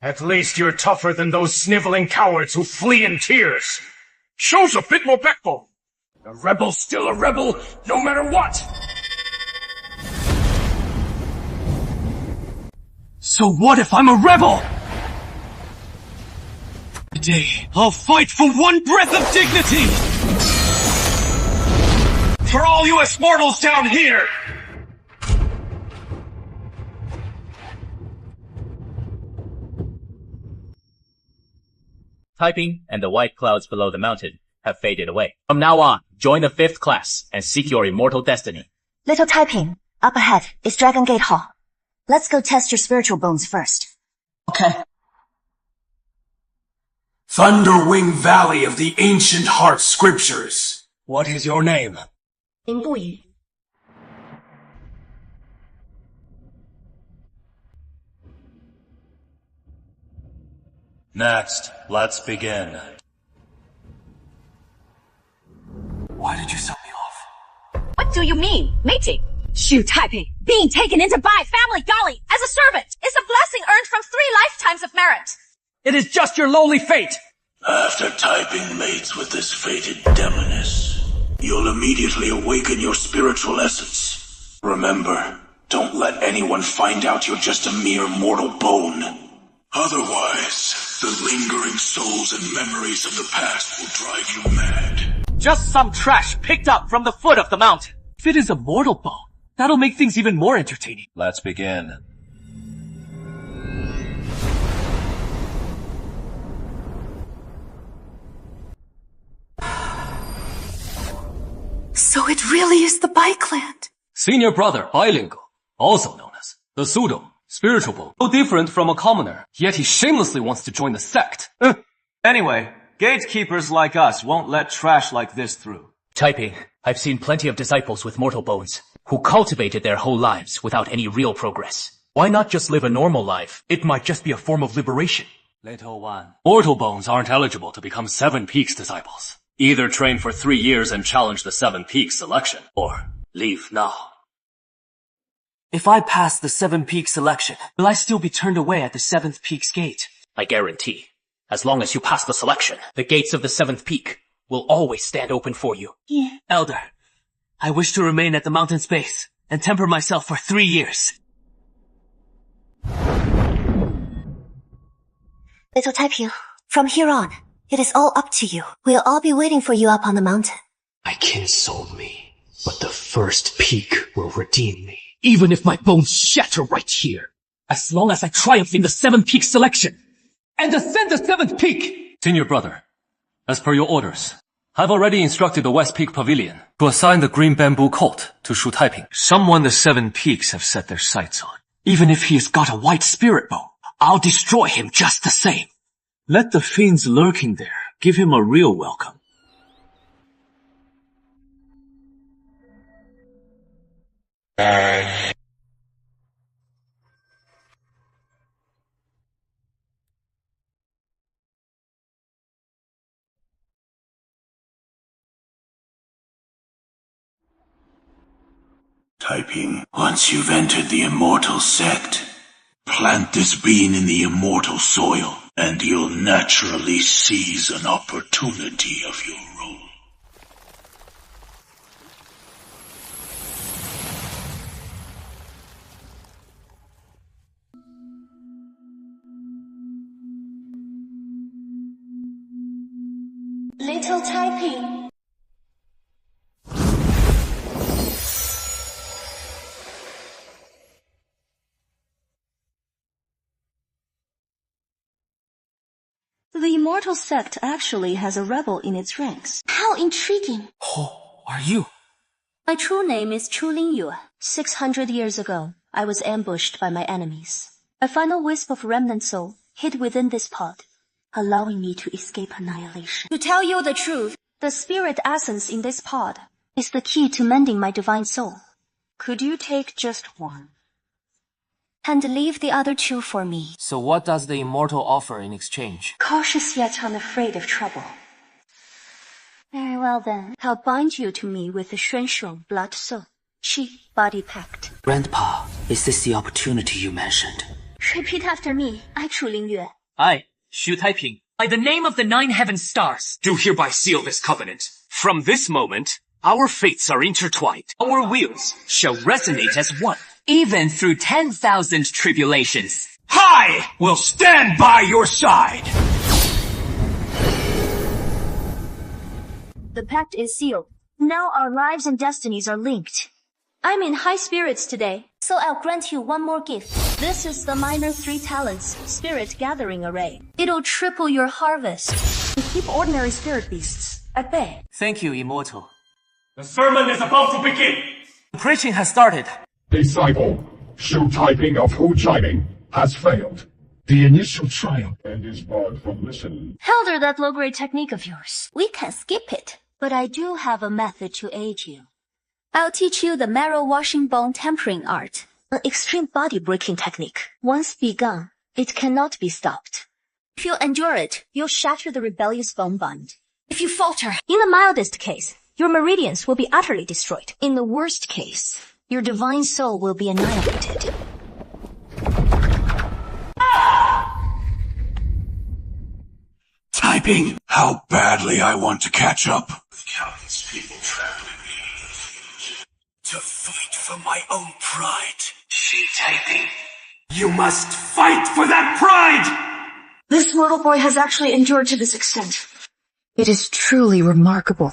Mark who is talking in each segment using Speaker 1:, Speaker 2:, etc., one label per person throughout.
Speaker 1: At least you're tougher than those sniveling cowards who flee in tears. Shows a bit more backbone. A rebel's still a rebel, no matter what. So what if I'm a rebel? Today, I'll fight for one breath of dignity! For all you US mortals down here!
Speaker 2: Typing and the white clouds below the mountain have faded away. From now on, join the 5th class and seek your immortal destiny.
Speaker 3: Little Typing, up ahead is Dragon Gate Hall. Let's go test your spiritual bones first.
Speaker 4: Okay.
Speaker 1: Thunderwing Valley of the Ancient Heart Scriptures. What is your name?
Speaker 3: 林不语.
Speaker 5: Next, let's begin.
Speaker 1: Why did you sell me off?
Speaker 3: What do you mean, mating? Xu Taiping, being taken into Bai family golly as a servant is a blessing earned from 3 lifetimes of merit.
Speaker 4: It is just your lowly fate!
Speaker 6: After Taiping mates with this fated demoness, you'll immediately awaken your spiritual essence. Remember, don't let anyone find out you're just a mere mortal bone. Otherwise, the lingering souls and memories of the past will drive you mad.
Speaker 4: Just some trash picked up from the foot of the mountain. If it is a mortal bone, that'll make things even more entertaining.
Speaker 5: Let's begin.
Speaker 3: So it really is the Bike Land.
Speaker 4: Senior brother, bilingual, also known as the Sudong, spiritual bone. No different from a commoner, yet he shamelessly wants to join the sect.
Speaker 7: Anyway, gatekeepers like us won't let trash like this through.
Speaker 2: Typing, I've seen plenty of disciples with mortal bones who cultivated their whole lives without any real progress. Why not just live a normal life? It might just be a form of liberation.
Speaker 5: Little one. Mortal bones aren't eligible to become 7 Peaks disciples. Either train for 3 years and challenge the 7 Peaks selection, or leave now.
Speaker 4: If I pass the 7 Peaks selection, will I still be turned away at the 7th Peak's gate?
Speaker 2: I guarantee, as long as you pass the selection, the gates of the 7th Peak will always stand open for you.
Speaker 4: Yeah. Elder, I wish to remain at the mountain's base and temper myself for 3 years.
Speaker 3: Little Taiping, from here on, it is all up to you. We'll all be waiting for you up on the mountain.
Speaker 8: I can sold me, but the 1st Peak will redeem me. Even if my bones shatter right here.
Speaker 4: As long as I triumph in the 7 Peak selection and ascend the 7th Peak!
Speaker 5: Senior brother, as per your orders, I've already instructed the West Peak Pavilion to assign the Green Bamboo Cult to Shu Taiping.
Speaker 7: Someone the 7 Peaks have set their sights on.
Speaker 4: Even if he has got a white spirit bone, I'll destroy him just the same.
Speaker 7: Let the fiends lurking there give him a real welcome.
Speaker 6: Taiping, once you've entered the immortal sect, plant this bean in the immortal soil, and you'll naturally seize an opportunity of your role.
Speaker 3: Little Taiping.
Speaker 9: The immortal sect actually has a rebel in its ranks.
Speaker 3: How intriguing.
Speaker 4: Who are you?
Speaker 9: My true name is Chu Lingyue. 600 years ago, I was ambushed by my enemies. A final wisp of remnant soul hid within this pod, allowing me to escape annihilation.
Speaker 3: To tell you the truth,
Speaker 9: the spirit essence in this pod is the key to mending my divine soul. Could you take just one?
Speaker 3: and leave the other 2 for me.
Speaker 4: So what does the immortal offer in exchange?
Speaker 9: Cautious yet unafraid of trouble. Very well then, I'll bind you to me with the Xuansheng blood soul, Qi body pact.
Speaker 8: Grandpa, is this the opportunity you mentioned?
Speaker 9: Repeat after me. I, Chuling Yue.
Speaker 8: I, Xu Taiping.
Speaker 2: By the name of the 9 heaven stars, do hereby seal this covenant. From this moment, our fates are intertwined. Our wheels shall resonate as one, even through 10,000 tribulations.
Speaker 1: I will stand by your side!
Speaker 9: The pact is sealed. Now our lives and destinies are linked. I'm in high spirits today, so I'll grant you one more gift. This is the minor 3 talents spirit gathering array. It'll triple your harvest and keep ordinary spirit beasts at bay.
Speaker 8: Thank you, Immortal.
Speaker 1: The sermon is about to begin!
Speaker 8: The preaching has started.
Speaker 10: Disciple, Xu Taiping of Hu Jining has failed. The initial trial and is barred from listening.
Speaker 9: Elder, that low-grade technique of yours. We can skip it. But I do have a method to aid you. I'll teach you the marrow-washing bone tempering art. An extreme body-breaking technique. Once begun, it cannot be stopped. If you endure it, you'll shatter the rebellious bone bond. If you falter, in the mildest case, your meridians will be utterly destroyed. In the worst case, your divine soul will be annihilated.
Speaker 6: Typing how badly I want to catch up. Countless people traveling me to fight for my own pride. She typing.
Speaker 1: You must fight for that pride!
Speaker 3: This little boy has actually endured to this extent. It is truly remarkable.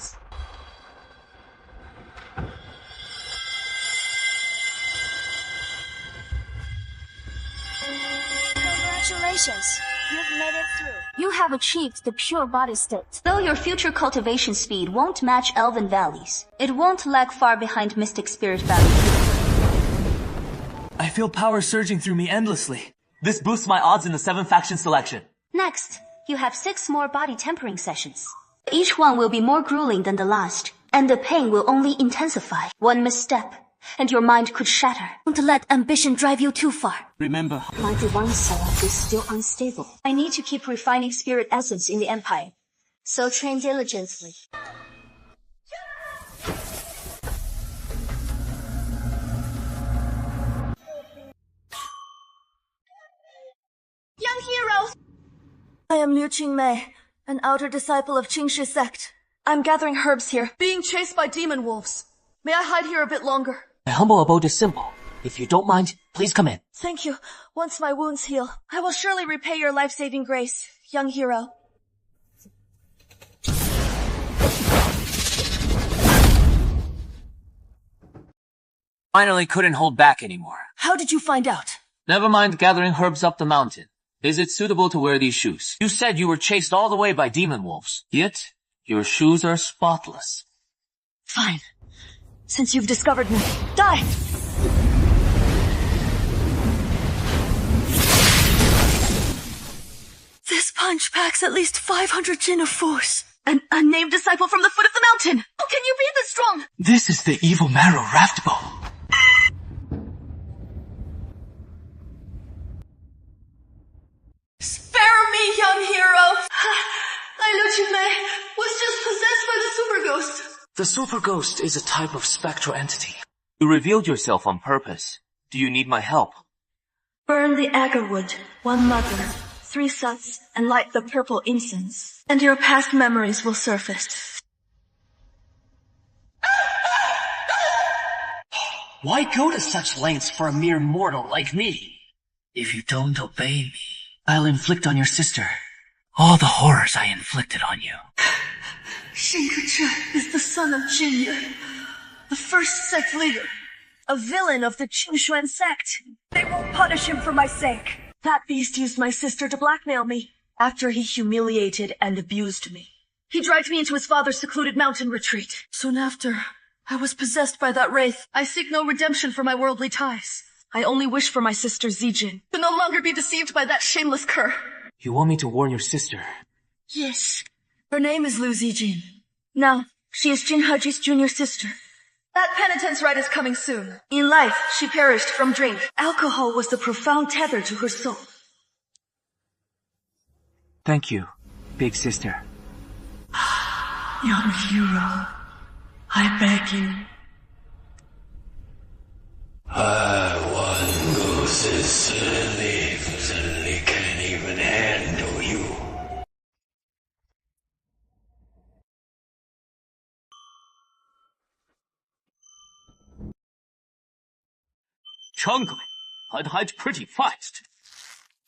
Speaker 9: Congratulations. You've made it through. You have achieved the pure body state. Though your future cultivation speed won't match Elven Valleys, it won't lag far behind Mystic Spirit Valley.
Speaker 8: I feel power surging through me endlessly. This boosts my odds in the 7 faction selection.
Speaker 9: Next, you have 6 more body tempering sessions. Each one will be more grueling than the last, and the pain will only intensify. One misstep, and your mind could shatter. Don't let ambition drive you too far.
Speaker 8: Remember,
Speaker 9: My divine soul is still unstable. I need to keep refining spirit essence in the Empire, so train diligently.
Speaker 3: Young heroes!
Speaker 11: I am Liu Qingmei, an outer disciple of Qingshi sect.
Speaker 3: I'm gathering herbs here.
Speaker 11: Being chased by demon wolves. May I hide here a bit longer?
Speaker 8: my humble abode is simple. If you don't mind, please come in.
Speaker 11: Thank you. Once my wounds heal, I will surely repay your life-saving grace, young hero.
Speaker 8: Finally couldn't hold back anymore.
Speaker 11: How did you find out?
Speaker 8: Never mind gathering herbs up the mountain. Is it suitable to wear these shoes? You said you were chased all the way by demon wolves, yet your shoes are spotless.
Speaker 11: Fine. Since you've discovered me, die! This punch packs at least 500 jin of force. An unnamed disciple from the foot of the mountain! How can you be this strong?
Speaker 8: This is the evil marrow raft bow.
Speaker 11: Spare me, young hero! I, Liu Qingmei, was just possessed by the super ghost.
Speaker 8: The super ghost is a type of spectral entity. You revealed yourself on purpose. Do you need my help?
Speaker 11: Burn the agarwood, 1 mother, 3 sons, and light the purple incense, and your past memories will surface.
Speaker 8: Why go to such lengths for a mere mortal like me? If you don't obey me, I'll inflict on your sister all the horrors I inflicted on you.
Speaker 11: Shinke Zhe is the son of Jin Ye, the first sect leader, a villain of the Qingshuan sect. They won't punish him for my sake. That beast used my sister to blackmail me after he humiliated and abused me. He dragged me into his father's secluded mountain retreat. Soon after, I was possessed by that wraith. I seek no redemption for my worldly ties. I only wish for my sister Zijin to no longer be deceived by that shameless cur.
Speaker 8: You want me to warn your sister?
Speaker 11: Yes. Her name is Lu Zijin. Now, she is Jin Heji's junior sister. That penitence rite is coming soon. In life, she perished from drink. Alcohol was the profound tether to her soul.
Speaker 8: Thank you, big sister.
Speaker 11: Young hero, I beg you.
Speaker 6: I want Gooses to live even handle you.
Speaker 2: Chang'e, I'd hide pretty fast.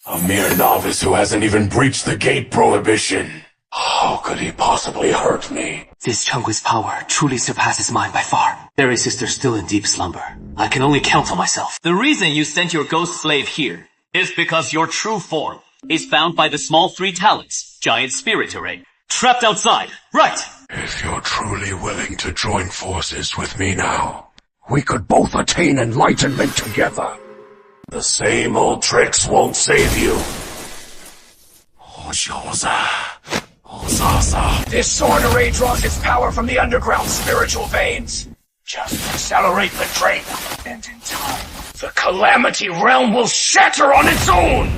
Speaker 6: A mere novice who hasn't even breached the gate prohibition. How could he possibly hurt me?
Speaker 2: This Chang'e's power truly surpasses mine by far. Fairy sister's still in deep slumber. I can only count on myself. The reason you sent your ghost slave here is because your true form is found by the small 3 talents, giant spirit array, trapped outside, right?
Speaker 6: If you're truly willing to join forces with me now, we could both attain enlightenment together. The same old tricks won't save you.
Speaker 1: This sword array draws its power from the underground spiritual veins. Just accelerate the drain, and in time, the Calamity Realm will shatter on its own!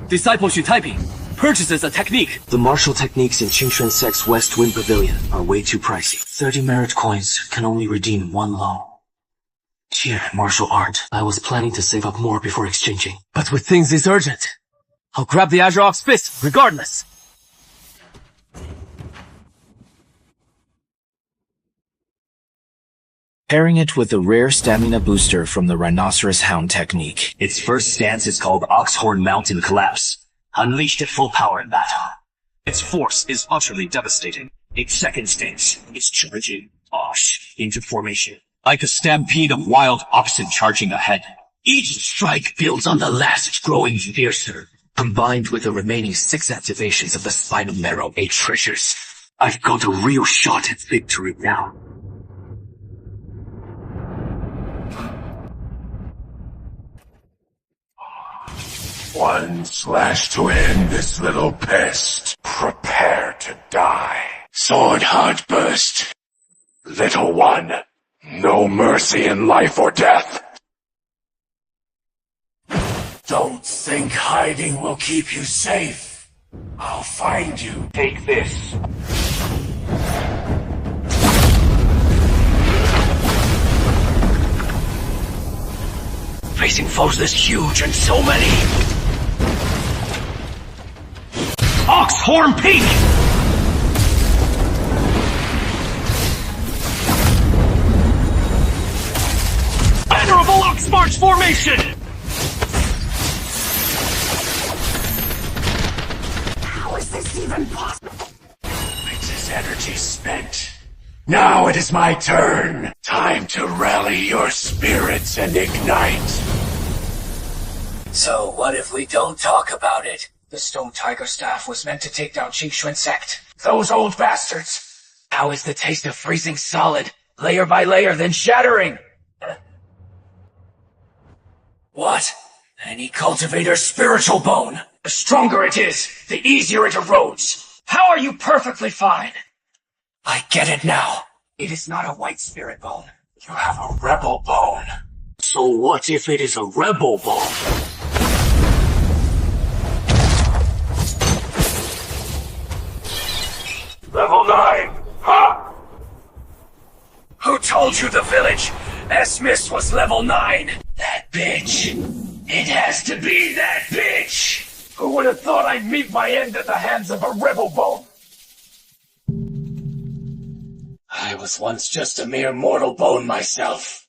Speaker 2: Disciple Xu Taiping purchases a technique. The martial techniques in Qingxuan Sect's West Wind Pavilion are way too pricey. 30 merit coins can only redeem 1 loan. Here, martial art. I was planning to save up more before exchanging. But with things this urgent, I'll grab the Azure Ox Fist, regardless.
Speaker 12: Pairing it with a rare stamina booster from the Rhinoceros Hound technique.
Speaker 8: Its first stance is called Oxhorn Mountain Collapse, unleashed at full power in battle. Its force is utterly devastating. Its second stance is charging Osh into formation, like a stampede of wild oxen charging ahead. Each strike builds on the last, growing fiercer. Combined with the remaining 6 activations of the spinal marrow, a treasures, I've got a real shot at victory now.
Speaker 6: One slash to end this little pest. Prepare to die. Sword Heart Burst. Little one, no mercy in life or death. Don't think hiding will keep you safe. I'll find you. Take this.
Speaker 8: Facing foes this huge and so many.
Speaker 2: Oxhorn Peak! Venerable Ox March formation!
Speaker 6: How is this even possible? Its energy spent. Now it is my turn. Time to rally your spirits and ignite.
Speaker 8: So what if we don't talk about it?
Speaker 1: The Stone Tiger Staff was meant to take down Qingxuan Sect. Those old bastards. How is the taste of freezing solid, layer by layer, then shattering?
Speaker 8: What? Any cultivator's spiritual bone?
Speaker 1: The stronger it is, the easier it erodes. How are you perfectly fine?
Speaker 8: I get it now.
Speaker 1: It is not a white spirit bone. You have a rebel bone.
Speaker 8: So what if it is a rebel bone?
Speaker 6: Level 9! Ha!
Speaker 1: Who told you the village? Esmis was level 9. That bitch. It has to be that bitch. Who would have thought I'd meet my end at the hands of a rebel bone? I was once just a mere mortal bone myself.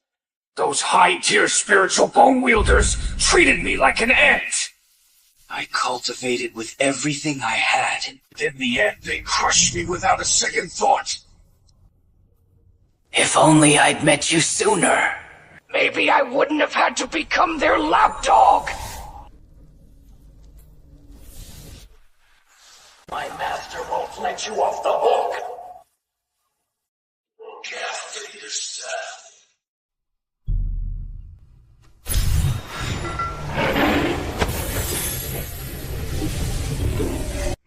Speaker 1: Those high-tier spiritual bone wielders treated me like an ant.
Speaker 8: I cultivated with everything I had.
Speaker 1: In the end, they crushed me without a second thought.
Speaker 8: If only I'd met you sooner.
Speaker 1: Maybe I wouldn't have had to become their lapdog. My master won't let you off the hook. Look after yourself.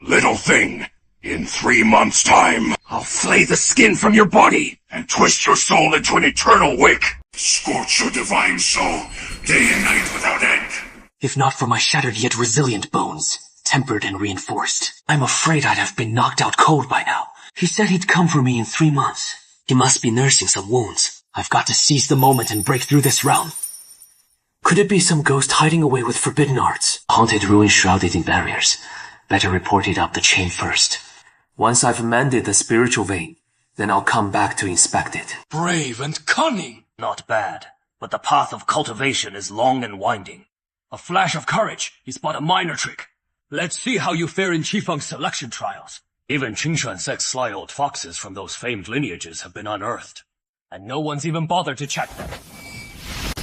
Speaker 6: Little thing, in 3 months' time,
Speaker 1: I'll flay the skin from your body
Speaker 6: and twist your soul into an eternal wick. Scorch your divine soul, day and night without end.
Speaker 2: If not for my shattered yet resilient bones, tempered and reinforced, I'm afraid I'd have been knocked out cold by now. He said he'd come for me in 3 months. He must be nursing some wounds. I've got to seize the moment and break through this realm.
Speaker 13: Could it be some ghost hiding away with forbidden arts?
Speaker 2: Haunted ruin shrouded in barriers. Better report it up the chain first.
Speaker 13: Once I've mended the spiritual vein, then I'll come back to inspect it.
Speaker 5: Brave and cunning!
Speaker 8: Not bad, but the path of cultivation is long and winding.
Speaker 5: A flash of courage is but a minor trick. Let's see how you fare in Qifeng's selection trials.
Speaker 8: Even Qingshuansec's sly old foxes from those famed lineages have been unearthed, and no one's even bothered to check them.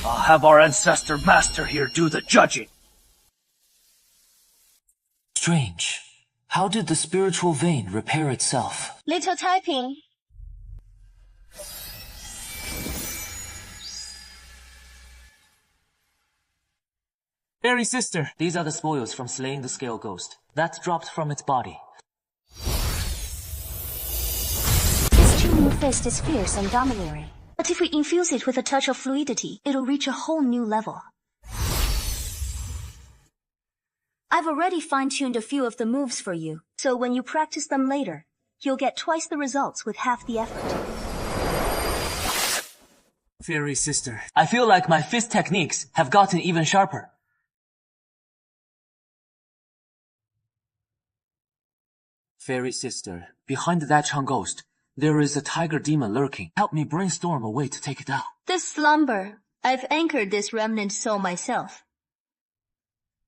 Speaker 8: I'll have our ancestor master here do the judging.
Speaker 13: Strange. How did the spiritual vein repair itself?
Speaker 9: Little typing.
Speaker 13: Fairy sister, these are the spoils from slaying the scale ghost. That's dropped from its body.
Speaker 9: This Chu fist is fierce and domineering. But if we infuse it with a touch of fluidity, it'll reach a whole new level. I've already fine-tuned a few of the moves for you, so when you practice them later, you'll get twice the results with half the effort.
Speaker 13: Fairy sister, I feel like my fist techniques have gotten even sharper. Fairy sister, behind that Chang ghost, there is a tiger demon lurking. Help me brainstorm a way to take it out.
Speaker 9: This slumber, I've anchored this remnant soul myself.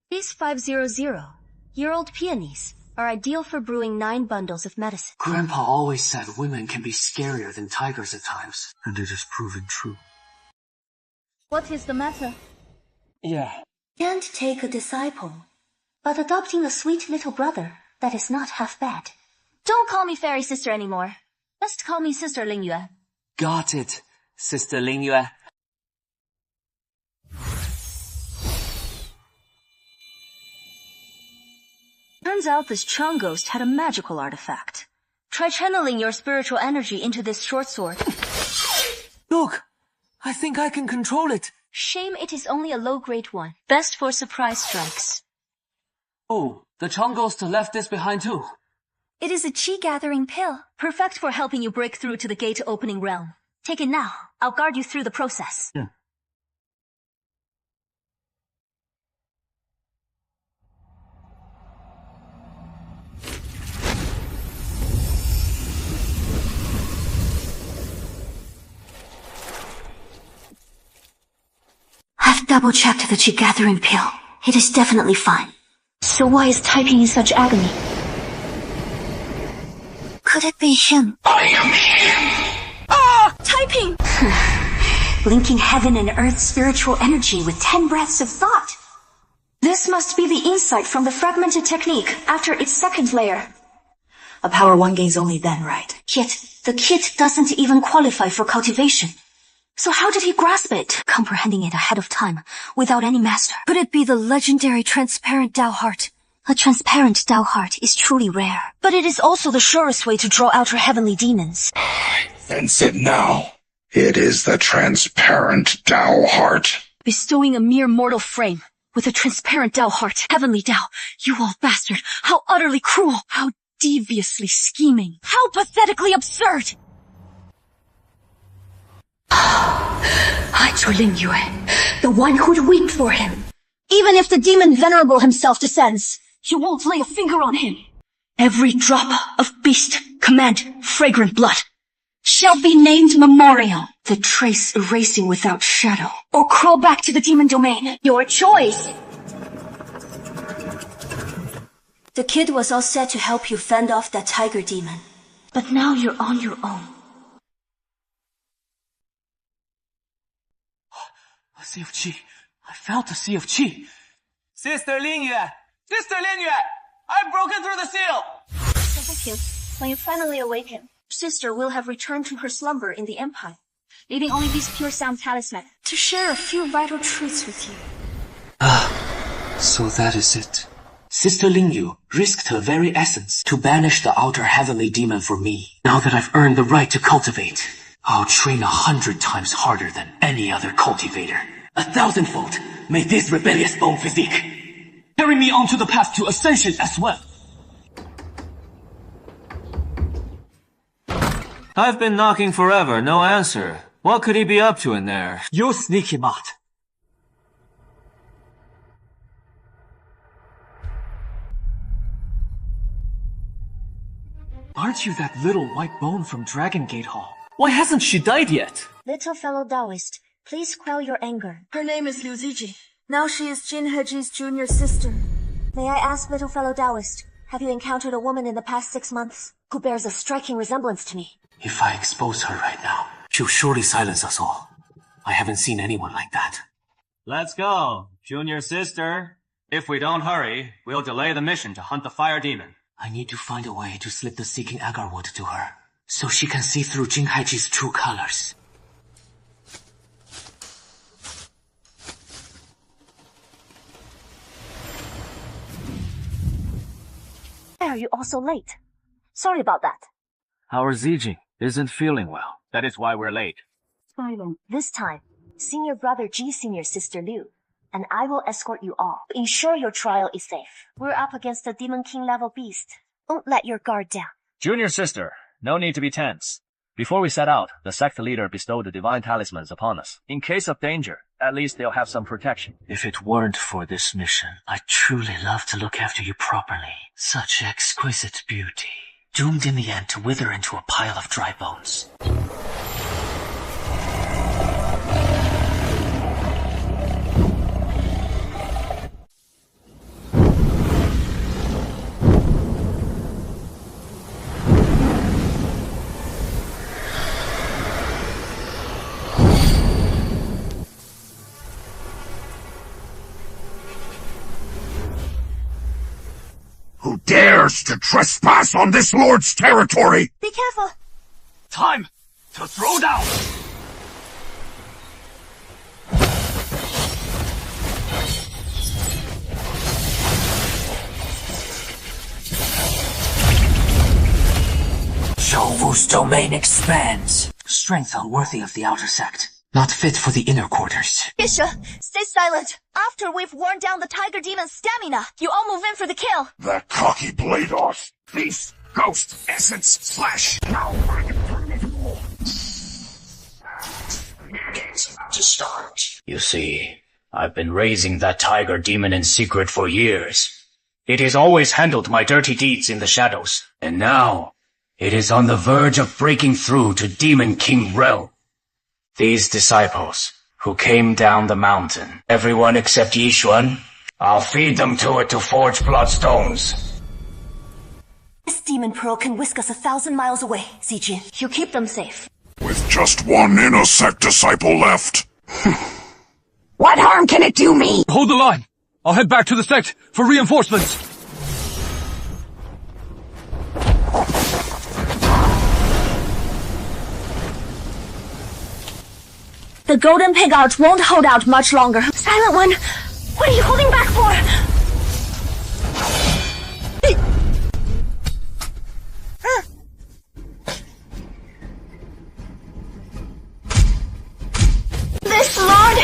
Speaker 9: These 500-year-old peonies are ideal for brewing 9 bundles of medicine.
Speaker 13: Grandpa always said women can be scarier than tigers at times, and it has proven true.
Speaker 9: What is the matter?
Speaker 13: Yeah.
Speaker 9: Can't take a disciple, but adopting a sweet little brother, that is not half bad. Don't call me fairy sister anymore. Just call me Sister Lingyue.
Speaker 13: Got it, Sister Lingyue.
Speaker 9: Turns out this Chang ghost had a magical artifact. Try channeling your spiritual energy into this short sword.
Speaker 13: Look! I think I can control it.
Speaker 9: Shame it is only a low-grade one. Best for surprise strikes.
Speaker 13: Oh, the Chang ghost left this behind too.
Speaker 9: It is a chi-gathering pill, perfect for helping you break through to the gate-opening realm. Take it now. I'll guard you through the process.
Speaker 13: Yeah.
Speaker 9: I've double-checked the chi-gathering pill. It is definitely fine. So why is typing in such agony? Could it be him?
Speaker 6: I am him.
Speaker 9: Ah! Typing! Linking heaven and earth's spiritual energy with 10 breaths of thought. This must be the insight from the fragmented technique after its second layer. A power one gains only then, right? Yet, the kit doesn't even qualify for cultivation. So how did he grasp it, comprehending it ahead of time, without any master? Could it be the legendary transparent Dao Heart? A transparent Dao Heart is truly rare, but it is also the surest way to draw out her heavenly demons.
Speaker 6: I sense it now. It is the transparent Dao Heart.
Speaker 9: Bestowing a mere mortal frame with a transparent Dao Heart, heavenly Dao, you old bastard, how utterly cruel, how deviously scheming, how pathetically absurd! Zhu Lingyue, the one who'd weep for him. Even if the demon venerable himself descends, you won't lay a finger on him. Every drop of beast, command, fragrant blood shall be named memorial, the trace erasing without shadow, or crawl back to the demon domain. Your choice. The kid was all set to help you fend off that tiger demon, but now you're on your own.
Speaker 13: A sea of qi. I felt a sea of qi. Sister Lingyue! Sister Lingyue! I've broken through the seal!
Speaker 9: Thank you. When you finally awaken, Sister will have returned to her slumber in the Empire, leaving only these pure sound talismans to share a few vital truths with you.
Speaker 13: Ah, so that is it. Sister Lingyue risked her very essence to banish the outer heavenly demon for me. Now that I've earned the right to cultivate, I'll train 100 times harder than any other cultivator. 1,000-fold may this rebellious bone physique carry me onto the path to ascension as well.
Speaker 7: I've been knocking forever, no answer. What could he be up to in there?
Speaker 13: You sneaky mot. Aren't you that little white bone from Dragon Gate Hall? Why hasn't she died yet?
Speaker 9: Little fellow Taoist, please quell your anger.
Speaker 11: Her name is Liu Ziji. Now she is Jin Heji's junior sister.
Speaker 9: May I ask, little fellow Taoist, have you encountered a woman in the past 6 months who bears a striking resemblance to me?
Speaker 13: If I expose her right now, she'll surely silence us all. I haven't seen anyone like that.
Speaker 7: Let's go, junior sister. If we don't hurry, we'll delay the mission to hunt the fire demon.
Speaker 13: I need to find a way to slip the seeking agar wood to her, so she can see through Jin Haiji's true colors.
Speaker 3: Why are you all so late? Sorry about that.
Speaker 14: Our Zijing isn't feeling well. That is why we're late.
Speaker 3: This time, senior brother G, senior sister Liu, and I will escort you all. Ensure your trial is safe. We're up against a Demon King level beast. Don't let your guard down.
Speaker 15: Junior sister, no need to be tense. Before we set out, the sect leader bestowed the divine talismans upon us. In case of danger, at least they'll have some protection.
Speaker 13: If it weren't for this mission, I'd truly love to look after you properly. Such exquisite beauty. Doomed in the end to wither into a pile of dry bones.
Speaker 10: Who dares to trespass on this lord's territory?
Speaker 3: Be careful!
Speaker 8: Time to throw down!
Speaker 13: Zhou Wu's domain expands. Strength unworthy of the outer sect. Not fit for the inner quarters.
Speaker 3: Isha, stay silent. After we've worn down the tiger demon's stamina, you all move in for the kill.
Speaker 10: That cocky blade off. Beast, ghost, essence, slash. Now I can turn it all. It's about to start.
Speaker 8: You see, I've been raising that tiger demon in secret for years. It has always handled my dirty deeds in the shadows, and now it is on the verge of breaking through to Demon King realm. These disciples, who came down the mountain, everyone except Yixuan, I'll feed them to it to forge bloodstones.
Speaker 3: This demon pearl can whisk us 1,000 miles away, Zijin. You keep them safe.
Speaker 10: With just one inner sect disciple left.
Speaker 1: What harm can it do me?
Speaker 4: Hold the line! I'll head back to the sect for reinforcements!
Speaker 3: The Golden Pig Arch won't hold out much longer. Silent One, what are you holding back for? This Lord!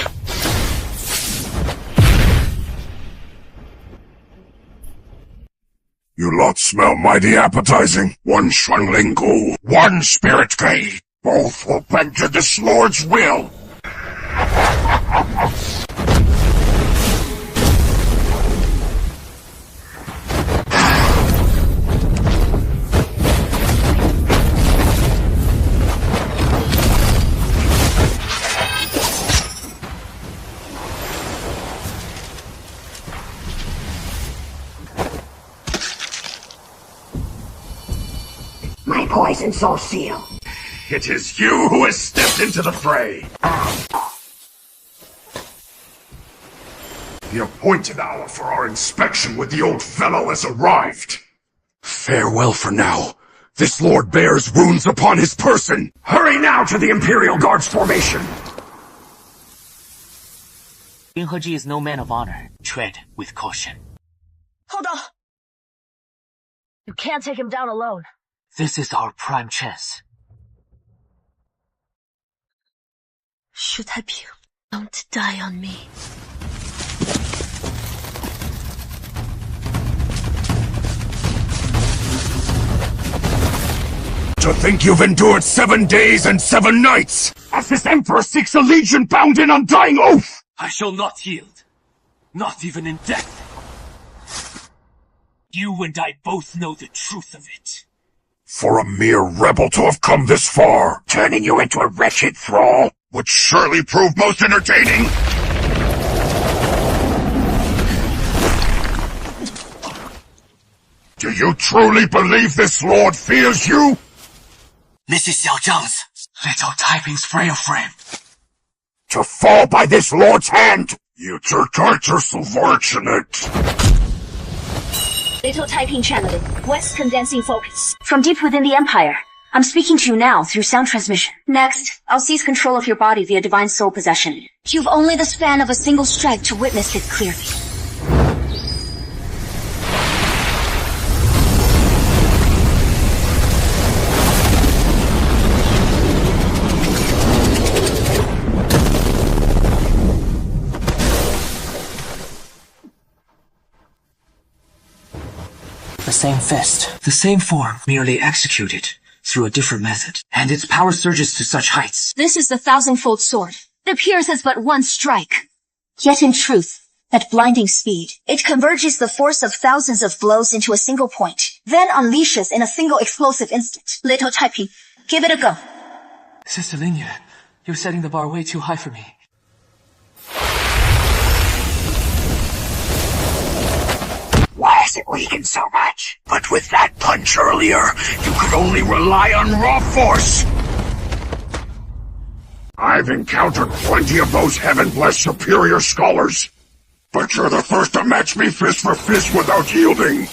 Speaker 10: You lot smell mighty appetizing. One Shuangling Gu, one Spirit Gate. Both will bend to this lord's will.
Speaker 1: My poison soul seal.
Speaker 10: It is you who has stepped into the fray. The appointed hour for our inspection with the old fellow has arrived. Farewell for now. This lord bears wounds upon his person. Hurry now to the Imperial Guard's formation.
Speaker 13: Jin Heji is no man of honor. Tread with caution.
Speaker 11: Hold on! You can't take him down alone.
Speaker 13: This is our prime chance.
Speaker 11: Should I be? Don't die on me.
Speaker 10: To think you've endured 7 days and 7 nights, as this Emperor seeks a legion bound in undying oath!
Speaker 2: I shall not yield. Not even in death. You and I both know the truth of it.
Speaker 10: For a mere rebel to have come this far, turning you into a wretched thrall, would surely prove most entertaining. Do you truly believe this lord fears you?
Speaker 13: Mrs. Xiaozhang's little typing's frail frame.
Speaker 10: To fall by this lord's hand? You two guys are so fortunate.
Speaker 3: Little typing channeling. West condensing focus. From deep within the Empire. I'm speaking to you now through sound transmission. Next, I'll seize control of your body via divine soul possession. You've only the span of a single strike to witness it clearly.
Speaker 13: The same fist, the same form, merely executed through a different method, and its power surges to such heights.
Speaker 3: This is the thousand-fold sword. It pierces but one strike. Yet in truth, at blinding speed, it converges the force of thousands of blows into a single point, then unleashes in a single explosive instant. Little typing, give it a go.
Speaker 13: Sister Lingyu, you're setting the bar way too high for me.
Speaker 10: Why is it weakened so much? But with that punch earlier, you could only rely on raw force. I've encountered plenty of those heaven-blessed superior scholars, but you're the first to match me fist for fist without yielding.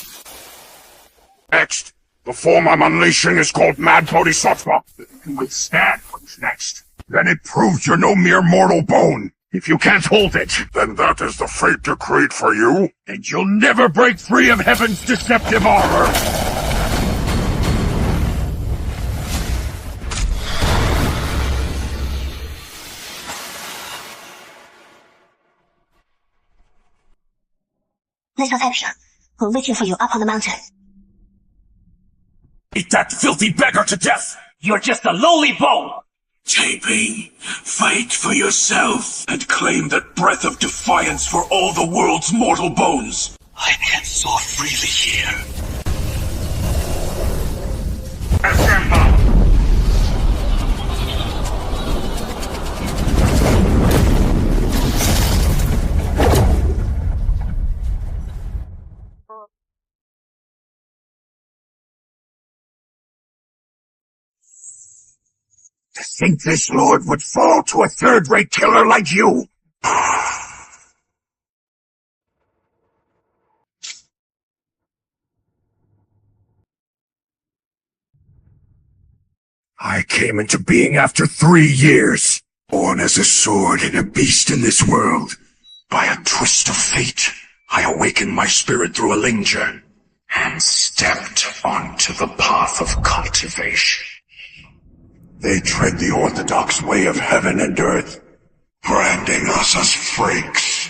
Speaker 10: Next, the form I'm unleashing is called Mad Bodhisattva. It can withstand what's next. Then it proves you're no mere mortal bone. If you can't hold it, then that is the fate decreed for you, and you'll never break free of heaven's deceptive armor.
Speaker 3: Little typing, we're waiting for you up on the mountain.
Speaker 1: Eat that filthy beggar to death! You're just a lowly bone!
Speaker 6: Taping, fight for yourself, and claim that breath of defiance for all the world's mortal bones.
Speaker 8: I can soar freely here.
Speaker 10: Assemble! To think this lord would fall to a third-rate killer like you? I came into being after 3 years, born as a sword and a beast in this world. By a twist of fate, I awakened my spirit through a linger, and stepped onto the path of cultivation. They tread the orthodox way of heaven and earth, branding us as freaks.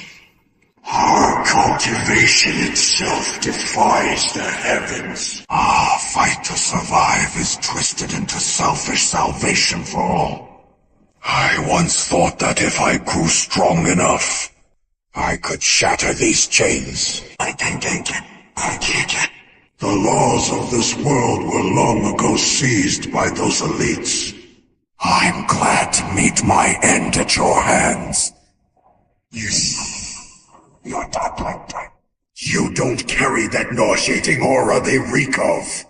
Speaker 10: Our cultivation itself defies the heavens. Our fight to survive is twisted into selfish salvation for all. I once thought that if I grew strong enough, I could shatter these chains. I can't. The laws of this world were long ago seized by those elites. I'm glad to meet my end at your hands. You're not like that. You don't carry that nauseating aura they reek of.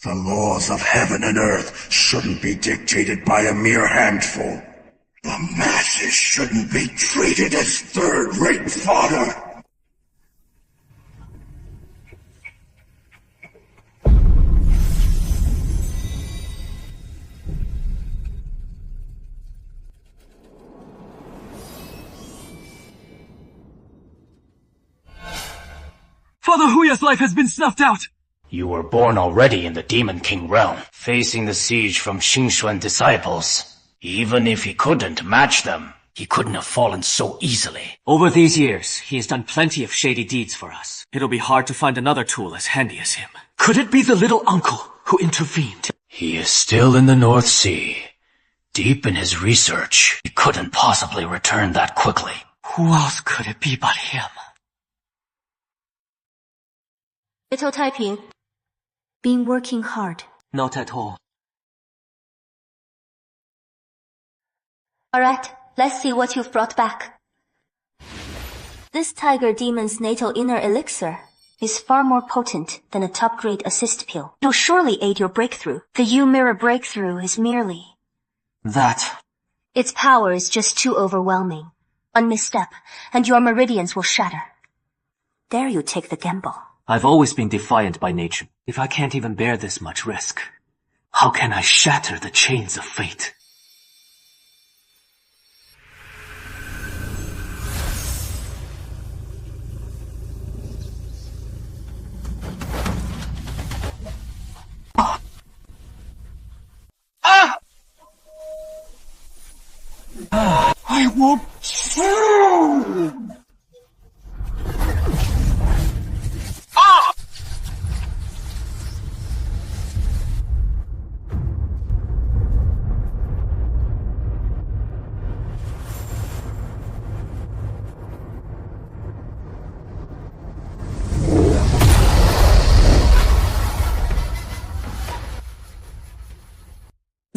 Speaker 10: The laws of heaven and earth shouldn't be dictated by a mere handful. The masses shouldn't be treated as third-rate fodder.
Speaker 13: Father Huya's life has been snuffed out!
Speaker 5: You were born already in the Demon King realm, facing the siege from Xingxuan disciples. Even if he couldn't match them, he couldn't have fallen so easily.
Speaker 2: Over these years, he has done plenty of shady deeds for us. It'll be hard to find another tool as handy as him.
Speaker 13: Could it be the little uncle who intervened?
Speaker 5: He is still in the North Sea. Deep in his research, he couldn't possibly return that quickly.
Speaker 13: Who else could it be but him?
Speaker 9: Little typing. Been working hard.
Speaker 13: Not at all.
Speaker 9: Alright, let's see what you've brought back. This tiger demon's natal inner elixir is far more potent than a top-grade assist pill. It'll surely aid your breakthrough. The U-Mirror breakthrough is merely...
Speaker 13: That.
Speaker 9: Its power is just too overwhelming. One misstep, and your meridians will shatter. Dare you take the gamble?
Speaker 13: I've always been defiant by nature. If I can't even bear this much risk, how can I shatter the chains of fate?
Speaker 10: I won't.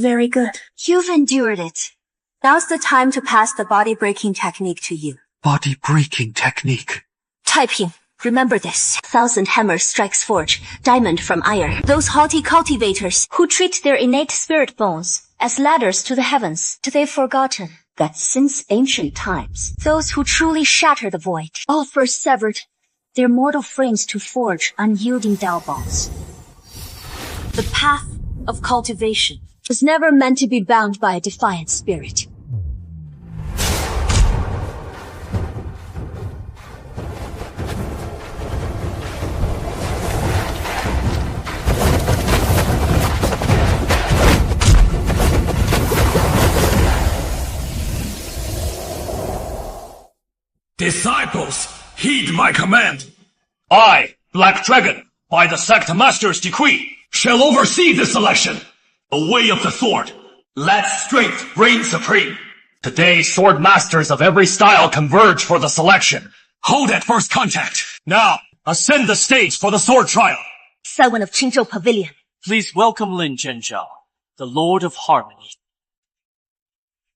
Speaker 9: Very good. You've endured it. Now's the time to pass the body-breaking technique to you.
Speaker 10: Body-breaking technique.
Speaker 9: Typing. Remember this. 1,000 hammers strikes forge, diamond from iron. Those haughty cultivators who treat their innate spirit bones as ladders to the heavens, they've forgotten that since ancient times, those who truly shatter the void all first severed their mortal frames to forge unyielding Dao bones. The path of cultivation was never meant to be bound by a defiant spirit.
Speaker 10: Disciples, heed my command.
Speaker 8: I, Black Dragon, by the Sect Master's decree,
Speaker 10: Shall oversee this election.
Speaker 8: the way of the sword. Let strength reign supreme. Today, sword masters of every style converge for the selection.
Speaker 10: Hold at first contact.
Speaker 8: Now, ascend the stage for the sword trial.
Speaker 9: Someone of Qingzhou Pavilion.
Speaker 16: Please welcome Lin Zhenshao, the Lord of Harmony.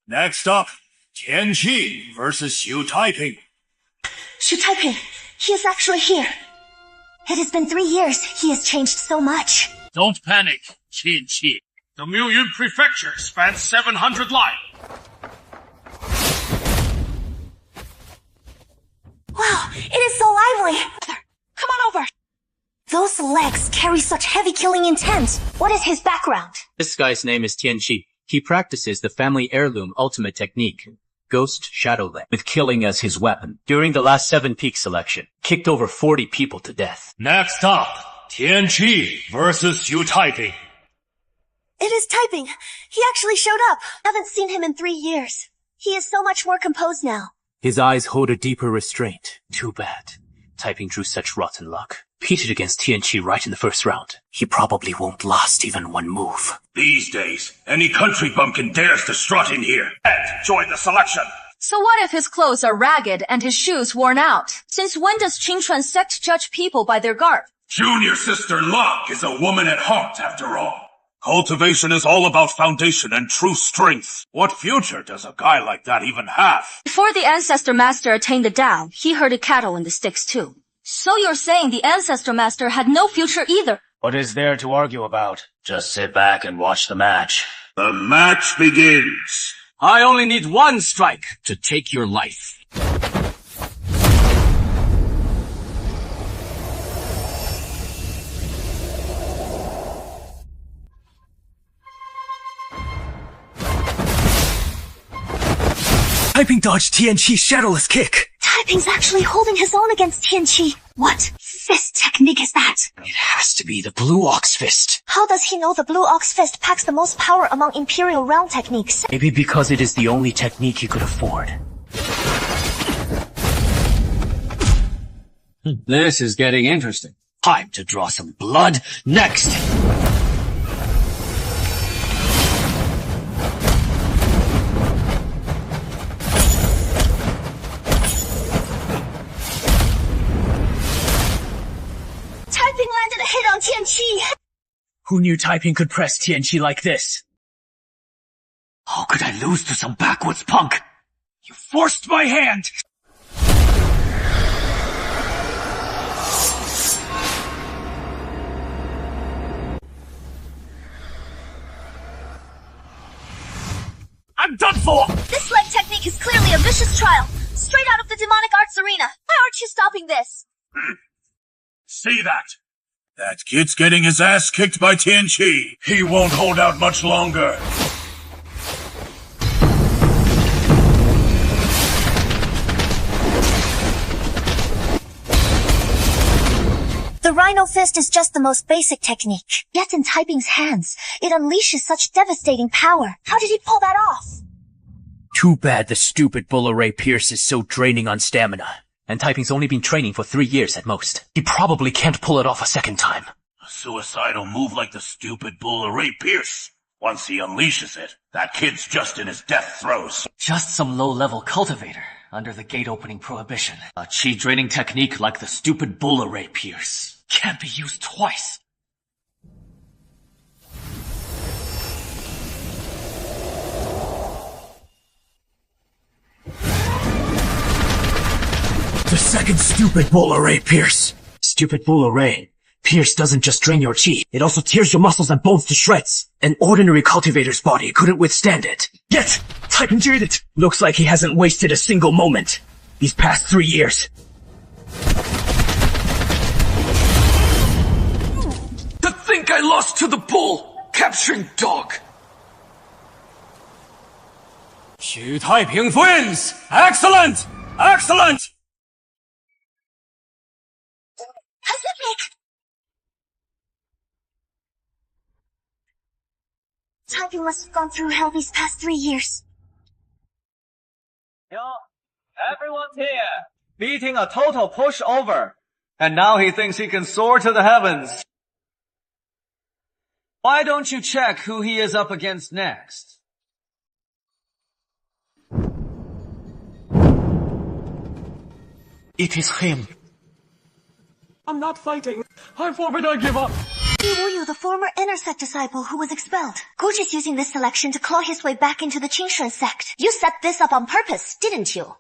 Speaker 6: Next up, Tianqi versus Xu Taiping.
Speaker 3: Xu Taiping, he is actually here. It has been 3 years. He has changed so much.
Speaker 17: Don't panic, Tianqi. The Miuyun Prefecture spans 700 li.
Speaker 3: Wow, it is so lively. Come on over. Those legs carry such heavy killing intent. What is his background?
Speaker 18: This guy's name is Tianqi. He practices the family heirloom ultimate technique, Ghost Shadowland, with killing as his weapon. During the last 7 peak selection, kicked over 40 people to death.
Speaker 8: Next up, Tianqi versus Xu Taiping.
Speaker 3: It is Taiping. He actually showed up. Haven't seen him in 3 years. He is so much more composed now.
Speaker 18: His eyes hold a deeper restraint. Too bad. Taiping drew such rotten luck. Competed against Tianqi right in the first round. He probably won't last even 1 move.
Speaker 6: These days, any country bumpkin dares to strut in here and join the selection.
Speaker 19: So what if his clothes are ragged and his shoes worn out? Since when does Qingchuan sect judge people by their garb?
Speaker 6: Junior Sister Locke is a woman at heart, after all. Cultivation is all about foundation and true strength. What future does a guy like that even have?
Speaker 19: Before the Ancestor Master attained the Tao, he herded cattle in the sticks too. So you're saying the Ancestor Master had no future either?
Speaker 5: What is there to argue about? Just sit back and watch the match.
Speaker 6: The match begins.
Speaker 16: I only need 1 strike to take your life.
Speaker 13: Taiping dodged Tianqi's shadowless kick.
Speaker 3: Taiping's actually holding his own against Tianqi. What fist technique is that?
Speaker 13: It has to be the Blue Ox Fist.
Speaker 3: How does he know the Blue Ox Fist packs the most power among Imperial realm techniques?
Speaker 18: Maybe because it is the only technique he could afford.
Speaker 16: This is getting interesting. Time to draw some blood next.
Speaker 3: Taiping landed a hit on Tianqi.
Speaker 2: Who knew Taiping could press Tianqi like this?
Speaker 16: How could I lose to some backwoods punk?
Speaker 2: You forced my hand!
Speaker 1: I'm done for!
Speaker 3: This leg technique is clearly a vicious trial, straight out of the demonic arts arena. Why aren't you stopping this?
Speaker 6: See that? That kid's getting his ass kicked by Tianqi. He won't hold out much longer.
Speaker 3: The Rhino Fist is just the most basic technique. Yet in Taiping's hands, it unleashes such devastating power. How did he pull that off?
Speaker 2: Too bad the stupid Bull Array Pierce is so draining on stamina.
Speaker 18: And Taiping's only been training for 3 years at most. He probably can't pull it off a second time.
Speaker 6: A suicidal move like the stupid Bull Array Pierce. Once he unleashes it, that kid's just in his death throes.
Speaker 2: Just some low-level cultivator under the gate-opening prohibition. A chi-draining technique like the stupid Bull Array Pierce can't be used twice.
Speaker 1: The second stupid Bull Array Pierce.
Speaker 2: Stupid Bull Array. Pierce doesn't just drain your chi, it also tears your muscles and bones to shreds. An ordinary cultivator's body couldn't withstand it. Yet, Taiping did it! Looks like he hasn't wasted a single moment these past 3 years.
Speaker 1: To think I lost to the bull, capturing dog.
Speaker 4: Xu Taiping wins! Excellent! Excellent!
Speaker 3: Pacific! Taiping must have gone through hell these past 3 years.
Speaker 7: Yo, everyone's here. Beating a total pushover. And now he thinks he can soar to the heavens. Why don't you check who he is up against next?
Speaker 2: It is him.
Speaker 4: I'm not fighting. I forbid I give up.
Speaker 3: Yu, the former inner sect disciple who was expelled. Guji's using this selection to claw his way back into the Qingshan sect. You set this up on purpose, didn't you?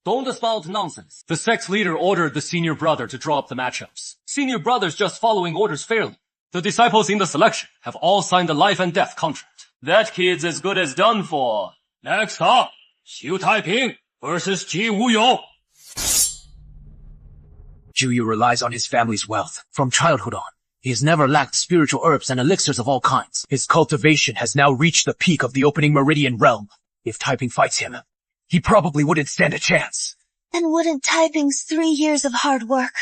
Speaker 4: Don't spout nonsense. The sect's leader ordered the senior brother to draw up the matchups. Senior brother's just following orders fairly. The disciples in the selection have all signed a life and death contract.
Speaker 7: That kid's as good as done for.
Speaker 4: Next up, Xu Taiping versus Ji Wuyou.
Speaker 2: Juyu relies on his family's wealth. From childhood on, he has never lacked spiritual herbs and elixirs of all kinds. His cultivation has now reached the peak of the opening meridian realm. If Taiping fights him, he probably wouldn't stand a chance.
Speaker 3: Then wouldn't Taiping's 3 years of hard work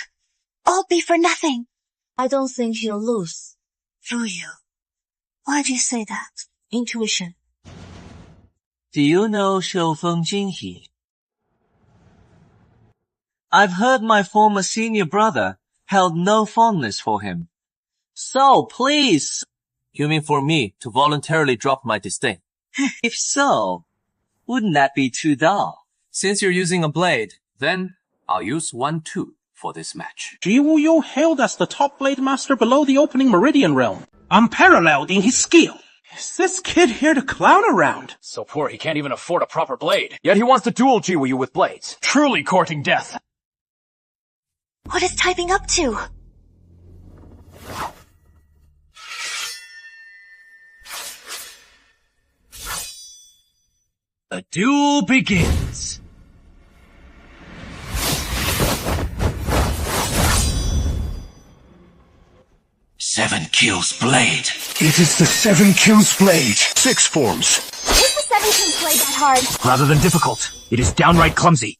Speaker 3: all be for nothing?
Speaker 11: I don't think he'll lose.
Speaker 3: Yu, why do you say that?
Speaker 11: Intuition.
Speaker 7: Do you know Shoufeng Jinhe? I've heard my former senior brother held no fondness for him. So, please.
Speaker 15: You mean for me to voluntarily drop my disdain?
Speaker 7: If so, wouldn't that be too dull?
Speaker 15: Since you're using a blade, then I'll use one too for this match.
Speaker 20: Ji Wuyou hailed as the top blade master below the opening meridian realm, unparalleled in his skill. Is this kid here to clown around?
Speaker 4: So poor he can't even afford a proper blade. Yet he wants to duel Ji Wuyou with blades. Truly courting death.
Speaker 3: What is Taiping up to?
Speaker 2: The duel begins.
Speaker 10: Seven kills blade.
Speaker 1: It is the 7 kills blade. 6 forms.
Speaker 3: Is the 7 kills blade that hard?
Speaker 2: Rather than difficult, it is downright clumsy.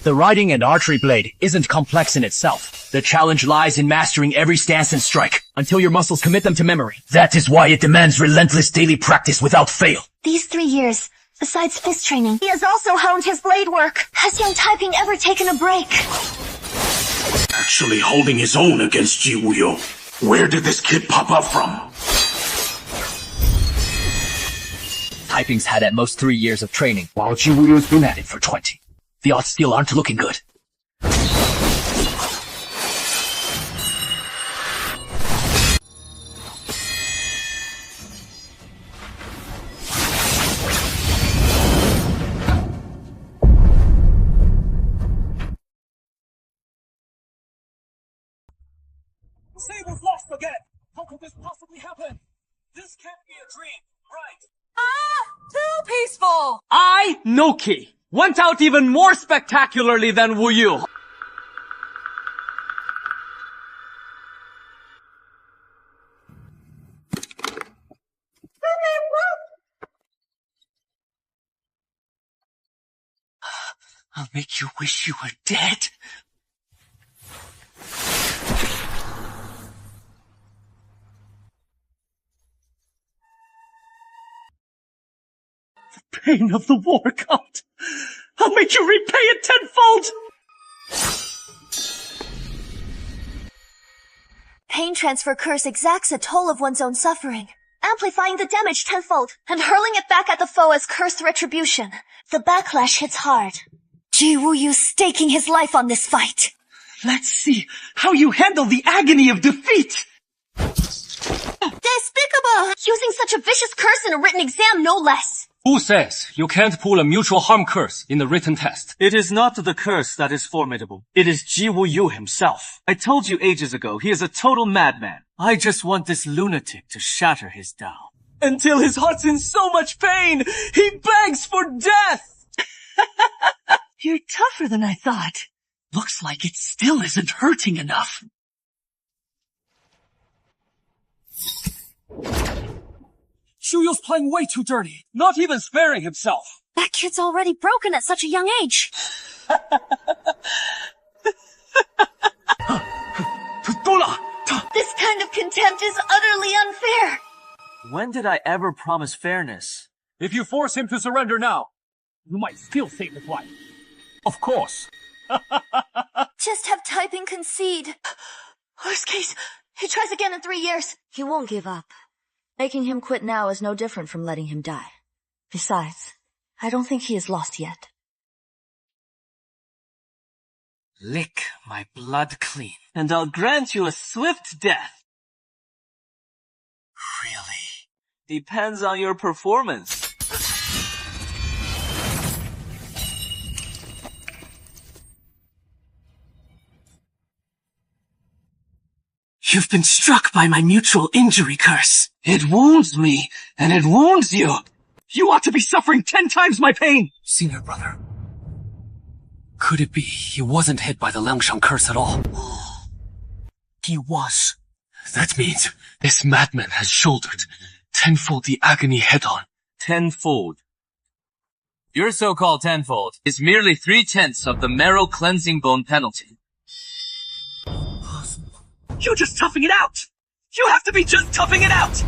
Speaker 2: The riding and archery blade isn't complex in itself. The challenge lies in mastering every stance and strike until your muscles commit them to memory. That is why it demands relentless daily practice without fail.
Speaker 3: These 3 years, besides fist training, he has also honed his blade work. Has young Taiping ever taken a break?
Speaker 6: Actually holding his own against Ji Wuyou. Where did this kid pop up from?
Speaker 2: Taiping's had at most 3 years of training, while Ji Wuyou's been at it for 20. The odds still aren't looking good.
Speaker 4: Sable's lost again! How could this possibly happen? This can't be a dream, right?
Speaker 11: Too peaceful!
Speaker 4: I, Noki, went out even more spectacularly than Wu Yu. I'll make you wish you were dead. The pain of the war god. I'll make you repay it tenfold!
Speaker 3: Pain transfer curse exacts a toll of one's own suffering, amplifying the damage tenfold and hurling it back at the foe as cursed retribution. The backlash hits hard. Ji Wu staking his life on this fight.
Speaker 4: Let's see how you handle the agony of defeat!
Speaker 3: Despicable! Using such a vicious curse in a written exam, no less.
Speaker 4: Who says you can't pull a mutual harm curse in the written test?
Speaker 7: It is not the curse that is formidable. It is Ji Wu Yu himself. I told you ages ago, he is a total madman. I just want this lunatic to shatter his Tao.
Speaker 4: Until his heart's in so much pain, he begs for death!
Speaker 11: You're tougher than I thought.
Speaker 2: Looks like it still isn't hurting enough.
Speaker 4: Shuyu's playing way too dirty, not even sparing himself.
Speaker 3: That kid's already broken at such a young age. This kind of contempt is utterly unfair.
Speaker 7: When did I ever promise fairness?
Speaker 4: If you force him to surrender now, you might still save his life. Of course.
Speaker 3: Just have typing concede. Worst case, he tries again in 3 years.
Speaker 19: He won't give up. Making him quit now is no different from letting him die. Besides, I don't think he is lost yet.
Speaker 13: Lick my blood clean.
Speaker 7: And I'll grant you a swift death.
Speaker 13: Really?
Speaker 7: Depends on your performance.
Speaker 13: You've been struck by my mutual injury curse.
Speaker 2: It wounds me, and it wounds you. You ought to be suffering 10 times my pain.
Speaker 4: Senior brother. Could it be he wasn't hit by the Liangshan curse at all?
Speaker 13: He was.
Speaker 4: That means this madman has shouldered tenfold the agony head-on.
Speaker 7: Tenfold.
Speaker 15: Your so-called tenfold
Speaker 2: Is merely 3/10 of the marrow cleansing bone penalty.
Speaker 4: You're just toughing it out! You have to be just toughing it out!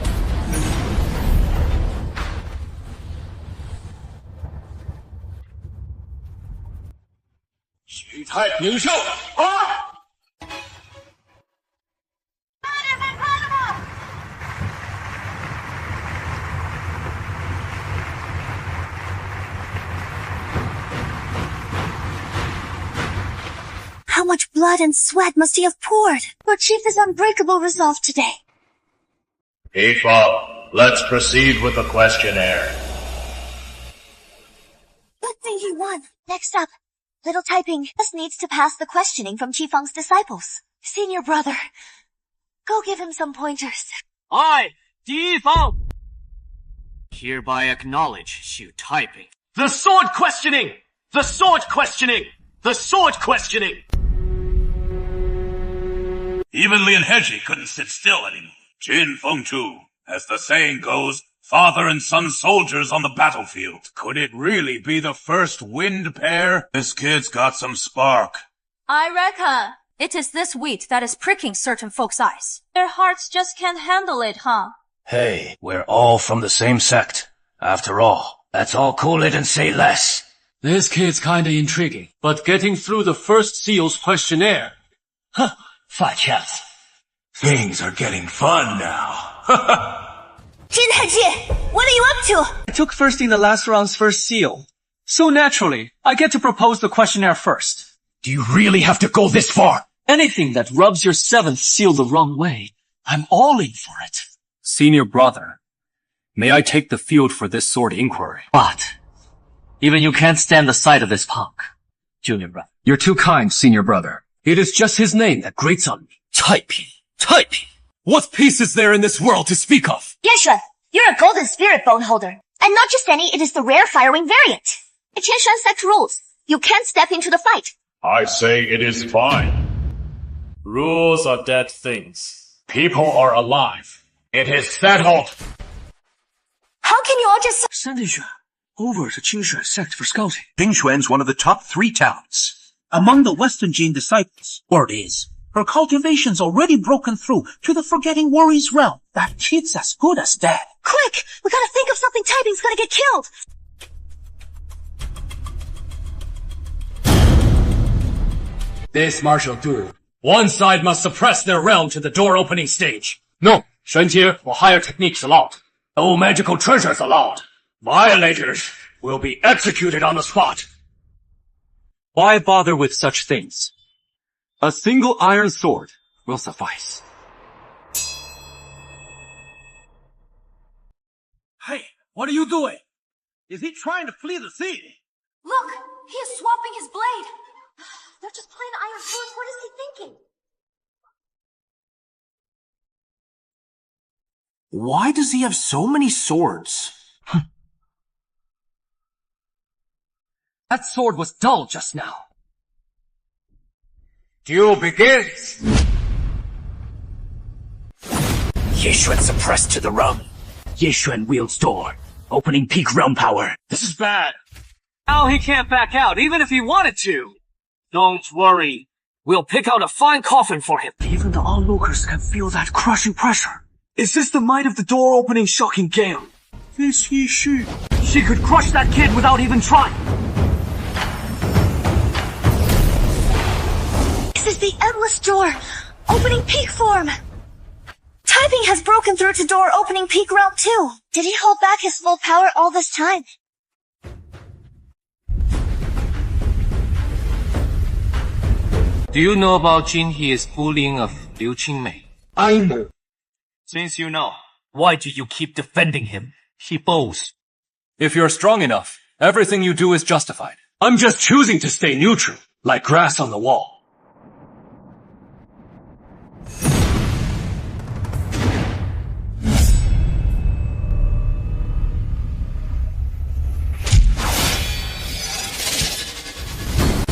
Speaker 3: How much blood and sweat must he have poured to achieve this unbreakable resolve today?
Speaker 6: Keep up. Let's proceed with the questionnaire.
Speaker 3: Good thing he won. Next up, little typing just needs to pass the questioning from Qifeng's disciples. Senior brother, go give him some pointers.
Speaker 7: I, Qifeng, hereby acknowledge Xu typing.
Speaker 8: The sword questioning! The sword questioning! The sword questioning!
Speaker 17: Even Lian Heji couldn't sit still anymore. Jin Fengchu, as the saying goes, father and son soldiers on the battlefield. Could it really be the first wind pair? This kid's got some spark.
Speaker 9: I reckon it is this wheat that is pricking certain folks' eyes. Their hearts just can't handle it, huh?
Speaker 5: Hey, we're all from the same sect. After all, let's all cool it and say less.
Speaker 4: This kid's kinda intriguing, but getting through the first SEAL's questionnaire.
Speaker 5: Huh, fat chance.
Speaker 10: Things are getting fun now.
Speaker 3: Jin Heji, what are you up to?
Speaker 4: I took first in the last round's first seal. So naturally, I get to propose the questionnaire first.
Speaker 5: Do you really have to go this far?
Speaker 4: Anything that rubs your 7th seal the wrong way, I'm all in for it. Senior brother, may I take the field for this sword inquiry?
Speaker 15: What? Even you can't stand the sight of this punk. Junior brother.
Speaker 4: You're too kind, senior brother. It is just his name that grates on me.
Speaker 13: Typing.
Speaker 4: typing? What peace is there in this world to speak of?
Speaker 3: Yanxuan, you're a golden spirit bone holder. And not just any, it is the rare firing variant. The Qianshan sect rules. You can't step into the fight.
Speaker 17: I say it is fine.
Speaker 4: Rules are dead things. People are alive. It is settled.
Speaker 11: How can you all just...
Speaker 8: Send Yixuan over to Qingshuan sect for scouting. Qingshuan's one of the top 3 towns.
Speaker 20: Among the Western Jin disciples.
Speaker 8: Word is,
Speaker 20: Her cultivation's already broken through to the Forgetting Worries realm. That kid's as good as dead.
Speaker 11: Quick! We gotta think of something Taiping's gonna get killed!
Speaker 4: This martial duel. One side must suppress their realm to the door-opening stage. No, Shenjie or higher techniques allowed. No magical treasures allowed. Violators will be executed on the spot. Why bother with such things? A single iron sword will suffice.
Speaker 20: Hey, what are you doing? Is he trying to flee the city?
Speaker 11: Look! He is swapping his blade! They're just plain iron swords. What is he thinking?
Speaker 7: Why does he have so many swords?
Speaker 4: That sword was dull just now. Duel begins!
Speaker 5: Yixuan suppressed to the realm. Yixuan wields door, opening peak realm power.
Speaker 4: This is bad.
Speaker 7: Now he can't back out, even if he wanted to. Don't worry. We'll pick out a fine coffin for him. Even the onlookers can feel that crushing pressure. Is this the might of the door-opening shocking gale? This is she. She could crush that kid without even trying.
Speaker 11: This is the endless door, opening peak form. Taiping has broken through to door opening peak realm too.
Speaker 3: Did he hold back his full power all this time?
Speaker 2: Do you know about Jin He is bullying of Liu Qingmei?
Speaker 20: I know.
Speaker 5: Since you know, why do you keep defending him? He boasts.
Speaker 4: If you're strong enough, everything you do is justified. I'm just choosing to stay neutral, like grass on the wall.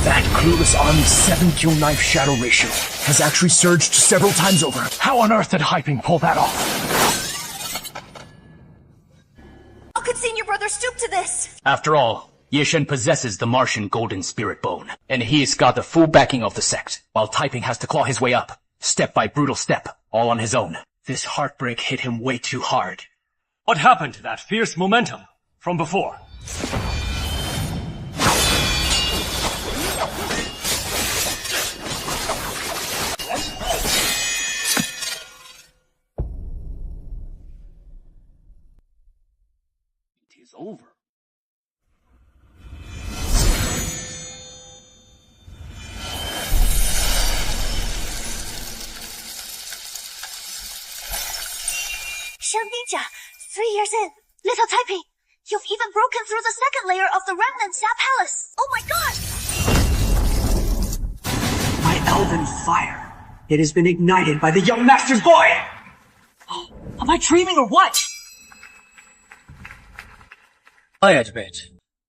Speaker 10: That clueless army's 7-kill knife shadow ratio has actually surged several times over. How on earth did Hyping pull that off?
Speaker 11: How could Senior Brother stoop to this?
Speaker 5: After all, Yixuan possesses the Martian Golden Spirit Bone, and he's got the full backing of the sect, while Taiping has to claw his way up, step by brutal step, all on his own. This heartbreak hit him way too hard.
Speaker 4: What happened to that fierce momentum from before? It is over.
Speaker 11: Shen Ninja, 3 years in. Little Taiping, you've even broken through the second layer of the remnant Sap Palace. Oh my god!
Speaker 8: my elven fire. It has been ignited by the young master's boy!
Speaker 7: Am I dreaming or what?
Speaker 4: I admit,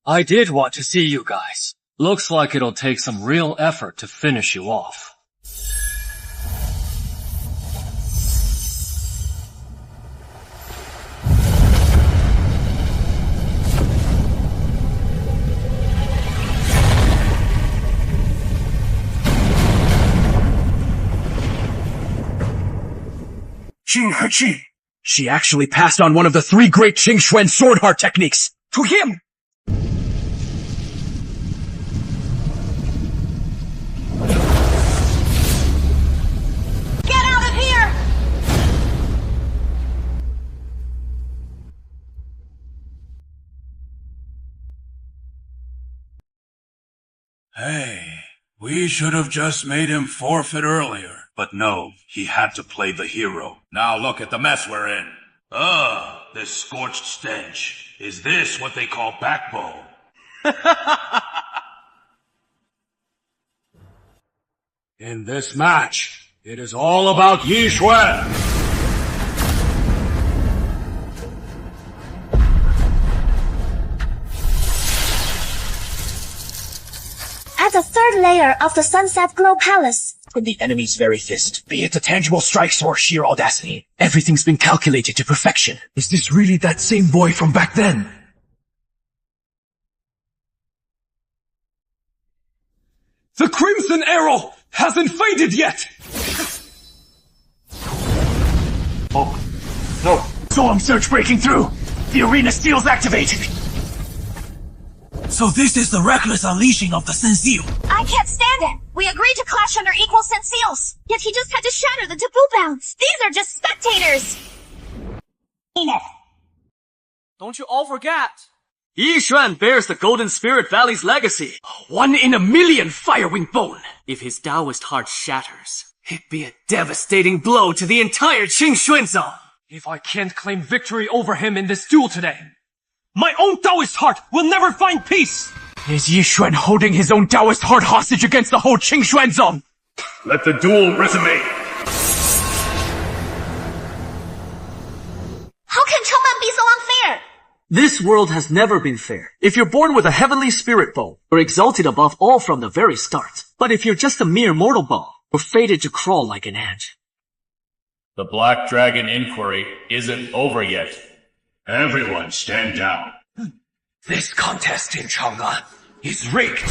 Speaker 4: I did want to see you guys. Looks like it'll take some real effort to finish you off.
Speaker 5: She actually passed on one of the 3 great Qingshuan sword heart techniques to him!
Speaker 11: Get out of here!
Speaker 17: Hey, we should have just made him forfeit earlier. But no, he had to play the hero. Now look at the mess we're in. Ugh, this scorched stench. Is this what they call backbone?
Speaker 4: In this match, It is all about Yi Xuan.
Speaker 3: At the third layer of the Sunset Glow Palace.
Speaker 5: In the enemy's very fist, be it a tangible strikes or sheer audacity, everything's been calculated to perfection. Is this really that same boy from back then?
Speaker 4: The Crimson Arrow hasn't faded yet!
Speaker 5: Oh, no. Solemn Surge breaking through! The arena steel's activated!
Speaker 20: So this is the reckless unleashing of the Senseal.
Speaker 3: I can't stand it! We agreed to clash under equal Senseals, yet he just had to shatter the taboo bounds! These are just spectators!
Speaker 7: Don't you all forget! Yi Xuan bears the Golden Spirit Valley's legacy.
Speaker 5: 1 in a million Firewing Bone!
Speaker 7: If his Taoist heart shatters, it'd be a devastating blow to the entire Qingxuan zone.
Speaker 4: If I can't claim victory over him in this duel today, my own Taoist heart will never find peace!
Speaker 5: Is Yi Xuan holding his own Taoist heart hostage against the whole Qingxuan zone?
Speaker 17: Let the duel resume.
Speaker 3: How can Chengman be so unfair?
Speaker 7: This world has never been fair. If you're born with a heavenly spirit bow, you're exalted above all from the very start. But if you're just a mere mortal bow, you're fated to crawl like an ant.
Speaker 17: The Black Dragon inquiry isn't over yet. Everyone stand down.
Speaker 5: This contest in Chang'an is rigged.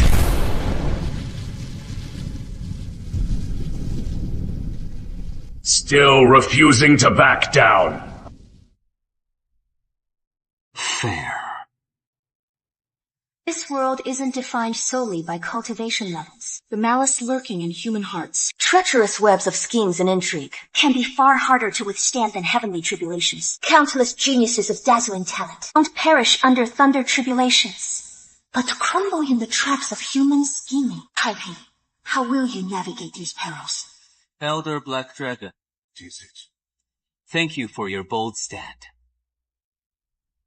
Speaker 17: Still refusing to back down.
Speaker 7: Fair.
Speaker 9: This world isn't defined solely by cultivation levels. The malice lurking in human hearts, treacherous webs of schemes and intrigue, can be far harder to withstand than heavenly tribulations. Countless geniuses of dazzling talent won't perish under thunder tribulations, but crumble in the traps of human scheming. Taiping, how will you navigate these perils?
Speaker 7: Elder Black Dragon, thank you for your bold stand.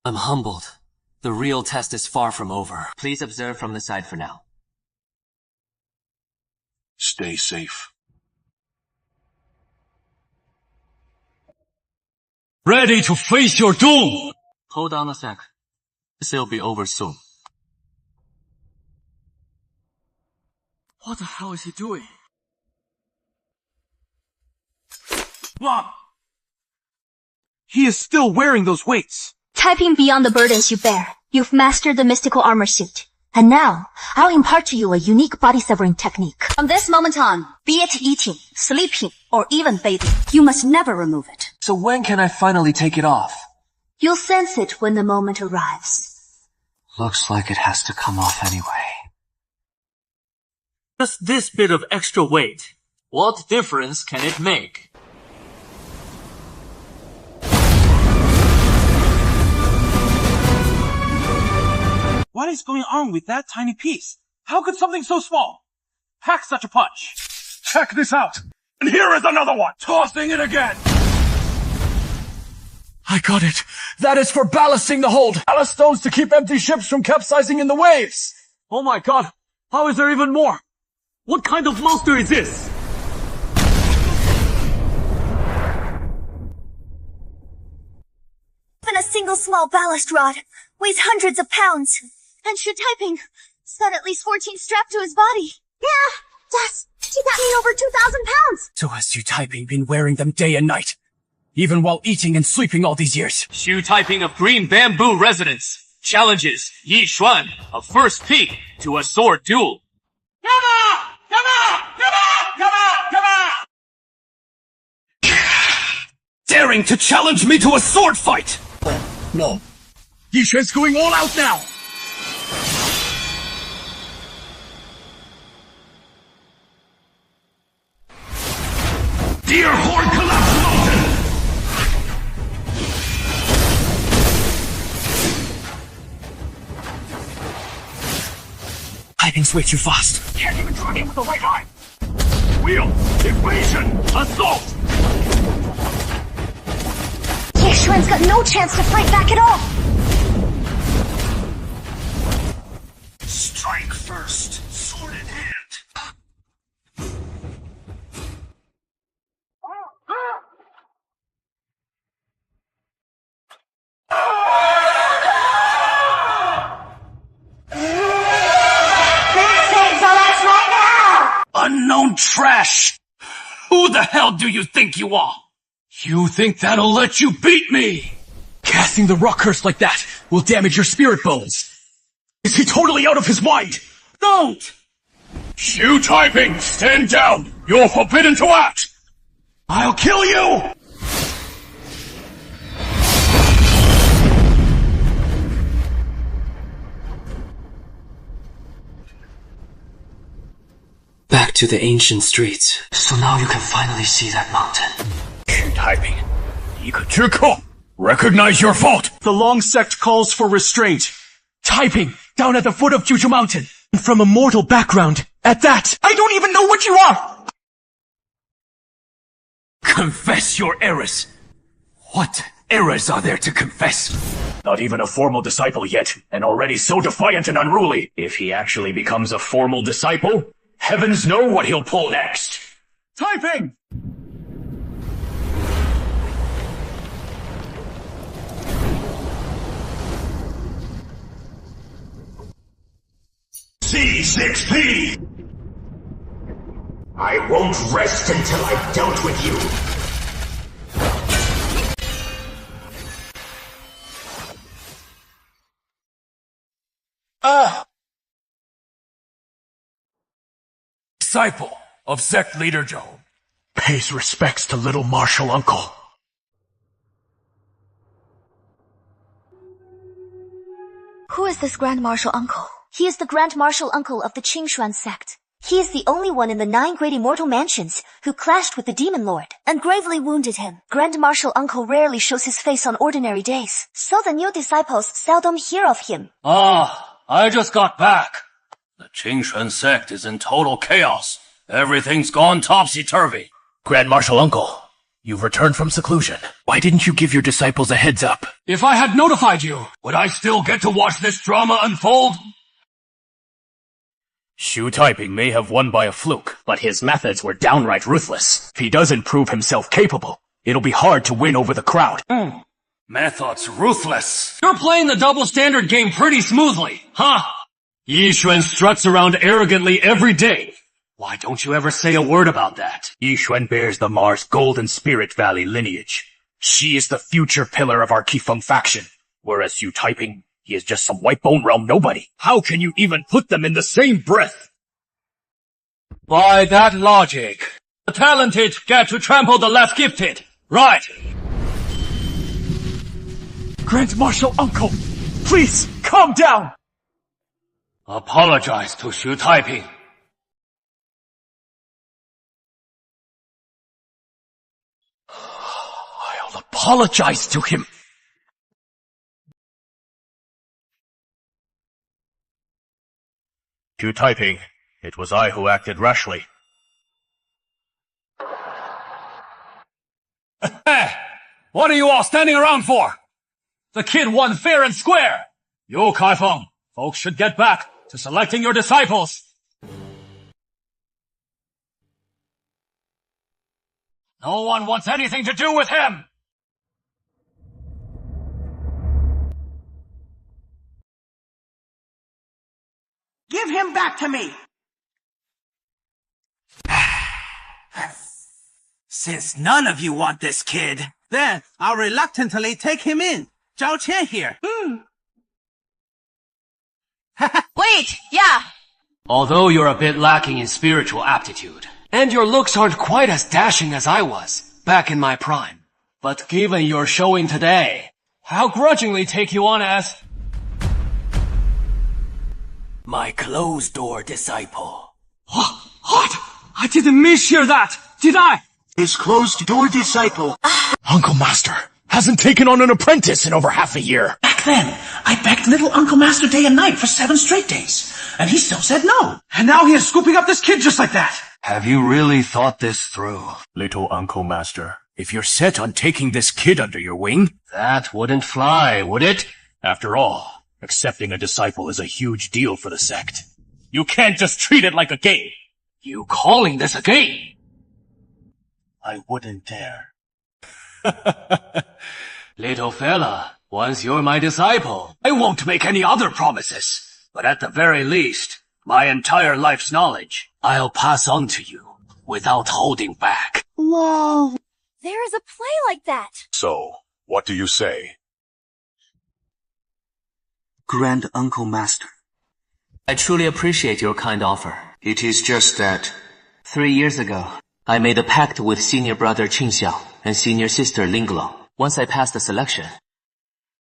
Speaker 7: I'm humbled. The real test is far from over. Please observe from the side for now.
Speaker 6: Stay safe.
Speaker 4: Ready to face your doom!
Speaker 7: Hold on a sec. This'll be over soon. What the hell is he doing?
Speaker 20: Mom! He is still wearing those weights.
Speaker 19: Taiping beyond the burdens you bear. You've mastered the mystical armor suit. And now, I'll impart to you a unique body-severing technique. From this moment on, be it eating, sleeping, or even bathing, you must never remove it.
Speaker 7: So when can I finally take it off?
Speaker 19: You'll sense it when the moment arrives.
Speaker 7: Looks like it has to come off anyway. Just this bit of extra weight. What difference can it make?
Speaker 20: What is going on with that tiny piece? How could something so small pack such a punch?
Speaker 17: Check this out. And here is another one. Tossing it again.
Speaker 4: I got it. That is for ballasting the hold. Ballast stones to keep empty ships from capsizing in the waves.
Speaker 7: Oh my god. How is there even more? What kind of monster is this?
Speaker 3: Even a single small ballast rod weighs hundreds of pounds. And Shu Taiping has got at least 14 strapped to his body. Yeah, that mean over 2,000 pounds.
Speaker 5: So has Xu Taiping been wearing them day and night, even while eating and sleeping all these years?
Speaker 2: Xu Taiping of Green Bamboo Residence challenges Yi Xuan of First Peak to a sword duel.
Speaker 5: Daring to challenge me to a sword fight! No. Yi Xuan's going all out now!
Speaker 17: Dear Horde Collapse Mountain!
Speaker 5: Taiping's way too fast.
Speaker 17: Can't even drag him with the right eye! Wheel! Evasion! Assault!
Speaker 3: Yi Xuan's got no chance to fight back at all.
Speaker 17: Strike first, sword in hand.
Speaker 4: trash! Who the hell do you think you are? You think that'll let you beat me? Casting the rock curse like that will damage your spirit bones. Is he totally out of his mind? Don't! Shu Taiping, stand down! You're forbidden to act! I'll kill you!
Speaker 13: Back to the ancient streets. So now you can finally see that mountain.
Speaker 4: Shu Taiping, 一个知客, recognize your fault! The Long Sect calls for restraint. Taiping, down at the foot of Juju Mountain. From a mortal background. At that, I don't even know what you are! Confess your errors. What errors are there to confess? Not even a formal disciple yet, and already so defiant and unruly. If he actually becomes a formal disciple, heavens know what he'll pull next. Taiping!
Speaker 10: C6P! I won't rest until I've dealt with you.
Speaker 4: Disciple of sect leader Joe. Pays respects to little martial uncle.
Speaker 3: Who is this Grand Marshal Uncle? He is the Grand Marshal Uncle of the Qingshuan sect. He is the only one in the 9 great immortal mansions who clashed with the Demon Lord and gravely wounded him. Grand Marshal Uncle rarely shows his face on ordinary days, so the new disciples seldom hear of him.
Speaker 4: I just got back. The Qingshuan sect is in total chaos. Everything's gone topsy-turvy. Grand Marshal Uncle, you've returned from seclusion. Why didn't you give your disciples a heads up? If I had notified you, would I still get to watch this drama unfold? Shu Taiping may have won by a fluke, but his methods were downright ruthless. If he doesn't prove himself capable, it'll be hard to win over the crowd. Methods ruthless. You're playing the double standard game pretty smoothly, huh? Yixuan struts around arrogantly every day. Why don't you ever say a word about that? Yixuan bears the Mars Golden Spirit Valley lineage. She is the future pillar of our Qifeng faction, whereas Shu Taiping, he is just some white bone realm nobody. How can you even put them in the same breath? By that logic, the talented get to trample the less gifted, right? Grand Marshal Uncle, please, calm down! Apologize to Shu Taiping. I'll apologize to him. Shu Taiping, it was I who acted rashly. Hey, what are you all standing around for? The kid won fair and square. You, Kaifeng, folks should get back to selecting your disciples. No one wants anything to do with him.
Speaker 20: Give him back to me! Since none of you want this kid, then I'll reluctantly take him in. Zhao Qian here.
Speaker 11: Wait, yeah.
Speaker 16: Although you're a bit lacking in spiritual aptitude, and your looks aren't quite as dashing as I was back in my prime, but given your showing today,
Speaker 4: I'll grudgingly take you on as
Speaker 16: my closed-door disciple.
Speaker 4: What? I didn't mishear that, did I?
Speaker 10: His closed-door disciple.
Speaker 4: Uncle Master hasn't taken on an apprentice in over half a year.
Speaker 20: Back then, I begged little Uncle Master day and night for 7 straight days, and he still said no. And now he is scooping up this kid just like that.
Speaker 8: Have you really thought this through?
Speaker 4: Little Uncle Master, if you're set on taking this kid under your wing,
Speaker 16: that wouldn't fly, would it?
Speaker 4: After all, accepting a disciple is a huge deal for the sect. You can't just treat it like a game.
Speaker 16: You calling this a game?
Speaker 4: I wouldn't dare.
Speaker 16: Little fella, once you're my disciple, I won't make any other promises. But at the very least, my entire life's knowledge, I'll pass on to you.
Speaker 8: without holding back.
Speaker 11: Whoa! There is a play like that!
Speaker 10: So, what do you say?
Speaker 13: Grand Uncle Master, I truly appreciate your kind offer. It is just that 3 years ago, I made a pact with senior brother Qingxiao and senior sister Linglong. Once I pass the selection,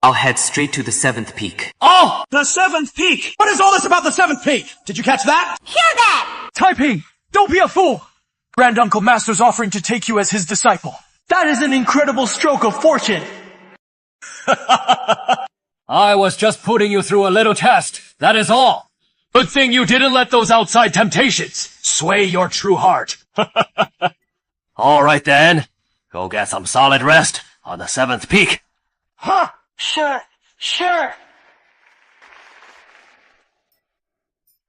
Speaker 13: I'll head straight to the 7th peak.
Speaker 20: Oh! The 7th peak! What is all this about the 7th peak? Did you catch that?
Speaker 11: Hear that!
Speaker 7: Taiping, don't be a fool! Grand Uncle Master's offering to take you as his disciple. That is an incredible stroke of fortune!
Speaker 4: I was just putting you through a little test, that is all. Good thing you didn't let those outside temptations sway your true heart.
Speaker 8: Alright then, go get some solid rest on the 7th peak.
Speaker 11: Huh? Sure.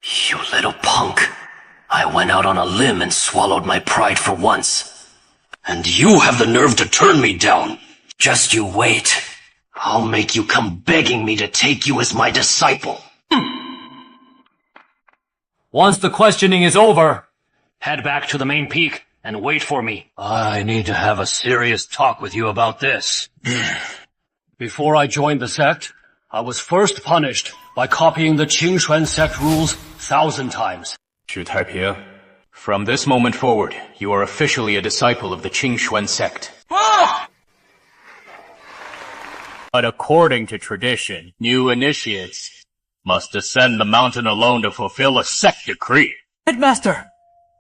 Speaker 8: You little punk. I went out on a limb and swallowed my pride for once. And you have the nerve to turn me down. Just you wait. I'll make you come begging me to take you as my disciple.
Speaker 4: Once the questioning is over, head back to the main peak and wait for me.
Speaker 8: I need to have a serious talk with you about this.
Speaker 4: Before I joined the sect, I was first punished by copying the Qingxuan sect rules 1,000 times.
Speaker 5: Xu Taiping, from this moment forward, you are officially a disciple of the Qingxuan sect.
Speaker 4: Ah!
Speaker 5: But according to tradition, new initiates must ascend the mountain alone to fulfill a sect decree.
Speaker 7: Headmaster,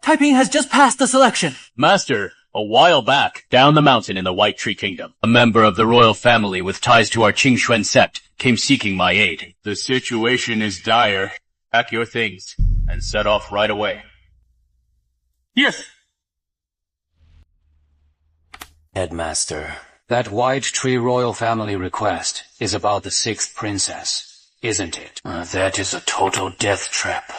Speaker 7: Taiping has just passed the selection.
Speaker 5: Master, a while back, down the mountain in the White Tree Kingdom, a member of the royal family with ties to our Qingxuan sect came seeking my aid. The situation is dire. Pack your things and set off right away.
Speaker 7: Yes.
Speaker 13: Headmaster, that White Tree royal family request is about the 6th princess, isn't it? That is a total death trap.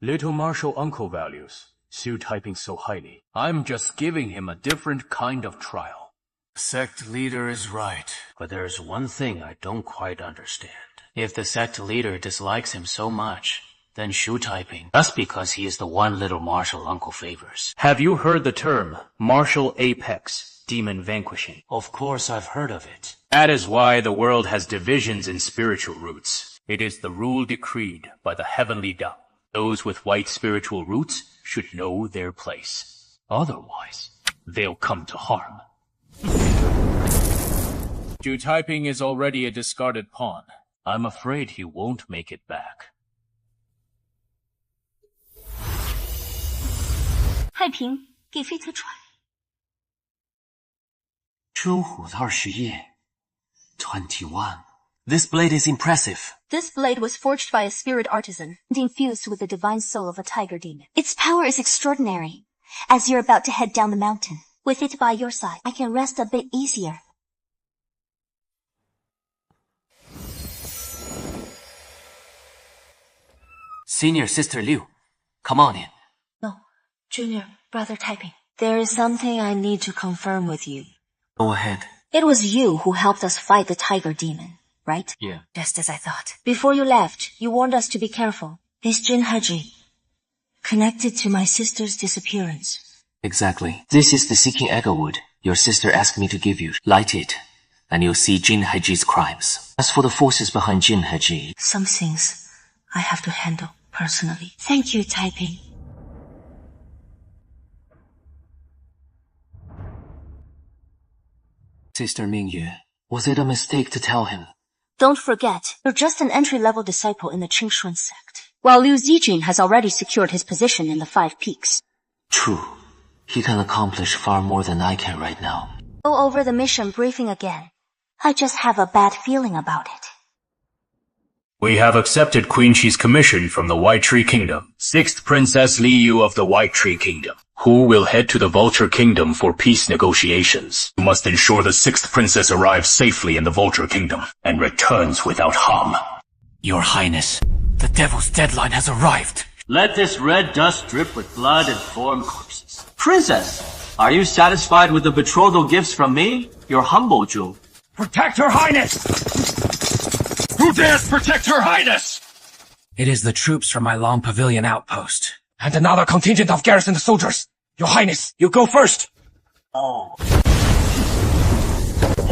Speaker 5: Little martial uncle values Xu Taiping so highly. I'm just giving him a different kind of trial.
Speaker 13: Sect leader is right, but there's one thing I don't quite understand. If the sect leader dislikes him so much, then Xu Taiping, that's because he is the one little martial uncle favors.
Speaker 5: Have you heard the term martial apex, demon vanquishing?
Speaker 13: Of course I've heard of it.
Speaker 5: That is why the world has divisions in spiritual roots. It is the rule decreed by the heavenly Tao. Those with white spiritual roots should know their place. Otherwise, they'll come to harm. Xu Taiping is already a discarded pawn. I'm afraid he won't make it back.
Speaker 19: 太平，给飞特传。
Speaker 13: 朱虎20页 21. This blade is impressive.
Speaker 19: This blade was forged by a spirit artisan and infused with the divine soul of a tiger demon. Its power is extraordinary. As you're about to head down the mountain, with it by your side, I can rest a bit easier.
Speaker 13: Senior Sister Liu, come on in.
Speaker 19: No, Junior Brother Taiping. There is something I need to confirm with you.
Speaker 13: Go ahead.
Speaker 19: It was you who helped us fight the tiger demon, right?
Speaker 13: Yeah.
Speaker 19: Just as I thought. Before you left, you warned us to be careful. Is Jinhaji connected to my sister's disappearance?
Speaker 13: Exactly. This is the Seeking Echowood your sister asked me to give you. Light it, and you'll see Jinhaji's crimes. As for the forces behind Jinhaji,
Speaker 19: some things I have to handle personally. Thank you, Taiping.
Speaker 13: Sister Mingyu, was it a mistake to tell him?
Speaker 19: Don't forget, you're just an entry-level disciple in the Qingxuan sect, while Liu Zijin has already secured his position in the 5 peaks.
Speaker 13: True. He can accomplish far more than I can right now.
Speaker 19: Go over the mission briefing again. I just have a bad feeling about it.
Speaker 5: We have accepted Queen Qi's commission from the White Tree Kingdom. 6th Princess Liu of the White Tree Kingdom, who will head to the Vulture Kingdom for peace negotiations. You must ensure the 6th Princess arrives safely in the Vulture Kingdom and returns without harm.
Speaker 13: Your Highness, the Devil's deadline has arrived.
Speaker 7: Let this red dust drip with blood and form corpses. Princess, are you satisfied with the betrothal gifts from me, your humble Zhu?
Speaker 1: Protect Her Highness! Who dares protect Her Highness?
Speaker 21: It is the troops from my Long Pavilion outpost.
Speaker 4: And another contingent of garrisoned soldiers. Your Highness, you go first.
Speaker 13: Oh.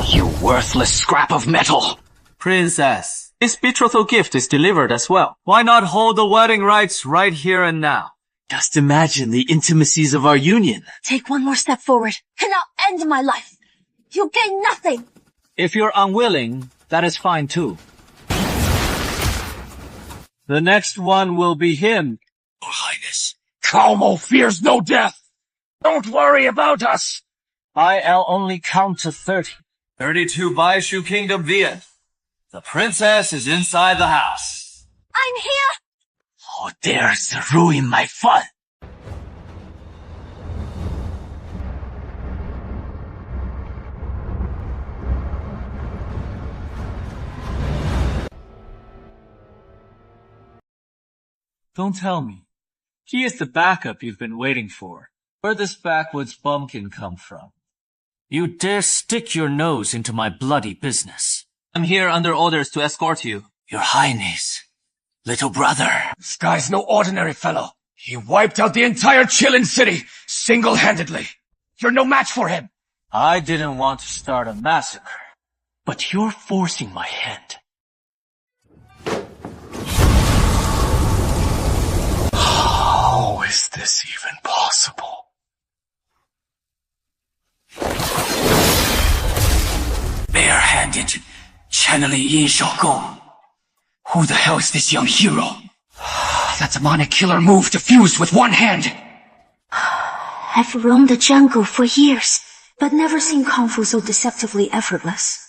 Speaker 13: You worthless scrap of metal.
Speaker 7: Princess, this betrothal gift is delivered as well. Why not hold the wedding rites right here and now?
Speaker 2: Just imagine the intimacies of our union.
Speaker 11: Take one more step forward, and I'll end my life. You gain nothing.
Speaker 7: If you're unwilling, that is fine too. The next one will be him.
Speaker 4: Your Highness, Calmo fears no death. Don't worry about us.
Speaker 7: I'll only count to 30. 32 Baishu Kingdom Viet. The princess is inside the house.
Speaker 11: I'm here!
Speaker 2: Who dares to ruin my fun?
Speaker 7: Don't tell me. He is the backup you've been waiting for. Where'd this backwoods bumpkin come from?
Speaker 2: You dare stick your nose into my bloody business.
Speaker 7: I'm here under orders to escort you.
Speaker 2: Your Highness, little brother.
Speaker 4: This guy's no ordinary fellow. He wiped out the entire Chillin city, single-handedly. You're no match for him.
Speaker 7: I didn't want to start a massacre.
Speaker 2: But you're forcing my hand.
Speaker 10: How is this even possible?
Speaker 2: Bare-handed, channeling inshakeable. Who the hell is this young hero?
Speaker 4: That demonic killer move to fuse with one hand.
Speaker 19: I've roamed the jungle for years, but never seen Kung Fu so deceptively effortless.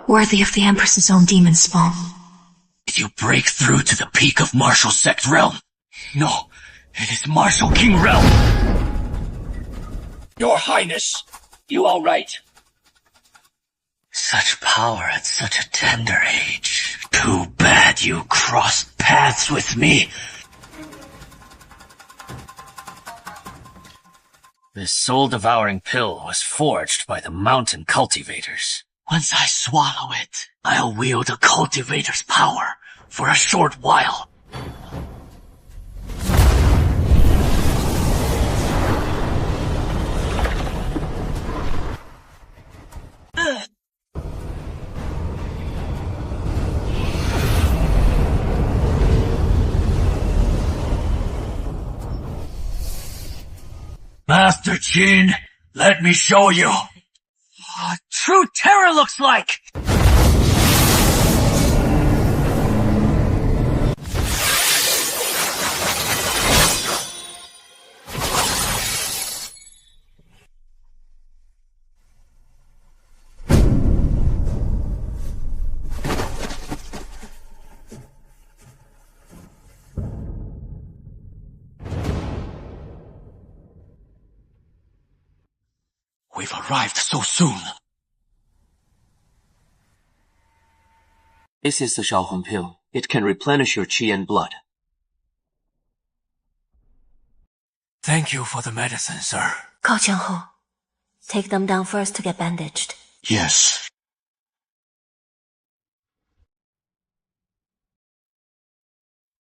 Speaker 19: Worthy of the Empress's own demon spawn.
Speaker 2: Did you break through to the peak of Martial Sect realm? No, it is Martial King realm.
Speaker 4: Your Highness, you all right?
Speaker 2: Such power at such a tender age. Too bad you crossed paths with me. This soul-devouring pill was forged by the mountain cultivators. Once I swallow it, I'll wield a cultivator's power for a short while. Master Qin, let me show you what true terror looks like! We've arrived so soon. This is the Shaohun pill. It can replenish your qi and blood. Thank you for the medicine, sir.
Speaker 9: Gao Jianghu, take them down first to get bandaged.
Speaker 10: Yes.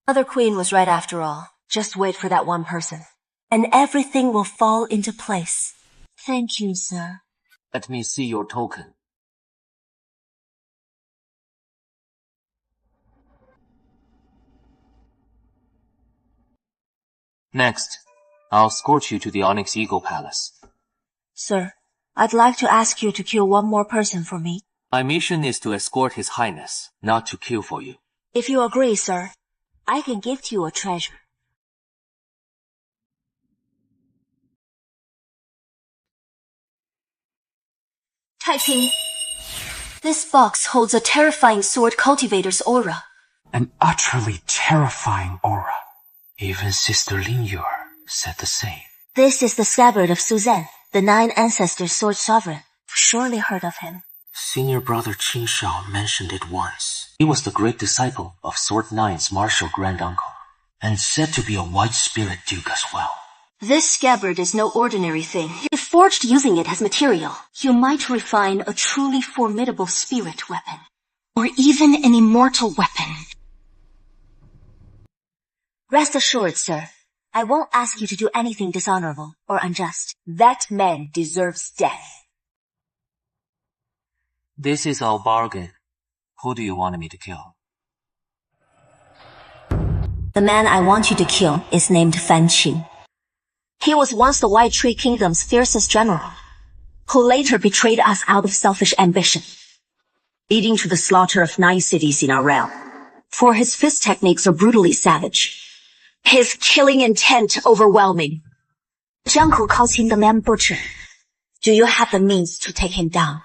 Speaker 9: Mother Queen was right after all. Just wait for that one person, and everything will fall into place. Thank you, sir.
Speaker 2: Let me see your token. Next, I'll escort you to the Onyx Eagle Palace.
Speaker 9: Sir, I'd like to ask you to kill one more person for me.
Speaker 2: My mission is to escort His Highness, not to kill for you.
Speaker 9: If you agree, sir, I can gift you a treasure. Taiping. This box holds a terrifying sword cultivator's aura.
Speaker 13: An utterly terrifying aura. Even Sister Lingyur said the same.
Speaker 9: This is the scabbard of Suzanne, the 9 Ancestors Sword Sovereign. Surely heard of him.
Speaker 13: Senior brother Qin Shao mentioned it once. He was the great disciple of Sword 9's martial granduncle, and said to be a white spirit duke as well.
Speaker 9: This scabbard is no ordinary thing. If forged using it as material, you might refine a truly formidable spirit weapon. Or even an immortal weapon.
Speaker 19: Rest assured, sir. I won't ask you to do anything dishonorable or unjust. That man deserves death.
Speaker 13: This is our bargain. Who do you want me to kill?
Speaker 19: The man I want you to kill is named Fan Qi. He was once the White Tree Kingdom's fiercest general, who later betrayed us out of selfish ambition, leading to the slaughter of 9 cities in our realm. For his fist techniques are brutally savage. His killing intent overwhelming. Jianghu calls him the Man Butcher. Do you have the means to take him down?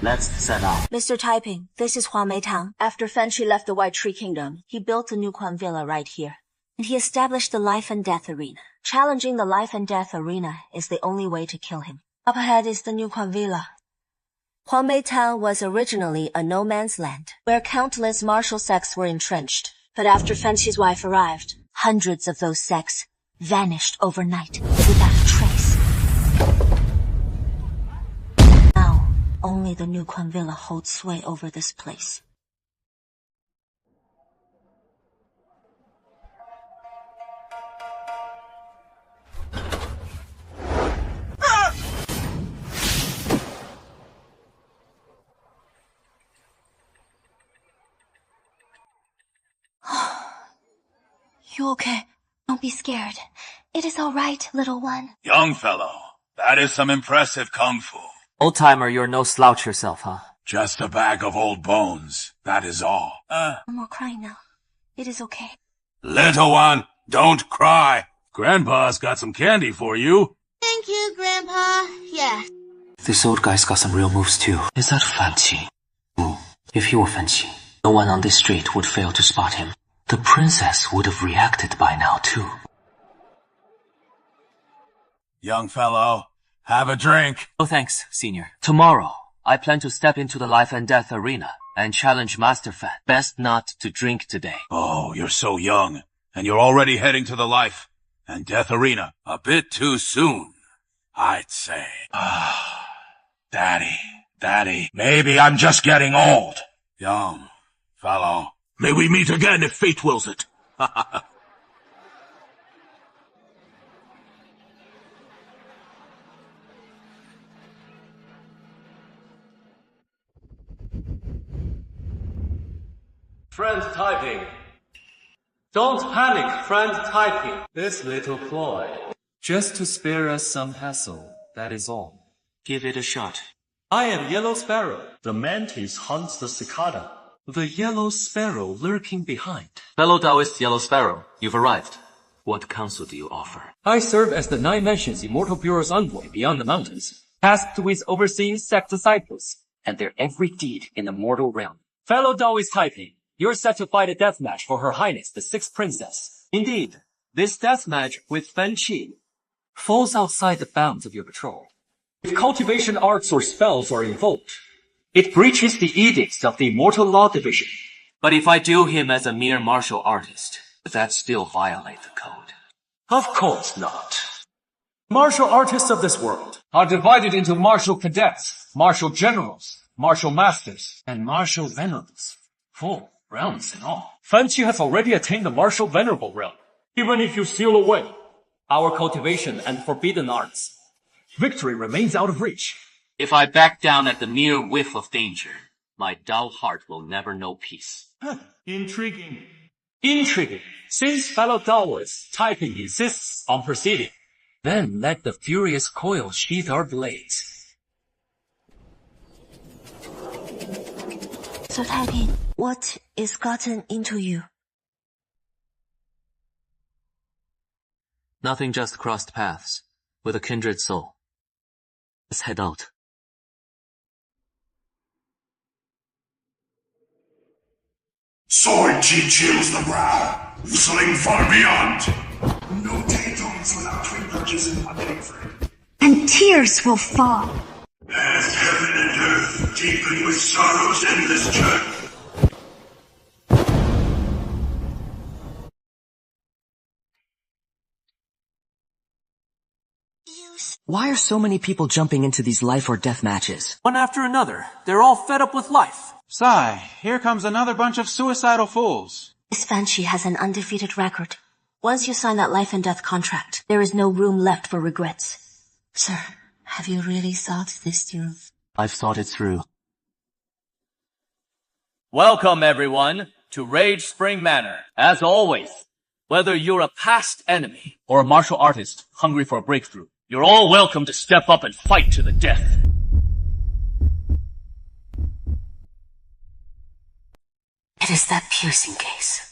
Speaker 13: Let's set out.
Speaker 19: Mr. Taiping, this is Huang Meitang. After Fan Qi left the White Tree Kingdom, he built the New Quan Villa right here. And he established the Life and Death Arena. Challenging the Life and Death Arena is the only way to kill him. Up ahead is the New Quan Villa. Huang Meitang was originally a no-man's land, where countless martial sects were entrenched. But after Fan Qi's wife arrived, hundreds of those sects vanished overnight without a trace. Now, only the New Quan Villa holds sway over this place.
Speaker 3: You okay? Don't be scared. It is all right, little one.
Speaker 17: Young fellow, that is some impressive kung fu.
Speaker 13: Old-timer, you're no slouch yourself, huh?
Speaker 17: Just a bag of old bones, that is all.
Speaker 3: No more crying now. It is okay.
Speaker 17: Little one, don't cry. Grandpa's got some candy for you.
Speaker 12: Thank you, Grandpa. Yeah.
Speaker 13: This old guy's got some real moves too. Is that Fan Qi? If he were Fan Qi, no one on this street would fail to spot him. The princess would have reacted by now, too.
Speaker 17: Young fellow, have a drink.
Speaker 13: Oh, thanks, Senior. Tomorrow, I plan to step into the Life and Death Arena and challenge Master Fan. Best not to drink today.
Speaker 17: Oh, you're so young, and you're already heading to the Life and Death Arena. A bit too soon, I'd say. Daddy, maybe I'm just getting old. Young fellow. May we meet again if fate wills it.
Speaker 4: Friend Taiping. Don't panic, friend Taiping. This little ploy. Just to spare us some hassle, that is all.
Speaker 13: Give it a shot.
Speaker 4: I am Yellow Sparrow. The mantis hunts the cicada. The Yellow Sparrow lurking behind.
Speaker 13: Fellow Taoist Yellow Sparrow, you've arrived. What counsel do you offer?
Speaker 4: I serve as the 9 Mansions Immortal Bureau's envoy beyond the mountains, tasked with overseeing sect disciples and their every deed in the mortal realm. Fellow Taoist Taiping, you're set to fight a death match for Her Highness the 6th Princess. Indeed, this death match with Fan Qi falls outside the bounds of your patrol. If cultivation arts or spells are invoked, it breaches the edicts of the Immortal Law Division.
Speaker 13: But if I do him as a mere martial artist, would that still violate the code?
Speaker 4: Of course not. Martial artists of this world are divided into martial cadets, martial generals, martial masters, and martial venerables. 4 realms in all. Fan Qi has already attained the martial venerable realm. Even if you seal away our cultivation and forbidden arts, victory remains out of reach.
Speaker 13: If I back down at the mere whiff of danger, my dull heart will never know peace.
Speaker 4: Intriguing. Intriguing. Since fellow Taoist Taiping insists on proceeding, then let the furious coil sheath our blades.
Speaker 3: So Taiping, what is gotten into you?
Speaker 13: Nothing, just crossed paths with a kindred soul. Let's head out.
Speaker 10: Sword chi chills the brow, whistling far beyond. No day dawns without twin perches and unwavering.
Speaker 3: And tears will fall.
Speaker 10: As heaven and earth deepen with sorrow's endless journey.
Speaker 13: Why are so many people jumping into these life or death matches?
Speaker 7: One after another. They're all fed up with life.
Speaker 20: Sigh, here comes another bunch of suicidal fools.
Speaker 9: This Banshee has an undefeated record. Once you sign that life and death contract, there is no room left for regrets. Sir, have you really thought this through?
Speaker 13: I've thought it through.
Speaker 15: Welcome, everyone, to Rage Spring Manor. As always, whether you're a past enemy or a martial artist hungry for a breakthrough, you're all welcome to step up and fight to the death.
Speaker 13: It is that piercing gaze.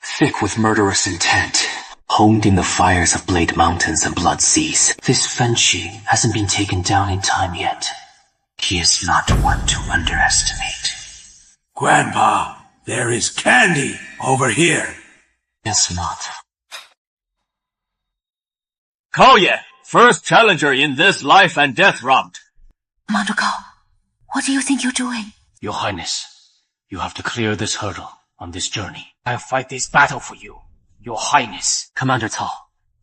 Speaker 13: Thick with murderous intent, honed in the fires of Blade Mountains and Blood Seas. This Fenshi hasn't been taken down in time yet. He is not one to underestimate.
Speaker 10: Grandpa, there is candy over here.
Speaker 13: Guess not.
Speaker 15: Koye, first challenger in this life and death round.
Speaker 9: Madoka, what do you think you're doing?
Speaker 5: Your Highness, you have to clear this hurdle on this journey. I'll fight this battle for you, Your Highness.
Speaker 13: Commander Cao,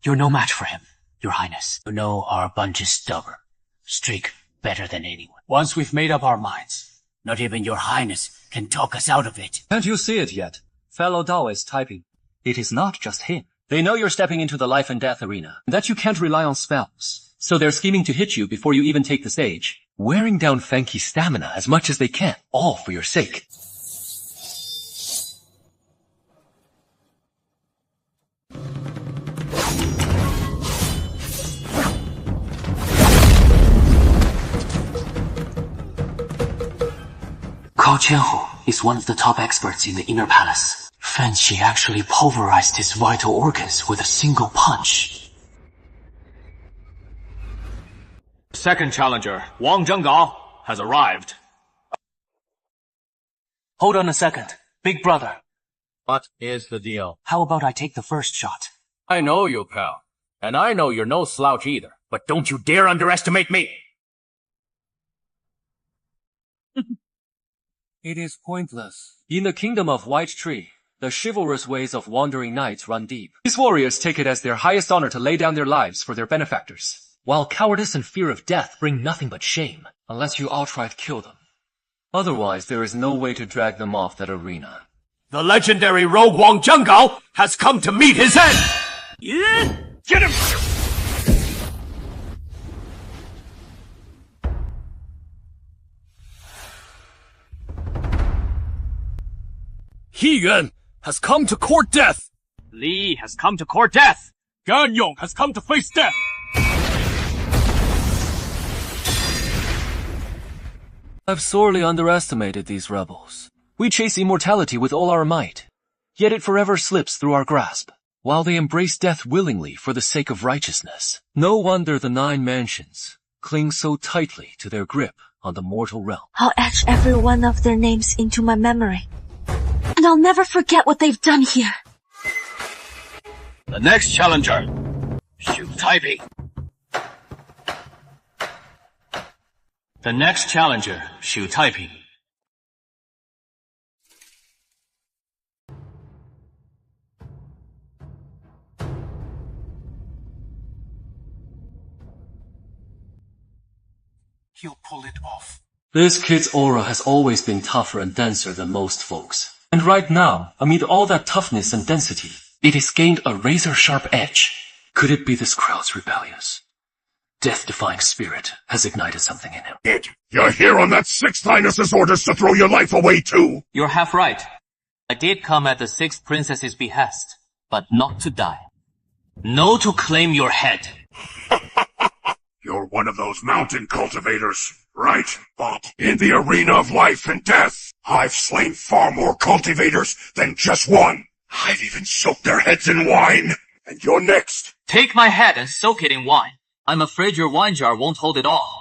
Speaker 13: you're no match for him, Your Highness.
Speaker 5: You know our bunch is stubborn. Strict better than anyone. Once we've made up our minds, not even Your Highness can talk us out of it.
Speaker 15: Can't you see it yet? Fellow Dao is typing. It is not just him. They know you're stepping into the life and death arena, and that you can't rely on spells. So they're scheming to hit you before you even take the stage, wearing down Fanky's stamina as much as they can, all for your sake.
Speaker 13: Cao Qianhu is one of the top experts in the Inner Palace. Fenshi actually pulverized his vital organs with a single punch.
Speaker 15: Second challenger, Wang Zhenggao, has arrived.
Speaker 5: Hold on a second. Big brother.
Speaker 15: What is the deal?
Speaker 13: How about I take the first shot?
Speaker 15: I know you, pal. And I know you're no slouch either. But don't you dare underestimate me! It is pointless. In the kingdom of White Tree, the chivalrous ways of wandering knights run deep. These warriors take it as their highest honor to lay down their lives for their benefactors, while cowardice and fear of death bring nothing but shame, unless you outright kill them. Otherwise, there is no way to drag them off that arena.
Speaker 1: The legendary rogue Wang Zhenggao has come to meet his end! Yeah. Get him!
Speaker 4: He Yuan has come to court death!
Speaker 15: Li has come to court death!
Speaker 4: Gan Yong has come to face death!
Speaker 15: I've sorely underestimated these rebels. We chase immortality with all our might, yet it forever slips through our grasp, while they embrace death willingly for the sake of righteousness. No wonder the 9 mansions cling so tightly to their grip on the mortal realm.
Speaker 19: I'll etch every one of their names into my memory, and I'll never forget what they've done here.
Speaker 8: The next challenger, Xu Taiping.
Speaker 5: The next challenger, Xu Taiping.
Speaker 10: He'll pull it off.
Speaker 15: This kid's aura has always been tougher and denser than most folks. And right now, amid all that toughness and density, it has gained a razor-sharp edge. Could it be this crowd's rebellious, death-defying spirit has ignited something in him?
Speaker 10: You're here on that 6th Highness's orders to throw your life away too!
Speaker 14: You're half right. I did come at the 6th Princess's behest, but not to die. No to claim your head.
Speaker 10: You're one of those mountain cultivators, right? But in the arena of life and death, I've slain far more cultivators than just one. I've even soaked their heads in wine. And you're next.
Speaker 14: Take my head and soak it in wine. I'm afraid your wine jar won't hold it all.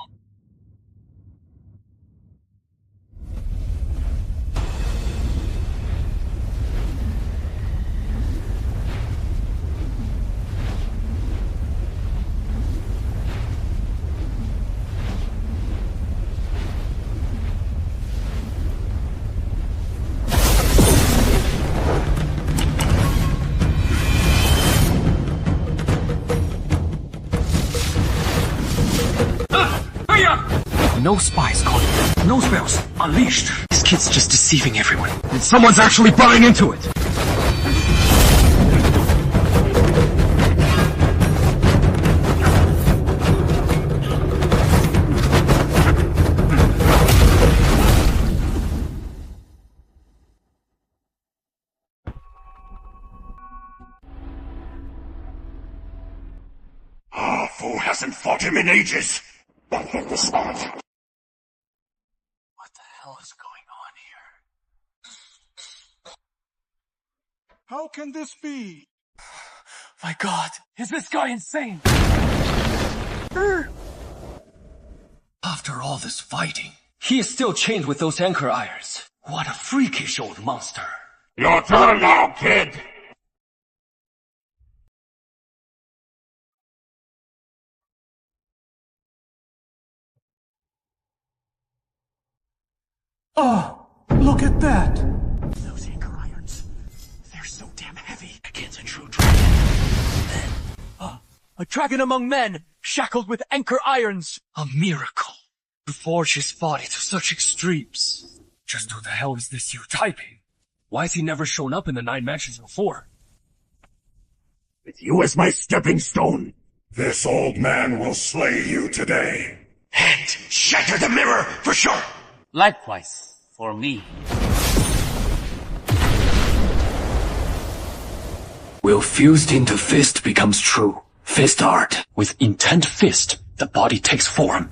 Speaker 21: No spies, Cody. No spells. Unleashed. This kid's just deceiving everyone. And someone's actually buying into it.
Speaker 10: hasn't fought him in ages. That hit the spot.
Speaker 16: What the hell is going on here?
Speaker 18: How can this be?
Speaker 16: My god, is this guy insane? After all this fighting, he is still chained with those anchor irons. What a freakish old monster.
Speaker 10: Your turn now, kid!
Speaker 18: Oh, look at that!
Speaker 16: Those anchor irons, they're so damn heavy against a true dragon. A dragon among men, shackled with anchor irons. A miracle. To forge his body to such extremes. Just who the hell is this you typing? Why has he never shown up in the 9 mansions before?
Speaker 10: With you as my stepping stone, this old man will slay you today. And shatter the mirror for sure!
Speaker 14: Likewise, for me.
Speaker 5: Will fused into fist becomes true. Fist art. With intent fist, the body takes form.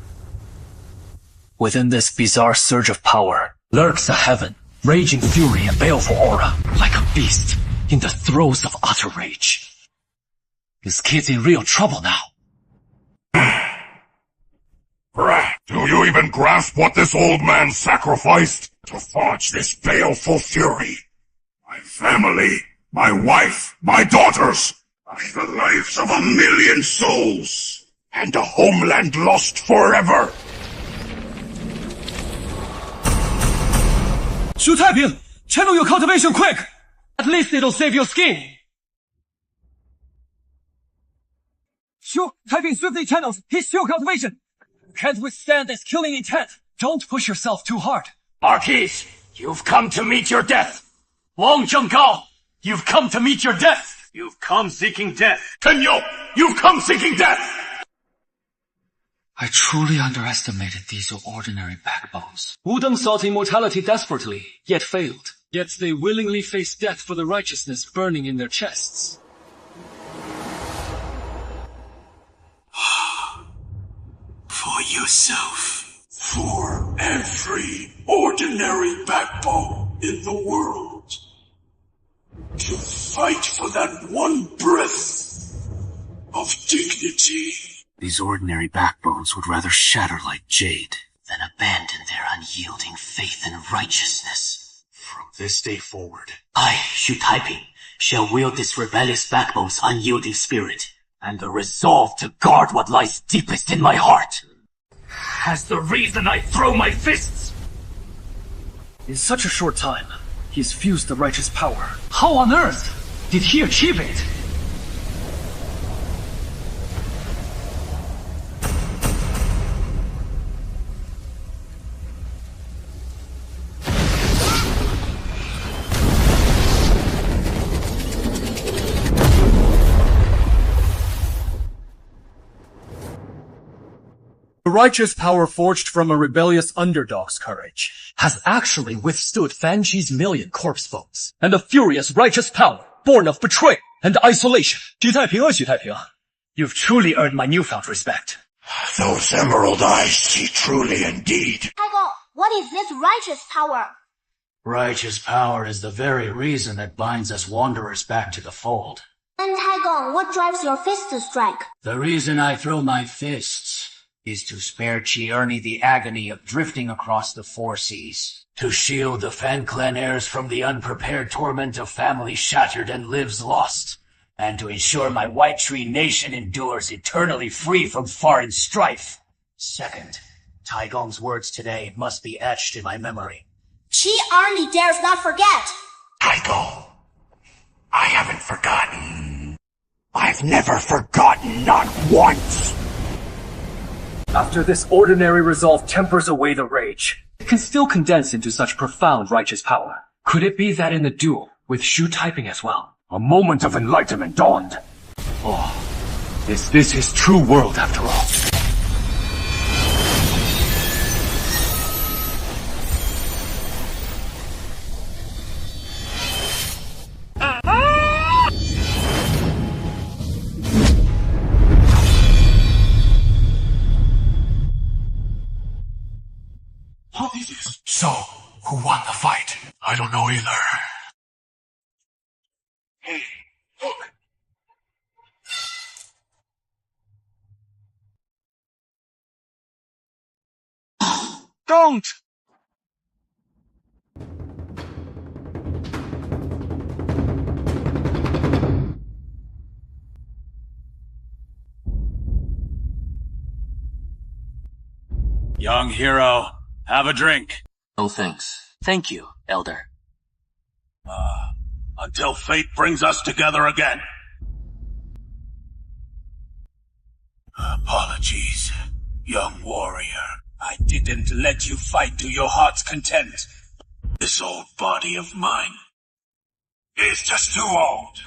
Speaker 5: Within this bizarre surge of power lurks a heaven, raging fury and baleful aura, like a beast in the throes of utter rage. This kid's in real trouble now.
Speaker 10: Do you even grasp what this old man sacrificed to forge this baleful fury? My family, my wife, my daughters, the lives of 1,000,000 souls, and a homeland lost forever.
Speaker 16: Shu Taiping! Channel your cultivation quick! At least it'll save your skin! Shu Taiping swiftly channels his shield cultivation! Can't withstand this killing intent! Don't push yourself too hard!
Speaker 8: Marquis, you've come to meet your death! Wang Zhenggao, you've come to meet your death! You've come seeking death!
Speaker 10: Tenyo, you've come seeking death!
Speaker 15: I truly underestimated these ordinary backbones. Wudeng sought immortality desperately, yet failed. Yet they willingly face death for the righteousness burning in their chests.
Speaker 6: For yourself. For every ordinary backbone in the world. To fight for that one breath of dignity.
Speaker 13: These ordinary backbones would rather shatter like jade than abandon their unyielding faith in righteousness. From this day forward, I, Shu Taiping, shall wield this rebellious backbone's unyielding spirit, and the resolve to guard what lies deepest in my heart.
Speaker 8: As the reason I throw my fists!
Speaker 16: In such a short time, he's fused the righteous power. How on earth did he achieve it?
Speaker 4: The righteous power forged from a rebellious underdog's courage
Speaker 16: has actually withstood Fan Ji's 1,000,000 corpse bones, and a furious righteous power born of betrayal and isolation. Xu Taiping, you've truly earned my newfound respect.
Speaker 10: Those emerald eyes see truly indeed.
Speaker 12: Taigo, what is this righteous power?
Speaker 13: Righteous power is the very reason that binds us wanderers back to the fold.
Speaker 12: And Taigo, what drives your fist to strike?
Speaker 13: The reason I throw my fists is to spare Chi Ernie the agony of drifting across the 4 seas, to shield the Fan Clan heirs from the unprepared torment of family shattered and lives lost, and to ensure my White Tree nation endures eternally free from foreign strife. Second, Taigong's words today must be etched in my memory.
Speaker 12: Chi Ernie dares not forget!
Speaker 10: Taigo, I haven't forgotten. I've never forgotten, not once.
Speaker 16: After this ordinary resolve tempers away the rage, it can still condense into such profound righteous power. Could it be that in the duel, with Shu Taiping as well, a moment of enlightenment dawned? Oh, is this his true world after all?
Speaker 10: what this is. So, who won the fight? I don't know either. Hey, look.
Speaker 7: Don't!
Speaker 17: Young hero, have a drink.
Speaker 14: No thanks. Thank you, Elder.
Speaker 17: Until fate brings us together again. Apologies, young warrior. I didn't let you fight to your heart's content. This old body of mine is just too old.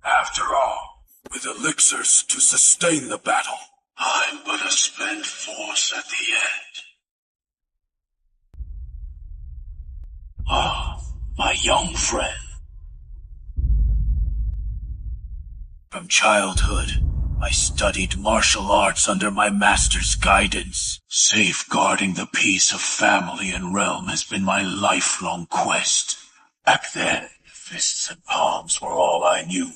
Speaker 17: After all, with elixirs to sustain the battle, I'm but a spent force at the end. Ah, my young friend. From childhood, I studied martial arts under my master's guidance. Safeguarding the peace of family and realm has been my lifelong quest. Back then, fists and palms were all I knew.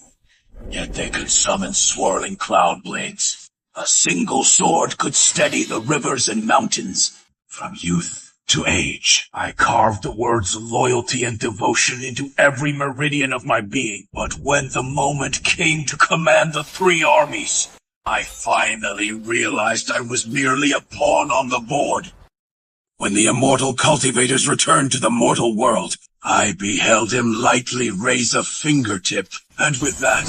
Speaker 17: Yet they could summon swirling cloud blades. A single sword could steady the rivers and mountains. From youth to age, I carved the words of loyalty and devotion into every meridian of my being. But when the moment came to command the three armies, I finally realized I was merely a pawn on the board. When the immortal cultivators returned to the mortal world, I beheld him lightly raise a fingertip, and with that,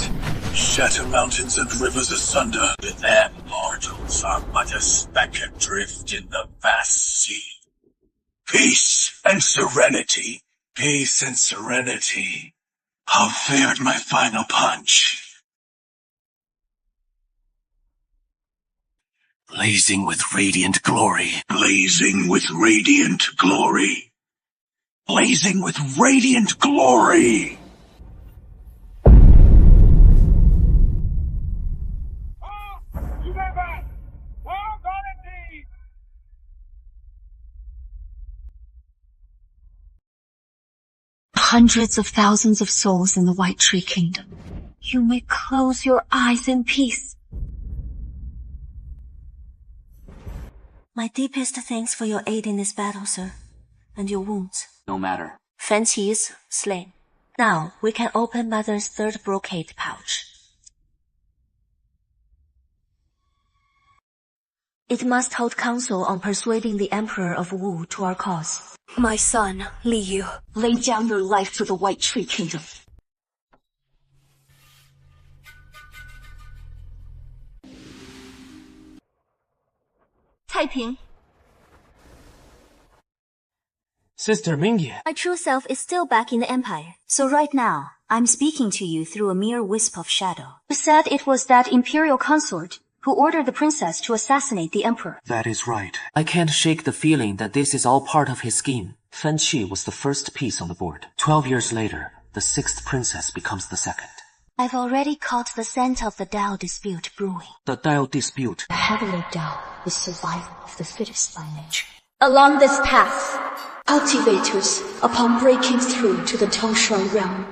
Speaker 17: shatter mountains and rivers asunder. With them, mortals are but a speck adrift in the vast sea. Peace and serenity. Peace and serenity. How fared my final punch? Blazing with radiant glory. Blazing with radiant glory. Blazing with radiant glory!
Speaker 3: Hundreds of thousands of souls in the White Tree Kingdom. You may close your eyes in peace.
Speaker 9: My deepest thanks for your aid in this battle, sir, and your wounds.
Speaker 14: No matter.
Speaker 9: Fan Qi is slain. Now, we can open Mother's third brocade pouch. It must hold counsel on persuading the Emperor of Wu to our cause.
Speaker 3: My son, Li Yu, lay down your life for the White Tree Kingdom. Taiping.
Speaker 13: Sister Mingye.
Speaker 12: My true self is still back in the Empire. So right now, I'm speaking to you through a mere wisp of shadow.
Speaker 3: You said it was that imperial consort who ordered the princess to assassinate the emperor.
Speaker 13: That is right. I can't shake the feeling that this is all part of his scheme. Fan Qi was the first piece on the board. 12 years later, the sixth princess becomes the second.
Speaker 9: I've already caught the scent of the Dao dispute brewing.
Speaker 13: The Dao dispute.
Speaker 3: The heavenly Dao is survival of the fittest by nature. Along this path, cultivators, upon breaking through to the Tongshuang realm,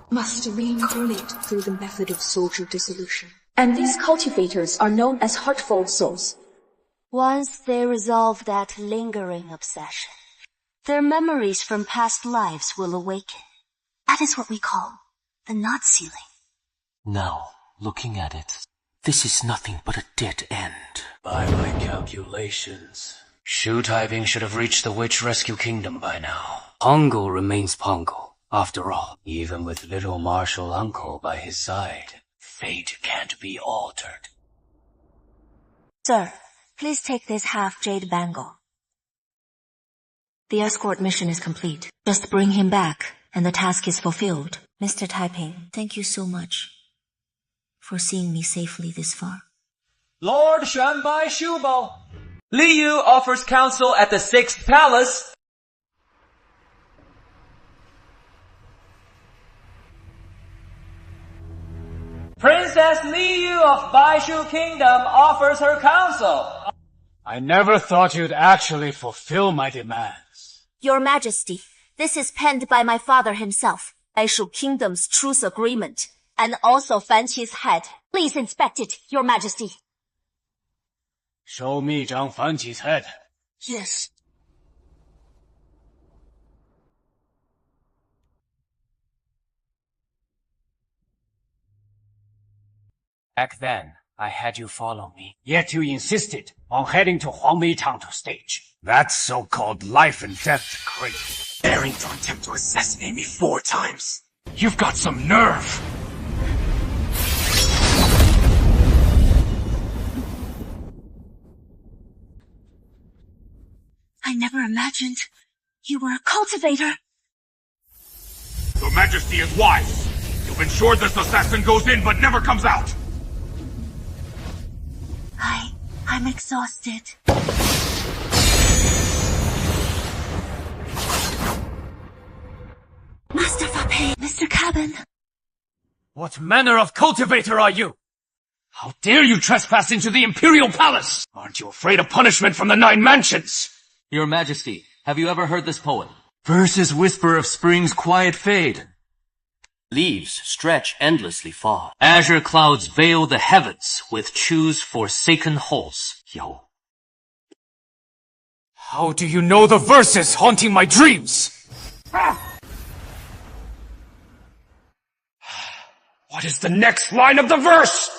Speaker 3: must reincarnate through the method of soldier dissolution. And these cultivators are known as heartful souls.
Speaker 9: Once they resolve that lingering obsession, their memories from past lives will awaken.
Speaker 3: That is what we call the knot ceiling.
Speaker 13: Now, looking at it, this is nothing but a dead end.
Speaker 5: By my calculations, Shu Taiping should have reached the Witch Rescue Kingdom by now.
Speaker 13: Pongo remains Pongo, after all.
Speaker 5: Even with little martial uncle by his side, fate can't be altered.
Speaker 9: Sir, please take this half jade bangle.
Speaker 3: The escort mission is complete. Just bring him back, and the task is fulfilled.
Speaker 9: Mr. Taiping, thank you so much for seeing me safely this far.
Speaker 11: Lord Xuanbai Shubo, Li Yu offers counsel at the 6th Palace. Princess Li Yu of Baishu Kingdom offers her counsel.
Speaker 4: I never thought you'd actually fulfill my demands.
Speaker 12: Your Majesty, this is penned by my father himself. Aishu Kingdom's truce agreement.
Speaker 19: And also Fan Qi's head. Please inspect it, Your Majesty.
Speaker 4: Show me Zhang Fanqi's head.
Speaker 19: Yes.
Speaker 4: Back then, I had you follow me. Yet you insisted on heading to Huangmei Town to stage. That so-called life and death decree.
Speaker 10: Daring to attempt to assassinate me 4 times.
Speaker 4: You've got some nerve.
Speaker 19: I never imagined you were a cultivator.
Speaker 17: Your Majesty is wise. You've ensured this assassin goes in but never comes out.
Speaker 19: I'm exhausted. Master Fa Pei, Mr. Cabin.
Speaker 4: What manner of cultivator are you? How dare you trespass into the Imperial Palace? Aren't you afraid of punishment from the 9 mansions?
Speaker 14: Your Majesty, have you ever heard this poem?
Speaker 15: Verses whisper of spring's quiet fade.
Speaker 14: Leaves stretch endlessly far. Azure clouds veil the heavens with Chu's forsaken halls. Yo.
Speaker 4: How do you know the verses haunting my dreams? What is the next line of the verse?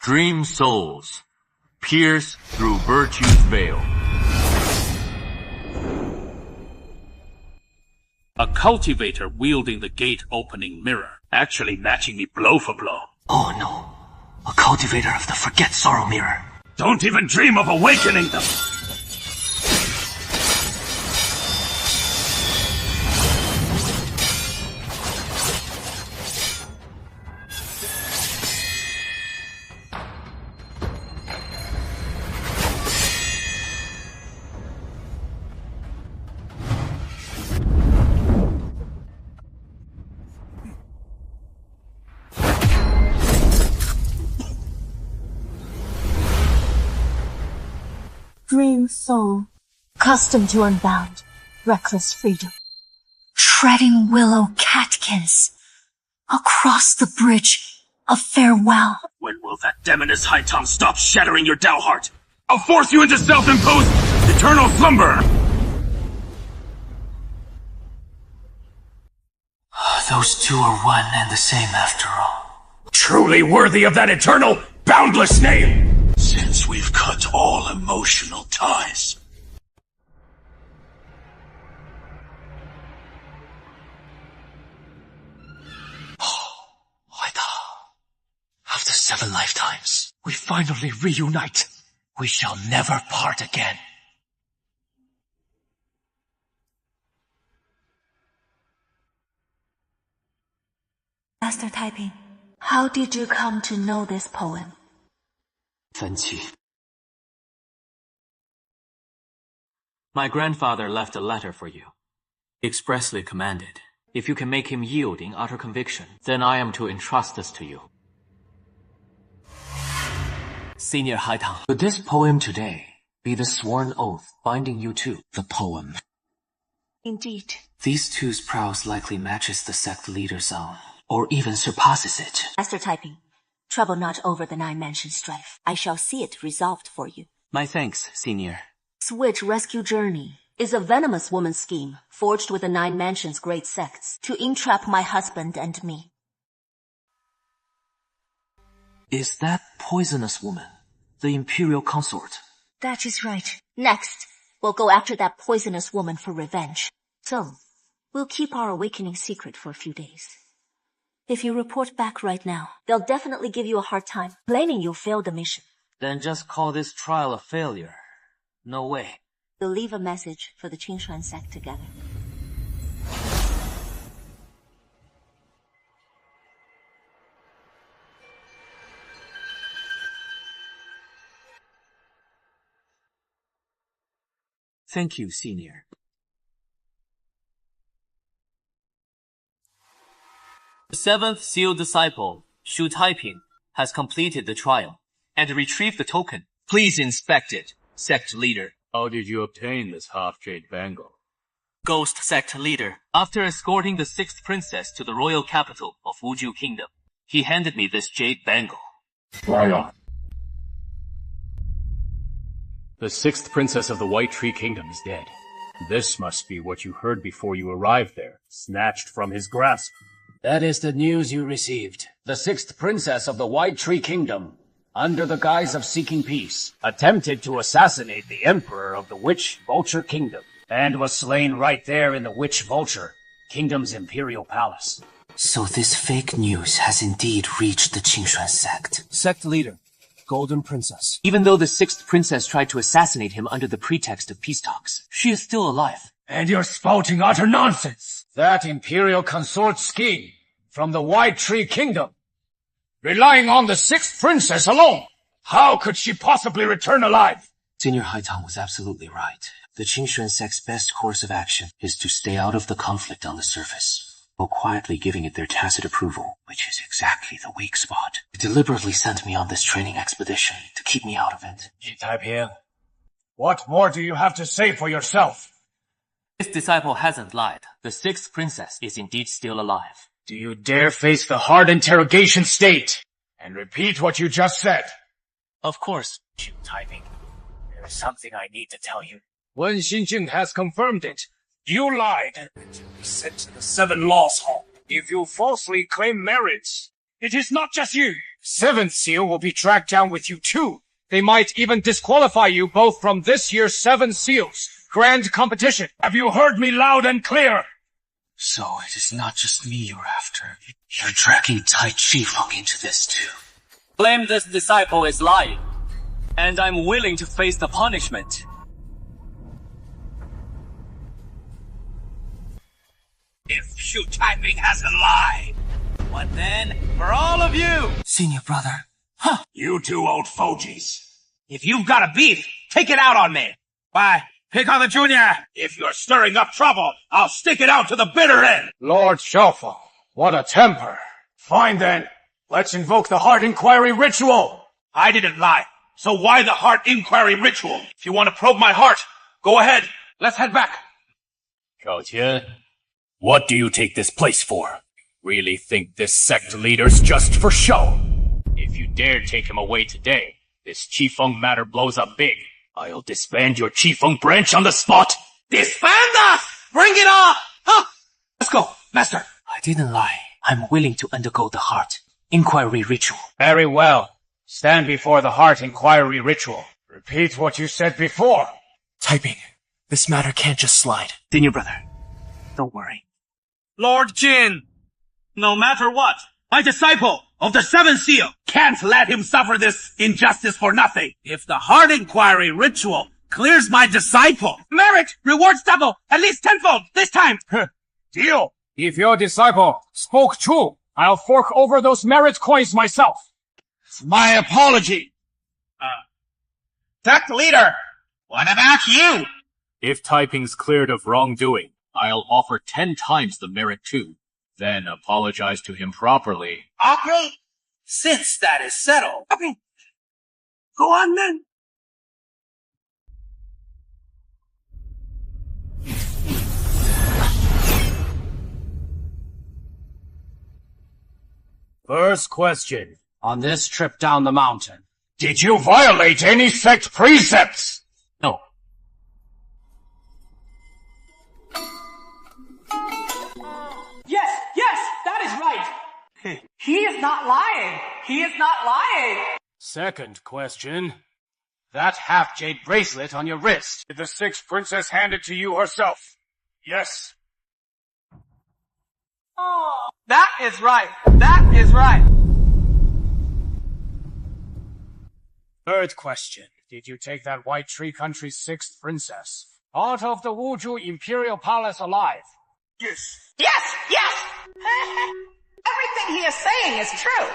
Speaker 14: Dream souls pierce through virtue's veil.
Speaker 8: A cultivator wielding the gate-opening mirror, actually matching me blow for blow.
Speaker 13: Oh no. A cultivator of the Forget Sorrow mirror.
Speaker 17: Don't even dream of awakening them!
Speaker 19: Dream soul, accustomed to unbound, reckless freedom. Treading willow catkins across the bridge of farewell.
Speaker 17: When will that demoness Haitam stop shattering your Dao heart? I'll force you into self-imposed eternal slumber!
Speaker 13: Those two are one and the same after all.
Speaker 10: Truly worthy of that eternal, boundless name!
Speaker 6: Since we've cut all emotional ties.
Speaker 13: After 7 lifetimes, we finally reunite. We shall never part again.
Speaker 12: Master Taiping.
Speaker 19: How did you come to know this poem?
Speaker 13: Fan Qi.
Speaker 14: My grandfather left a letter for you. Expressly commanded. If you can make him yield in utter conviction, then I am to entrust this to you. Senior Haitang.
Speaker 13: Could this poem today be the sworn oath binding you to the poem?
Speaker 19: Indeed.
Speaker 13: These two's prowess likely matches the sect leader's own, or even surpasses it.
Speaker 12: Master Taiping, trouble not over the 9 mansion strife. I shall see it resolved for you.
Speaker 14: My thanks, Senior.
Speaker 12: Switch rescue journey is a venomous woman's scheme forged with the 9 mansions' great sects to entrap my husband and me.
Speaker 13: Is that poisonous woman the Imperial consort?
Speaker 19: That is right.
Speaker 12: Next, we'll go after that poisonous woman for revenge. So, we'll keep our awakening secret for a few days. If you report back right now, they'll definitely give you a hard time, claiming you failed the mission.
Speaker 14: Then just call this trial a failure. No way.
Speaker 12: We'll leave a message for the Qingshuan sect together.
Speaker 14: Thank you, Senior. The 7th sealed disciple, Shu Taiping, has completed the trial and retrieved the token. Please inspect it.
Speaker 5: Sect leader.
Speaker 4: How did you obtain this half-jade bangle?
Speaker 5: Ghost sect leader. After escorting the 6th princess to the royal capital of Wuju Kingdom, he handed me this jade bangle.
Speaker 4: Fly on. The 6th princess of the White Tree Kingdom is dead. This must be what you heard before you arrived there, snatched from his grasp.
Speaker 2: That is the news you received. The 6th princess of the White Tree Kingdom, under the guise of seeking peace, attempted to assassinate the emperor of the Witch Vulture Kingdom, and was slain right there in the Witch Vulture Kingdom's imperial palace.
Speaker 13: So this fake news has indeed reached the Qingshuan sect.
Speaker 11: Sect leader, Golden Princess.
Speaker 5: Even though the 6th princess tried to assassinate him under the pretext of peace talks, she is still alive.
Speaker 4: And you're spouting utter nonsense!
Speaker 2: That imperial consort scheme from the White Tree Kingdom,
Speaker 4: Relying on the 6th princess alone! How could she possibly return alive?
Speaker 13: Senior Haitang was absolutely right. The Qingshuan sect's best course of action is to stay out of the conflict on the surface, while quietly giving it their tacit approval, which is exactly the weak spot. They deliberately sent me on this training expedition to keep me out of it.
Speaker 4: Taiping, what more do you have to say for yourself?
Speaker 5: This disciple hasn't lied. The 6th princess is indeed still alive.
Speaker 4: Do you dare face the hard interrogation state and repeat what you just said?
Speaker 5: Of course.
Speaker 2: Taiping, there is something I need to tell you.
Speaker 4: Wen Xinjing has confirmed it. You lied. To be sent to the 7 Laws Hall. If you falsely claim merits, it is not just you. 7th Seal will be tracked down with you too. They might even disqualify you both from this year's 7 Seals Grand Competition. Have you heard me loud and clear?
Speaker 13: So it is not just me you're after. You're dragging Tai Chi into this too.
Speaker 5: Claim this disciple is lying, and I'm willing to face the punishment.
Speaker 1: If Shu Taiping hasn't lied, what then for all of you?
Speaker 13: Senior brother.
Speaker 1: Huh. You two old fogies. If you've got a beef, take it out on me. Why, pick on the junior. If you're stirring up trouble, I'll stick it out to the bitter end.
Speaker 4: Lord Xiaofeng, what a temper. Fine then, let's invoke the Heart Inquiry Ritual.
Speaker 1: I didn't lie, so why the Heart Inquiry Ritual? If you want to probe my heart, go ahead. Let's head back.
Speaker 4: Zhao Qian, what do you take this place for? Really think this sect leader's just for show? If you dare take him away today, this Qifeng matter blows up big. I'll disband your Qifeng branch on the spot!
Speaker 1: Disband us! Bring it on! Huh? Let's go, Master.
Speaker 13: I didn't lie. I'm willing to undergo the Heart Inquiry Ritual.
Speaker 4: Very well. Stand before the Heart Inquiry Ritual. Repeat what you said before.
Speaker 11: Taiping, this matter can't just slide.
Speaker 13: Senior brother, don't worry.
Speaker 1: Lord Jin, no matter what, my disciple of the 7th Seal can't let him suffer this injustice for nothing. If the Heart Inquiry Ritual clears my disciple, merit, rewards double, at least tenfold, this time.
Speaker 4: Deal. If your disciple spoke true, I'll fork over those merit coins myself.
Speaker 1: My apology. Sect leader, what about you?
Speaker 4: If Taiping's cleared of wrongdoing, I'll offer 10 times the merit too. Then apologize to him properly.
Speaker 1: Okay. Since that is settled. Okay. Go on then.
Speaker 2: First question. On this trip down the mountain,
Speaker 4: did you violate any sect precepts?
Speaker 5: No.
Speaker 7: Yes, that is right. He is not lying. He is not lying.
Speaker 2: Second question. That half-jade bracelet on your wrist.
Speaker 4: Did the 6th princess hand it to you herself? Yes.
Speaker 7: Oh, that is right. That is right.
Speaker 2: Third question. Did you take that White Tree Country's 6th princess out of the Wuju Imperial Palace alive?
Speaker 1: Yes.
Speaker 7: Yes. Everything he is saying is true.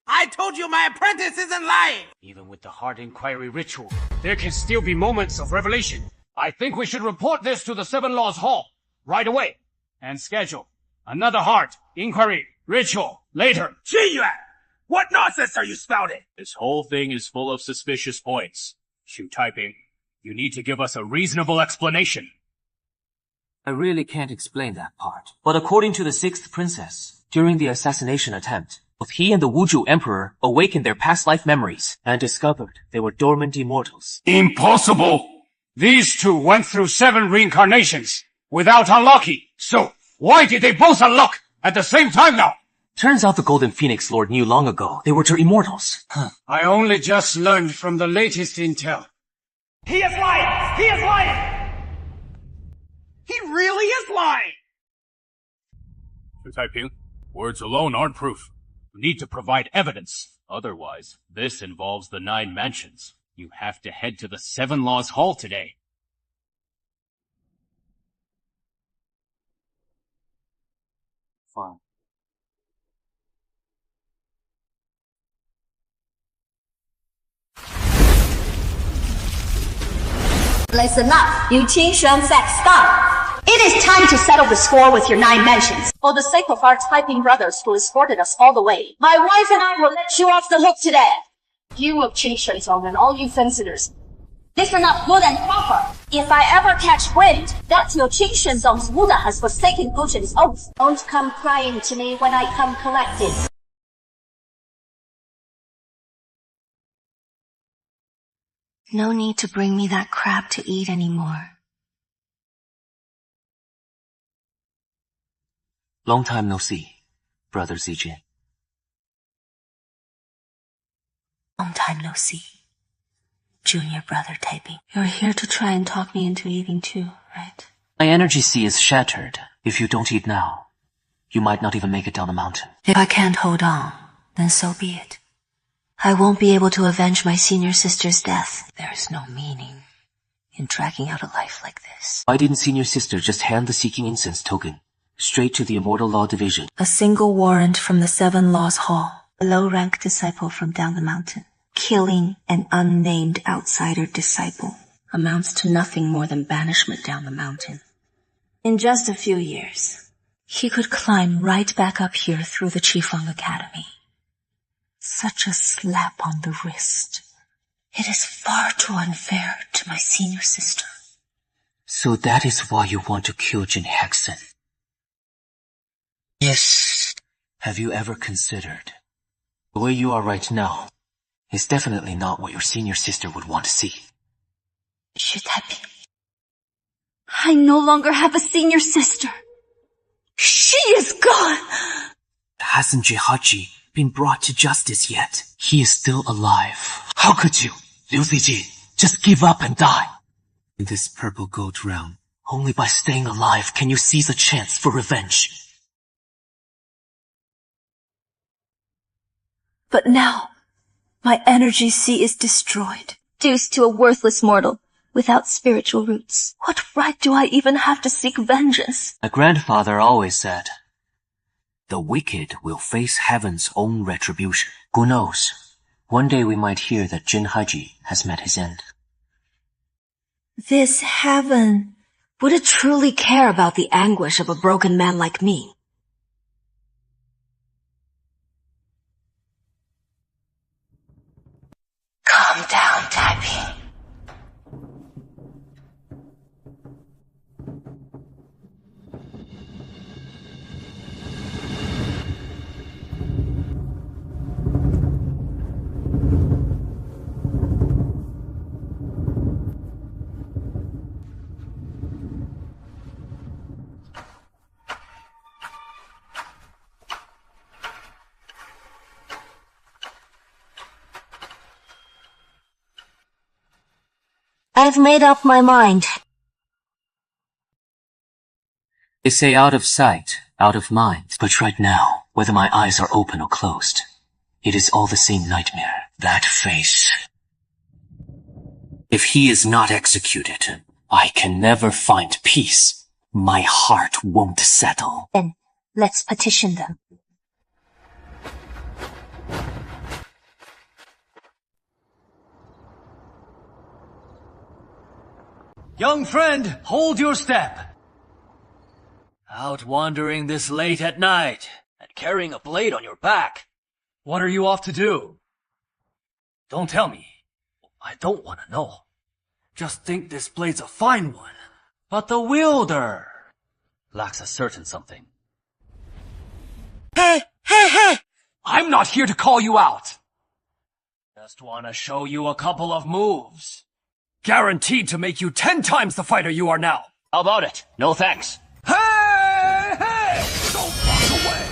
Speaker 1: I told you my apprentice isn't lying.
Speaker 2: Even with the Heart Inquiry Ritual,
Speaker 4: there can still be moments of revelation. I think we should report this to the 7 Laws Hall right away and schedule another Heart Inquiry Ritual later.
Speaker 1: Xiyuan, What nonsense are you spouting?
Speaker 2: This whole thing is full of suspicious points. Shu Taiping, you need to give us a reasonable explanation.
Speaker 13: I really can't explain that part. But according to the sixth princess, during the assassination attempt, both he and the Wuzhu Emperor awakened their past life memories and discovered they were dormant immortals.
Speaker 2: Impossible! These two went through 7 reincarnations without unlocking. So, why did they both unlock at the same time now?
Speaker 13: Turns out the Golden Phoenix Lord knew long ago they were two immortals.
Speaker 2: I only just learned from the latest intel.
Speaker 1: He is lying! He is lying! He really is lying!
Speaker 2: Shu Taiping, words alone aren't proof. You need to provide evidence. Otherwise, this involves the 9 mansions. You have to head to the 7 Laws Hall today.
Speaker 13: Fine.
Speaker 19: Listen up, you Qingshuan sex scum. It is time to settle the score with your 9 mentions. For the sake of our typing brothers who escorted us all the way, my wife and I will let you off the hook today. You of Qingshuan and all you fencers, listen up good and proper. If I ever catch wind that your Qingshuan's Buddha has forsaken Guzhen's oath, don't come crying to me when I come collected.
Speaker 9: No need to bring me that crap to eat anymore.
Speaker 13: Long time no see, Brother Zijin.
Speaker 9: Long time no see. Junior brother Taiping. You're here to try and talk me into eating too, right?
Speaker 13: My energy sea is shattered. If you don't eat now, you might not even make it down the mountain.
Speaker 9: If I can't hold on, then so be it. I won't be able to avenge my senior sister's death. There is no meaning in dragging out a life like this.
Speaker 13: Why didn't senior sister just hand the seeking incense token straight to the Immortal Law Division?
Speaker 9: A single warrant from the 7 Laws Hall. A low-rank disciple from down the mountain. Killing an unnamed outsider disciple amounts to nothing more than banishment down the mountain. In just a few years, he could climb right back up here through the Qifeng Academy. Such a slap on the wrist. It is far too unfair to my senior sister.
Speaker 13: So that is why you want to kill Jin Hexen?
Speaker 9: Yes.
Speaker 13: Have you ever considered the way you are right now is definitely not what your senior sister would want to see?
Speaker 19: Shu Taiping, I no longer have a senior sister. She is gone.
Speaker 13: Hasn't Jihaji been brought to justice yet? He is still alive. How could you, Liu Zijin, just give up and die? In this purple gold realm, only by staying alive can you seize a chance for revenge.
Speaker 19: But now, my energy sea is destroyed, deuced to a worthless mortal without spiritual roots. What right do I even have to seek vengeance?
Speaker 13: My grandfather always said, the wicked will face heaven's own retribution. Who knows? One day we might hear that Jin Haji has met his end.
Speaker 19: This heaven, would it truly care about the anguish of a broken man like me? Calm down, Taiping. I've made up my mind.
Speaker 13: They say out of sight, out of mind. But right now, whether my eyes are open or closed, it is all the same nightmare. That face. If he is not executed, I can never find peace. My heart won't settle.
Speaker 19: Then, let's petition them.
Speaker 7: Young friend, hold your step. Out wandering this late at night, and carrying a blade on your back.
Speaker 16: What are you off to do? Don't tell me. I don't want to know. Just think this blade's a fine one. But the wielder lacks a certain something.
Speaker 2: Hey! I'm not here to call you out. Just want to show you a couple of moves.
Speaker 16: Guaranteed to make you 10 times the fighter you are now.
Speaker 2: How about it? No thanks.
Speaker 16: Hey! Don't walk away!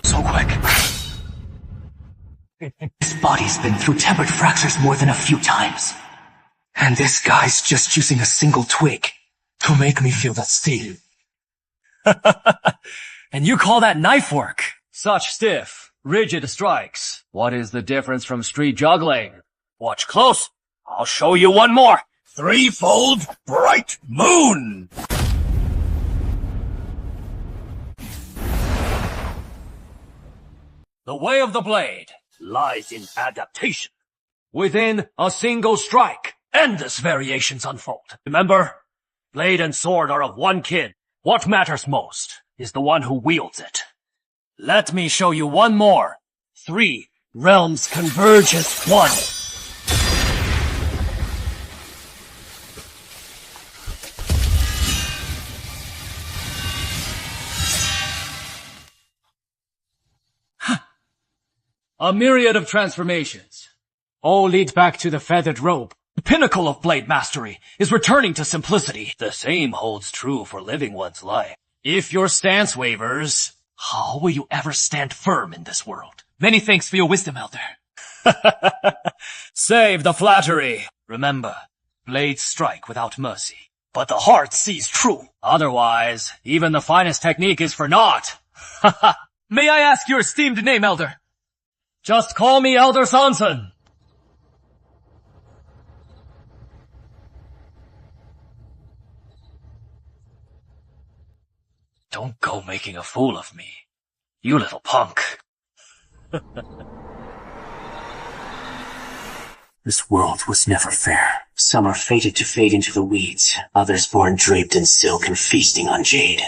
Speaker 13: So quick. His body's been through tempered fractures more than a few times. And this guy's just using a single twig to make me feel that steel.
Speaker 16: And you call that knife work? Such stiff, rigid strikes. What is the difference from street juggling? Watch close. I'll show you one more.
Speaker 10: Threefold bright moon!
Speaker 16: The way of the blade lies in adaptation. Within a single strike, endless variations unfold. Remember, blade and sword are of one kin. What matters most is the one who wields it. Let me show you one more. 3 realms converge as one. A myriad of transformations. All lead back to the feathered robe. The pinnacle of blade mastery is returning to simplicity. The same holds true for living one's life. If your stance wavers, how will you ever stand firm in this world?
Speaker 11: Many thanks for your wisdom, Elder.
Speaker 16: Save the flattery. Remember, blades strike without mercy, but the heart sees true. Otherwise, even the finest technique is for naught.
Speaker 11: May I ask your esteemed name, Elder?
Speaker 16: Just call me Elder Sanson. Don't go making a fool of me, you little punk.
Speaker 13: This world was never fair. Some are fated to fade into the weeds, others born draped in silk and feasting on jade.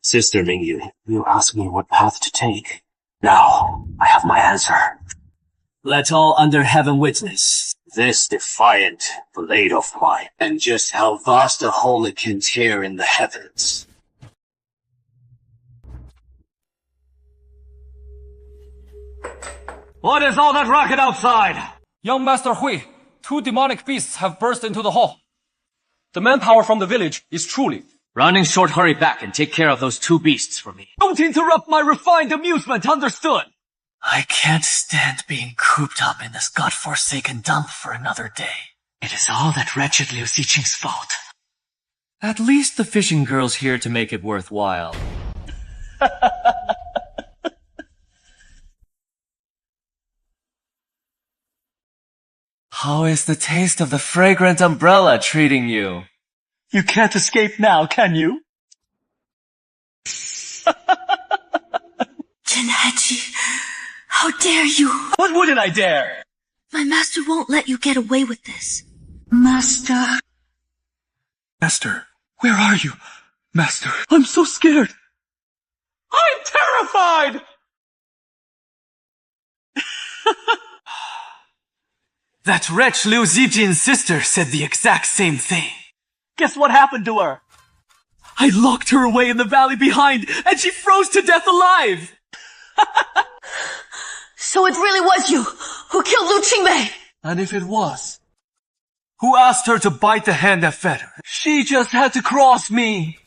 Speaker 13: Sister Mingyu, you asked me what path to take. Now, I have my answer.
Speaker 7: Let all under heaven witness
Speaker 13: This defiant blade of mine, and just how vast a hole it can tear in the heavens.
Speaker 7: What is all that racket outside?
Speaker 16: Young Master Hui, 2 demonic beasts have burst into the hall. The manpower from the village is truly...
Speaker 7: Running short, hurry back and take care of those 2 beasts for me. Don't interrupt my refined amusement, understood?
Speaker 2: I can't stand being cooped up in this godforsaken dump for another day.
Speaker 13: It is all that wretched Liu Xijing's fault.
Speaker 7: At least the fishing girl's here to make it worthwhile. How is the taste of the fragrant umbrella treating you? You can't escape now, can you?
Speaker 19: Jinhachi, how dare you?
Speaker 7: What wouldn't I dare?
Speaker 19: My master won't let you get away with this.
Speaker 18: Master, where are you? Master, I'm so scared.
Speaker 7: I'm terrified! That wretch Liu Xijin's sister said the exact same thing. Guess what happened to her? I locked her away in the valley behind, and she froze to death alive!
Speaker 19: So it really was you who killed Lu Qingmei!
Speaker 7: And if it was, who asked her to bite the hand that fed her? She just had to cross me.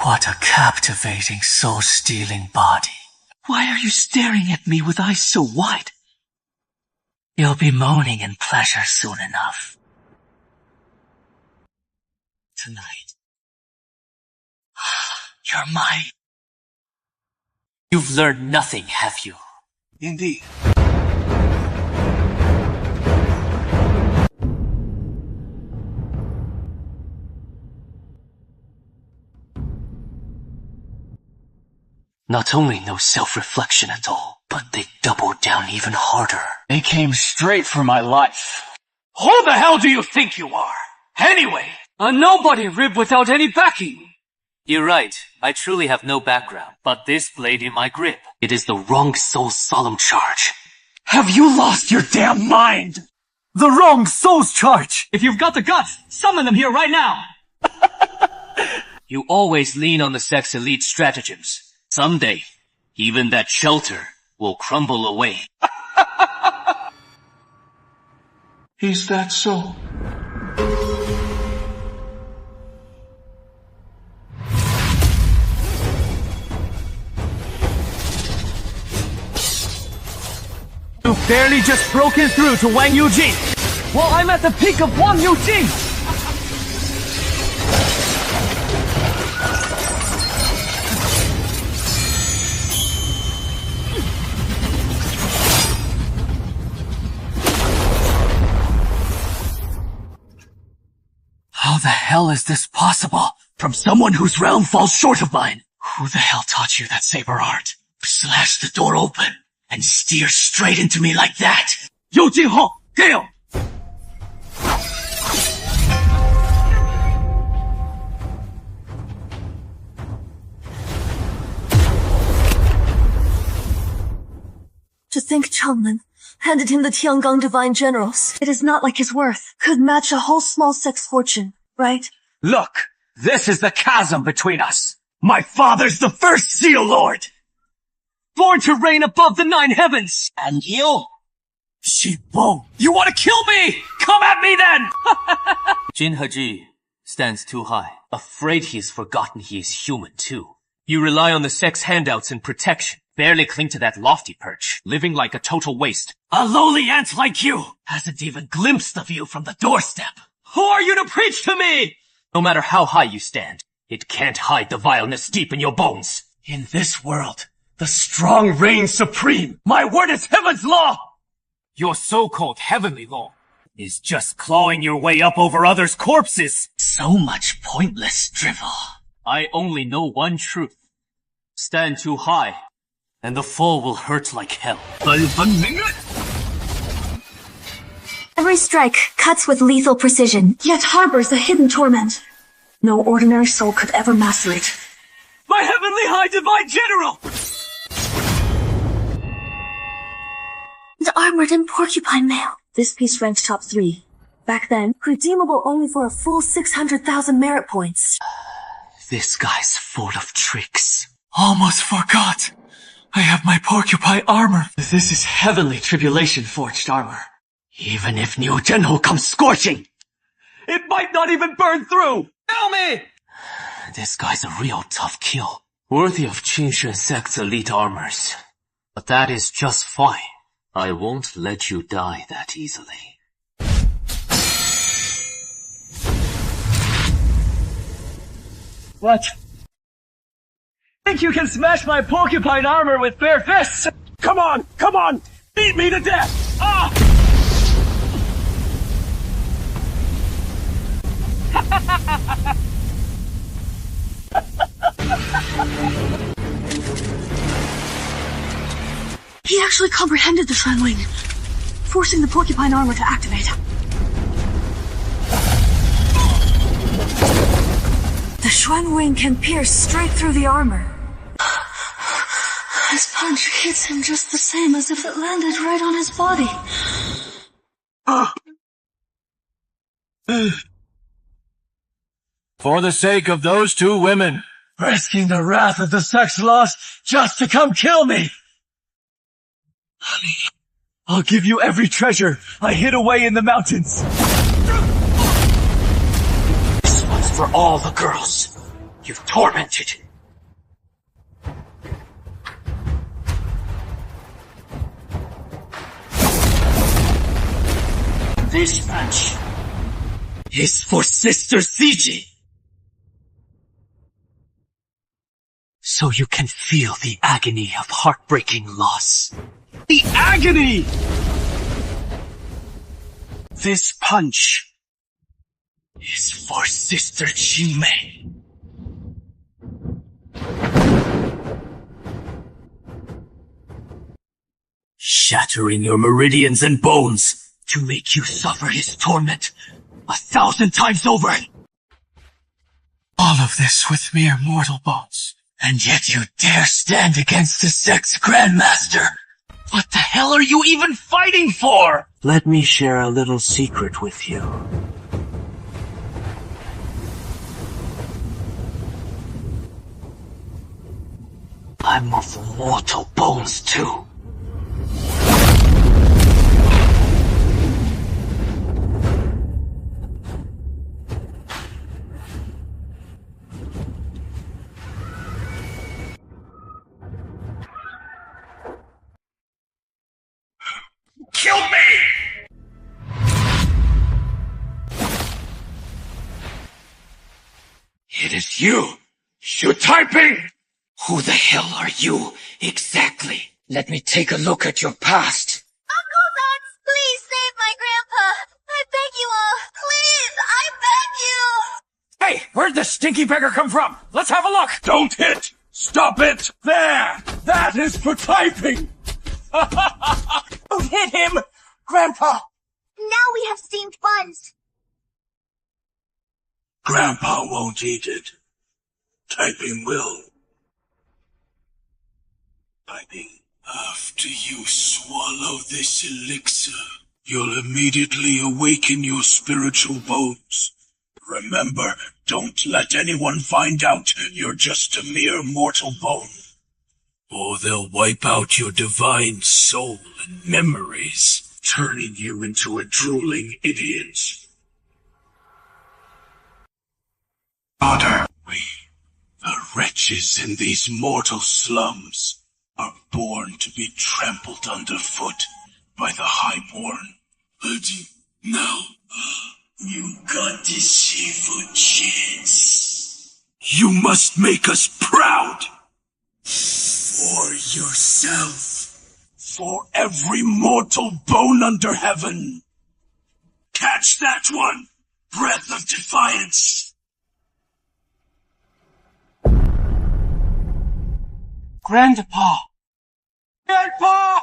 Speaker 2: What a captivating, soul-stealing body. Why are you staring at me with eyes so wide? You'll be moaning in pleasure soon enough. Tonight. You're mine. You've learned nothing, have you?
Speaker 18: Indeed.
Speaker 13: Not only no self-reflection at all, but they doubled down even harder.
Speaker 2: They came straight for my life.
Speaker 7: Who the hell do you think you are? Anyway, a nobody rib without any backing.
Speaker 14: You're right. I truly have no background, but this blade in my grip.
Speaker 13: It is the wrong soul's solemn charge.
Speaker 7: Have you lost your damn mind? The wrong soul's charge! If you've got the guts, summon them here right now!
Speaker 5: You always lean on the sex elite stratagems. Someday, even that shelter will crumble away.
Speaker 18: Is that so?
Speaker 7: You've barely just broken through to Wang Yujing, while I'm at the peak of Wang Yujing! How the hell is this possible? From someone whose realm falls short of mine!
Speaker 13: Who the hell taught you that saber art? Slash the door open and steer straight into me like that!
Speaker 7: Yu Jinghong, Gale!
Speaker 12: To think Changmen handed him the Tiangang Divine Generals. It is not like his worth could match a whole small sex fortune, right?
Speaker 7: Look, this is the chasm between us. My father's the first Seal Lord! Born to reign above the 9 heavens! And you? Shibo, you want to kill me? Come at me then!
Speaker 14: Jin Haji stands too high. Afraid he's forgotten he is human too. You rely on the sex handouts and protection. Barely cling to that lofty perch, living like a total waste.
Speaker 7: A lowly ant like you
Speaker 14: Hasn't even glimpsed the view from the doorstep.
Speaker 7: Who are you to preach to me?
Speaker 14: No matter how high you stand, it can't hide the vileness deep in your bones.
Speaker 7: In this world, the strong reign supreme. My word is heaven's law! Your so-called heavenly law is just clawing your way up over others' corpses.
Speaker 13: So much pointless drivel.
Speaker 14: I only know one truth. Stand too high, and the fall will hurt like hell.
Speaker 3: Every strike cuts with lethal precision, yet harbors a hidden torment. No ordinary soul could ever master it.
Speaker 7: My heavenly high divine general!
Speaker 3: The armored and porcupine mail. This piece ranked top 3. Back then, redeemable only for a full 600,000 merit points.
Speaker 13: This guy's full of tricks.
Speaker 7: Almost forgot. I have my porcupine armor.
Speaker 13: This is heavenly tribulation forged armor. Even if Niu Zhenhou comes scorching,
Speaker 7: It might not even burn through! Tell me!
Speaker 13: this guy's a real tough kill. Worthy of Qinshan sect's elite armors.
Speaker 14: But that is just fine. I won't let you die that easily.
Speaker 7: What? Think you can smash my porcupine armor with bare fists? Come on! Come on! Beat me to death! Ah!
Speaker 12: He actually comprehended the Shrine Wing, forcing the porcupine armor to activate. The Shrine Wing can pierce straight through the armor. His punch hits him just the same as if it landed right on his body.
Speaker 7: For the sake of those 2 women, risking the wrath of the sex laws just to come kill me! Honey, I'll give you every treasure I hid away in the mountains.
Speaker 13: This one's for all the girls you've tormented. This match is for Sister Ciji. So you can feel the agony of heartbreaking loss.
Speaker 7: The agony!
Speaker 13: This punch is for Sister Qingmei. Shattering your meridians and bones,
Speaker 8: to make you suffer his torment 1,000 times over.
Speaker 6: All of this with mere mortal bones.
Speaker 8: And yet you dare stand against the sect's Grandmaster. What the hell are you even fighting for? Let me share a little secret with you. I'm of mortal bones too.
Speaker 1: Kill me!
Speaker 10: It is you! Shu Taiping!
Speaker 1: Who the hell are you, exactly? Let me take a look at your past.
Speaker 19: Uncle Hans, please save my grandpa. I beg you all. Please, I beg you.
Speaker 1: Hey, where'd the stinky beggar come from? Let's have a look!
Speaker 17: Don't hit! Stop it! There! That is for typing!
Speaker 1: Hit him! Grandpa!
Speaker 19: Now we have steamed buns.
Speaker 6: Grandpa won't eat it. Typing will. Typing. After you swallow this elixir, you'll immediately awaken your spiritual bones. Remember, don't let anyone find out you're just a mere mortal bone. Or they'll wipe out your divine soul and memories, turning you into a drooling idiot. Daughter, we, the wretches in these mortal slums, are born to be trampled underfoot by the highborn. But now, you got this evil chance. You must make us proud. For yourself. For every mortal bone under heaven. Catch that one! Breath of defiance!
Speaker 1: Grandpa! Grandpa!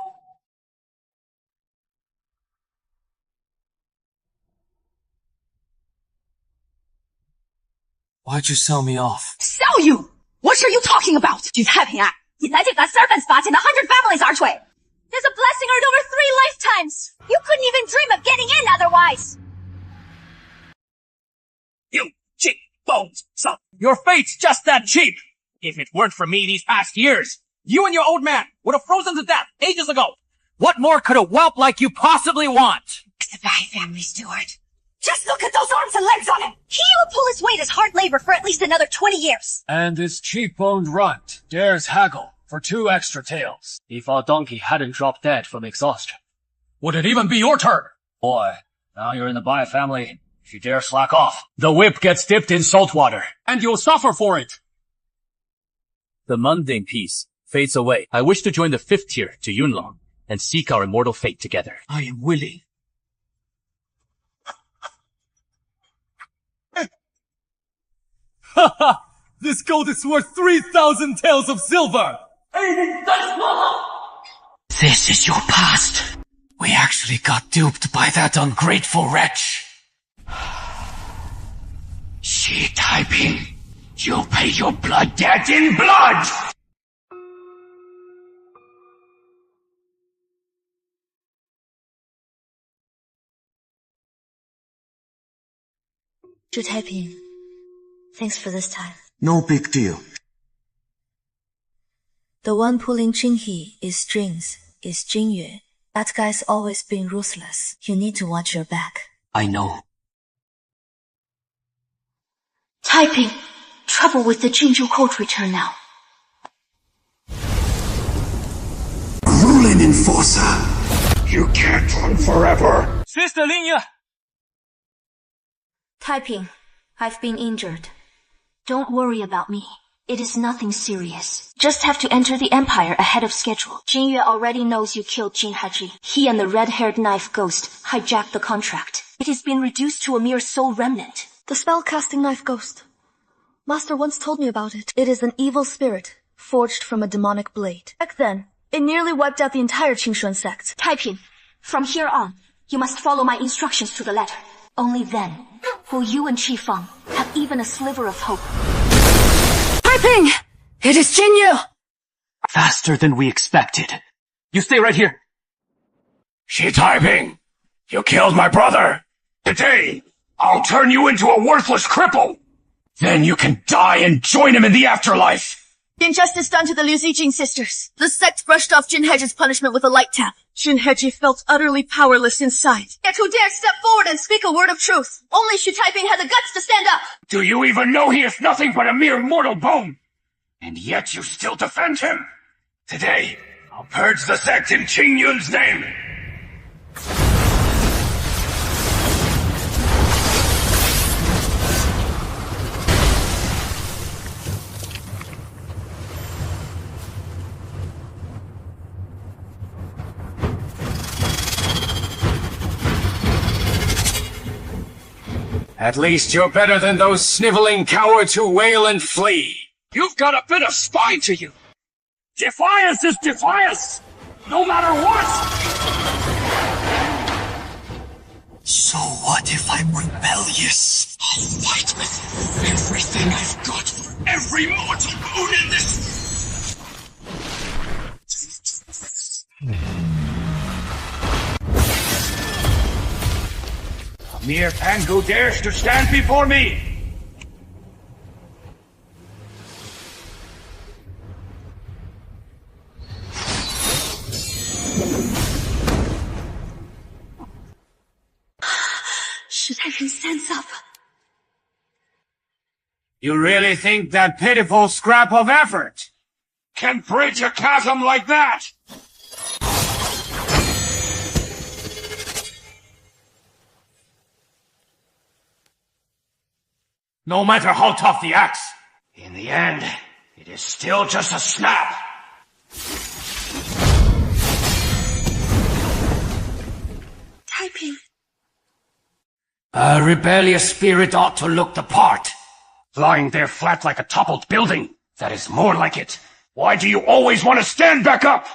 Speaker 1: Why'd you sell me off?
Speaker 20: Sell you? What are you talking about? 许太平啊，你在这个 servant spot in 100 families 而吹。
Speaker 19: There's a blessing earned over 3 lifetimes. You couldn't even dream of getting in otherwise.
Speaker 7: You cheap bones, son. Your fate's just that cheap. If it weren't for me these past years, you and your old man would have frozen to death ages ago. What more could a whelp like you possibly want?
Speaker 20: Goodbye, family steward. Just look at those arms and legs on him. He will pull his weight as hard labor for at least another 20 years.
Speaker 2: And this cheap-boned runt dares haggle for 2 extra tails. If our donkey hadn't dropped dead from exhaustion.
Speaker 4: Would it even be your turn?
Speaker 2: Boy, now you're in the Bai family. If you dare slack off, the whip gets dipped in salt water.
Speaker 4: And you'll suffer for it.
Speaker 5: The mundane piece fades away. I wish to join the 5th tier to Yunlong and seek our immortal fate together.
Speaker 7: I am willing.
Speaker 4: Haha! This gold is worth 3,000 taels of silver!
Speaker 1: This is your past. We actually got duped by that ungrateful wretch. She typing. You'll pay your blood debt in blood!
Speaker 12: Shu Taiping, thanks for this time.
Speaker 6: No big deal.
Speaker 12: The one pulling Jinhe is strings, is Jingyue. That guy's always been ruthless. You need to watch your back.
Speaker 8: I know.
Speaker 9: Taiping, trouble with the Jinju code return now.
Speaker 10: Ruling Enforcer! You can't run forever!
Speaker 7: Sister Lingya!
Speaker 9: Taiping, I've been injured. Don't worry about me. It is nothing serious. Just have to enter the Empire ahead of schedule. Jinyue already knows you killed Jin Haji. He and the red-haired knife ghost hijacked the contract. It has been reduced to a mere soul remnant.
Speaker 3: The spell-casting knife ghost. Master once told me about it. It is an evil spirit, forged from a demonic blade. Back then, it nearly wiped out the entire Qingshuan sect.
Speaker 9: Taiping, from here on,
Speaker 19: You must follow my instructions to the letter. Only then will you and Qifeng have even a sliver of hope.
Speaker 7: Taiping! It is Jinyu!
Speaker 14: Faster than we expected. You stay right here.
Speaker 10: Shi Taiping, you killed my brother. Today, I'll turn you into a worthless cripple. Then you can die and join him in the afterlife.
Speaker 20: Injustice done to the Liu Zijing sisters. The sect brushed off Jinheji's punishment with a light tap. Jinheji felt utterly powerless inside. Yet who dared step forward and speak a word of truth? Only Shi Taiping had the guts to stand up.
Speaker 10: Do you even know he is nothing but a mere mortal bone? And yet you still defend him? Today, I'll purge the sect in Qing Yun's name.
Speaker 2: At least you're better than those sniveling cowards who wail and flee.
Speaker 10: You've got a bit of spine to you. Defiance is defiance, no matter what!
Speaker 6: So what if I'm rebellious? I'll fight with everything I've got for every mortal bone in this...
Speaker 10: A mere Pangu dares to stand before me!
Speaker 20: Should I can sense up?
Speaker 2: You really think that pitiful scrap of effort
Speaker 10: can bridge a chasm like that? No matter how tough the axe, in the end, it is still just a snap.
Speaker 20: Taiping.
Speaker 10: A rebellious spirit ought to look the part. Lying there flat like a toppled building, that is more like it. Why do you always want to stand back up?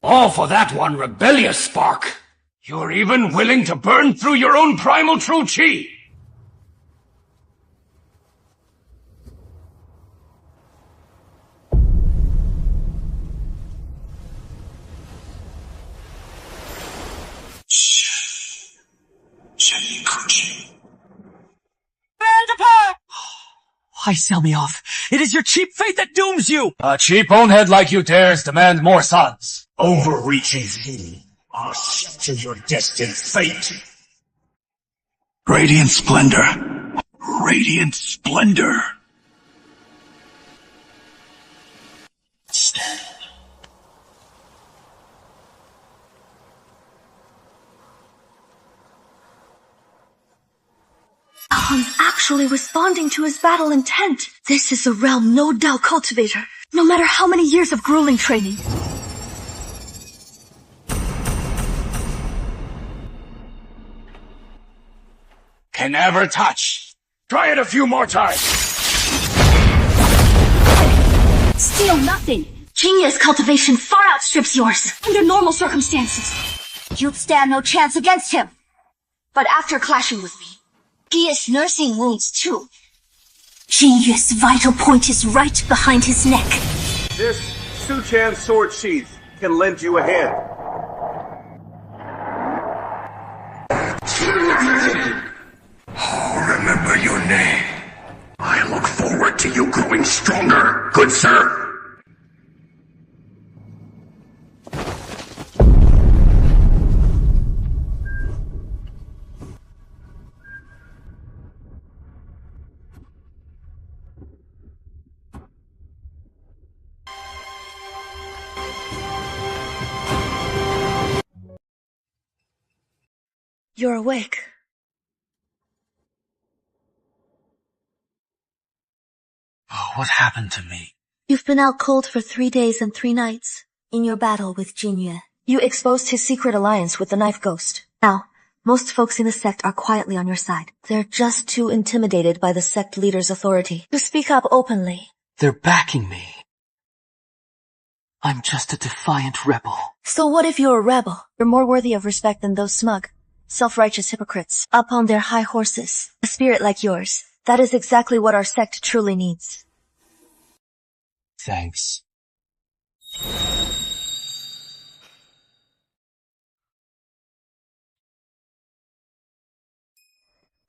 Speaker 10: All for that one rebellious spark. You're even willing to burn through your own primal true chi.
Speaker 7: Why sell me off? It is your cheap fate that dooms you!
Speaker 4: A cheap bonehead like you dares demand more sons.
Speaker 10: Overreaching he, I'll shelter your destined fate. Radiant splendor. Radiant splendor.
Speaker 20: Han's actually responding to his battle intent. This is a realm no doubt cultivator, no matter how many years of grueling training.
Speaker 10: Can never touch. Try it a few more times.
Speaker 20: Still nothing. Genius cultivation far outstrips yours, under normal circumstances.
Speaker 3: You'd stand no chance against him. But after clashing with me, he is nursing wounds too.
Speaker 20: Jinyue's vital point is right behind his neck.
Speaker 21: This Suchan sword sheath can lend you a hand.
Speaker 10: I'll remember your name. I look forward to you growing stronger, good sir.
Speaker 20: You're awake.
Speaker 6: Oh, what happened to me?
Speaker 20: You've been out cold for 3 days and 3 nights. In your battle with Jinyue, you exposed his secret alliance with the Knife Ghost. Now,
Speaker 12: Most folks in the sect are quietly on your side. They're just too intimidated by the sect leader's authority to speak up openly.
Speaker 13: They're backing me. I'm just a defiant rebel.
Speaker 12: So what if you're a rebel? You're more worthy of respect than those smug, self-righteous hypocrites up on their high horses. A spirit like yours. That is exactly what our sect truly needs.
Speaker 13: Thanks.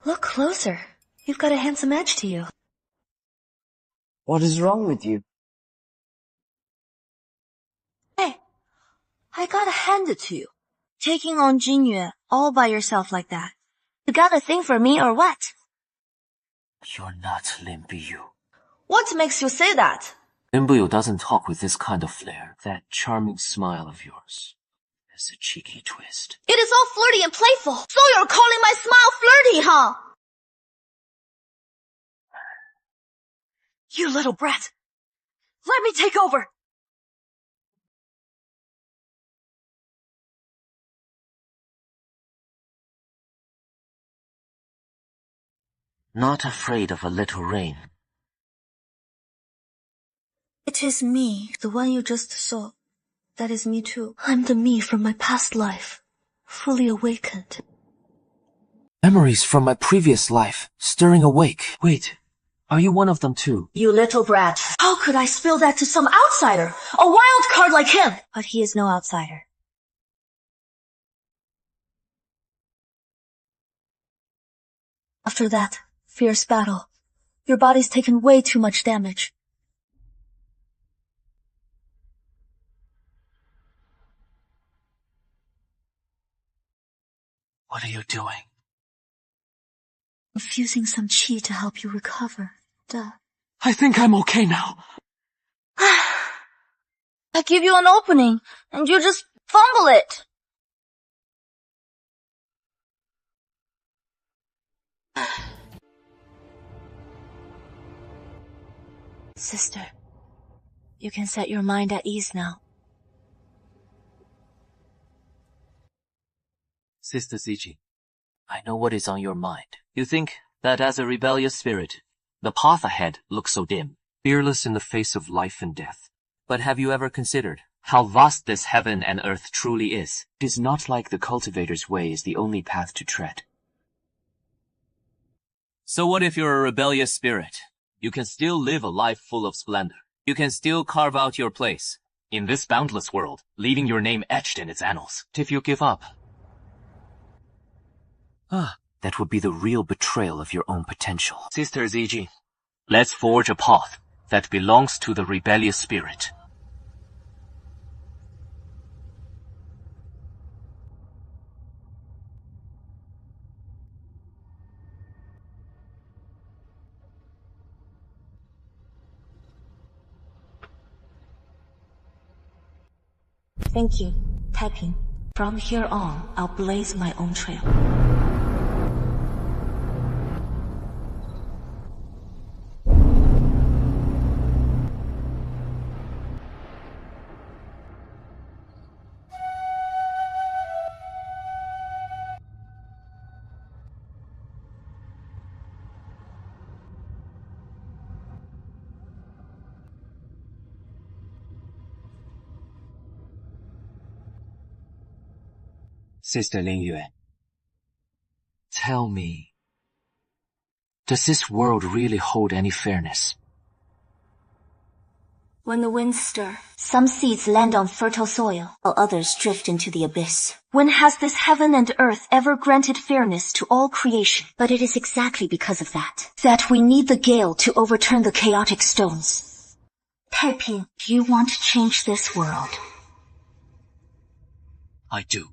Speaker 12: Look closer. You've got a handsome edge to you.
Speaker 15: What is wrong with you?
Speaker 12: Hey, I gotta hand it to you. Taking on Jinyue all by yourself like that. You got a thing for me or what?
Speaker 14: You're not Lin Biyu.
Speaker 12: What makes you say that?
Speaker 14: Lin Biyu doesn't talk with this kind of flair. That charming smile of yours has a cheeky twist.
Speaker 20: It is all flirty and playful. So you're calling my smile flirty, huh?
Speaker 12: You little brat. Let me take over.
Speaker 14: Not afraid of a little rain.
Speaker 12: It is me, the one you just saw. That is me too. I'm the me from my past life, fully awakened.
Speaker 14: Memories from my previous life, stirring awake. Wait, are you one of them too?
Speaker 12: You little brat. How could I spill that to some outsider? A wild card like him! But he is no outsider. After that fierce battle, your body's taken way too much damage.
Speaker 14: What are you doing?
Speaker 12: Infusing some chi to help you recover. Duh.
Speaker 13: I think I'm okay now.
Speaker 20: I give you an opening, and you just fumble it.
Speaker 12: Sister, you can set your mind at ease now.
Speaker 14: Sister Zichi, I know what is on your mind. You think that as a rebellious spirit, the path ahead looks so dim, fearless in the face of life and death. But have you ever considered how vast this heaven and earth truly is? It is not like the cultivator's way is the only path to tread. So what if you're a rebellious spirit? You can still live a life full of splendor. You can still carve out your place in this boundless world, leaving your name etched in its annals. If you give up, that would be the real betrayal of your own potential. Sister Zichi, let's forge a path that belongs to the rebellious spirit.
Speaker 12: Thank you, Taiping. From here on, I'll blaze my own trail.
Speaker 14: Sister Lingyue, tell me, does this world really hold any fairness?
Speaker 9: When the winds stir, some seeds land on fertile soil, while others drift into the abyss.
Speaker 12: When has this heaven and earth ever granted fairness to all creation?
Speaker 9: But it is exactly because of that we need the gale to overturn the chaotic stones.
Speaker 12: Taiping, do you want to change this world?
Speaker 14: I do.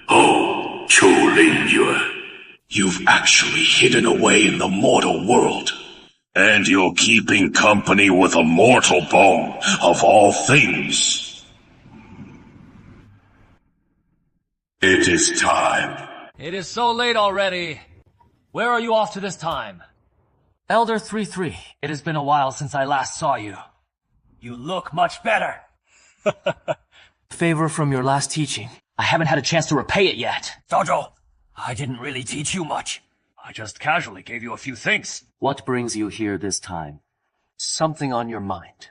Speaker 6: Oh, Chu Lingyue. You've actually hidden away in the mortal world. And you're keeping company with a mortal bone, of all things. It is time.
Speaker 4: It is so late already.
Speaker 2: Where are you off to this time?
Speaker 5: Elder 3-3, it has been a while since I last saw you.
Speaker 2: You look much better.
Speaker 5: Favor from your last teaching. I haven't had a chance to repay it yet.
Speaker 2: Dojo, I didn't really teach you much. I just casually gave you a few things.
Speaker 14: What brings you here this time? Something on your mind?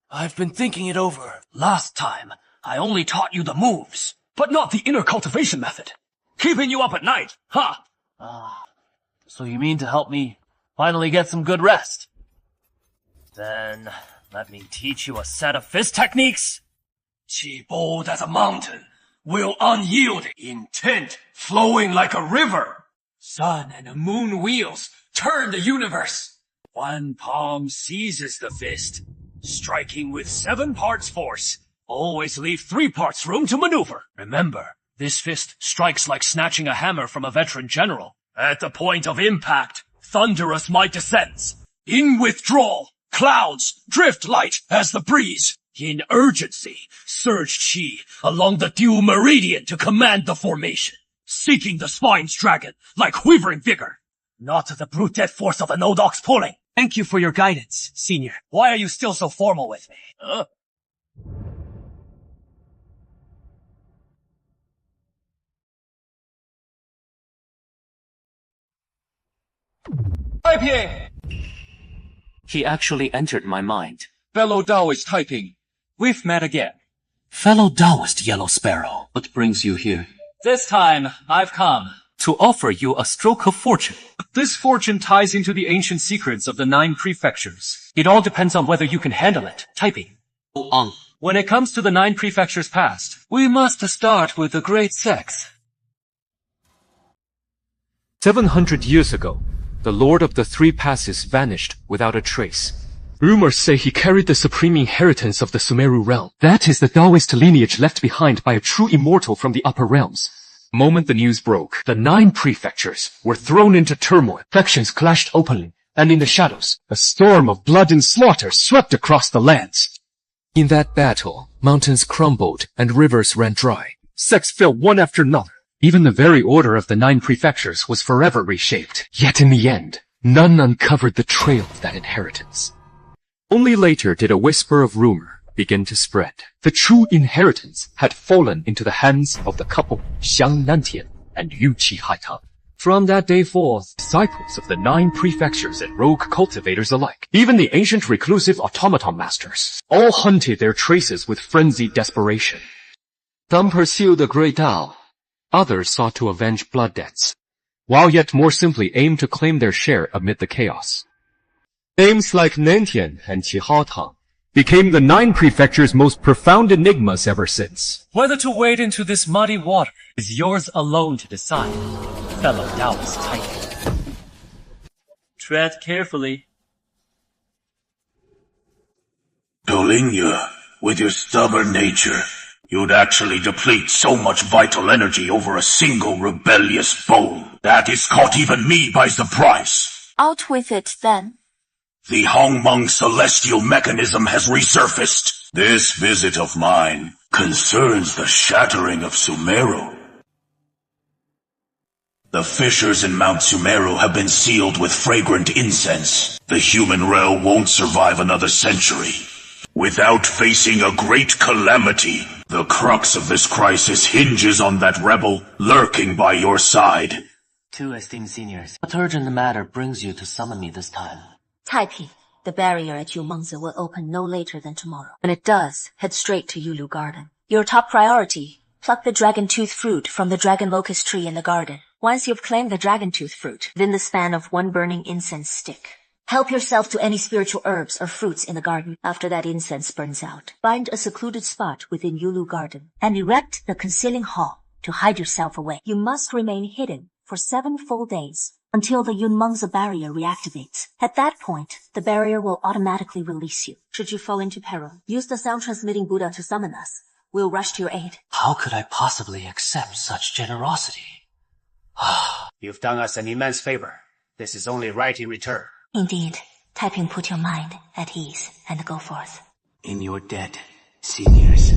Speaker 2: I've been thinking it over. Last time, I only taught you the moves, but not the inner cultivation method. Keeping you up at night, huh?
Speaker 14: So you mean to help me finally get some good rest?
Speaker 2: Then, let me teach you a set of fist techniques. Chi bold as a mountain, will unyielding, intent flowing like a river. Sun and moon wheels turn the universe. One palm seizes the fist, striking with 7 parts force. Always leave 3 parts room to maneuver. Remember, this fist strikes like snatching a hammer from a veteran general. At the point of impact, thunderous might descends. In withdrawal, clouds drift light as the breeze. In urgency, surge chi along the due meridian to command the formation, seeking the spine's dragon like quivering vigor. Not the brute death force of the no dogs pulling.
Speaker 7: Thank you for your guidance, Senior.
Speaker 2: Why are you still so formal with me?
Speaker 14: He actually entered my mind.
Speaker 16: Fellow Taoist Taiping, we've met again.
Speaker 14: Fellow Taoist Yellow Sparrow, what brings you here?
Speaker 2: This time, I've come
Speaker 14: to offer you a stroke of fortune.
Speaker 16: This fortune ties into the ancient secrets of the 9 prefectures. It all depends on whether you can handle it. Taiping. When it comes to the 9 prefectures past, we must start with the great sex.
Speaker 11: 700 years ago, the Lord of the 3 Passes vanished without a trace. Rumors say he carried the supreme inheritance of the Sumeru realm. That is the Taoist lineage left behind by a true immortal from the upper realms. The moment the news broke, the 9 prefectures were thrown into turmoil. Factions clashed openly, and in the shadows, a storm of blood and slaughter swept across the lands. In that battle, mountains crumbled and rivers ran dry. Sects fell one after another. Even the very order of the 9 prefectures was forever reshaped. Yet in the end, none uncovered the trail of that inheritance. Only later did a whisper of rumor begin to spread. The true inheritance had fallen into the hands of the couple Xiang Nantian and Yu Qi Haitang. From that day forth, disciples of the 9 prefectures and rogue cultivators alike, even the ancient reclusive automaton masters, all hunted their traces with frenzied desperation. Some pursued the great Tao, others sought to avenge blood debts, while yet more simply aimed to claim their share amid the chaos. Names like Nantian and Qihaotang became the 9 prefectures' most profound enigmas ever since.
Speaker 16: Whether to wade into this muddy water is yours alone to decide, fellow Taoist Taiping. Tread carefully.
Speaker 6: Dolinya, with your stubborn nature, you'd actually deplete so much vital energy over a single rebellious bowl. That has caught even me by surprise.
Speaker 20: Out with it, then.
Speaker 6: The Hongmeng celestial mechanism has resurfaced. This visit of mine concerns the shattering of Sumeru. The fissures in Mount Sumeru have been sealed with fragrant incense. The human realm won't survive another century without facing a great calamity. The crux of this crisis hinges on that rebel lurking by your side.
Speaker 14: 2 esteemed seniors, what urgent matter brings you to summon me this time?
Speaker 12: Taiping, the barrier at Yumengzi will open no later than tomorrow. When it does, head straight to Yulu Garden. Your top priority, pluck the dragon tooth fruit from the dragon locust tree in the garden. Once you've claimed the dragon tooth fruit, within the span of 1 burning incense stick, help yourself to any spiritual herbs or fruits in the garden after that incense burns out. Find a secluded spot within Yulu Garden and erect the concealing hall to hide yourself away. You must remain hidden for 7 full days until the Yunmengzi barrier reactivates. At that point, the barrier will automatically release you. Should you fall into peril, use the sound-transmitting Buddha to summon us. We'll rush to your aid.
Speaker 14: How could I possibly accept such generosity?
Speaker 2: You've done us an immense favor. This is only right in return.
Speaker 12: Indeed. Taiping, put your mind at ease and go forth.
Speaker 14: In your debt, seniors.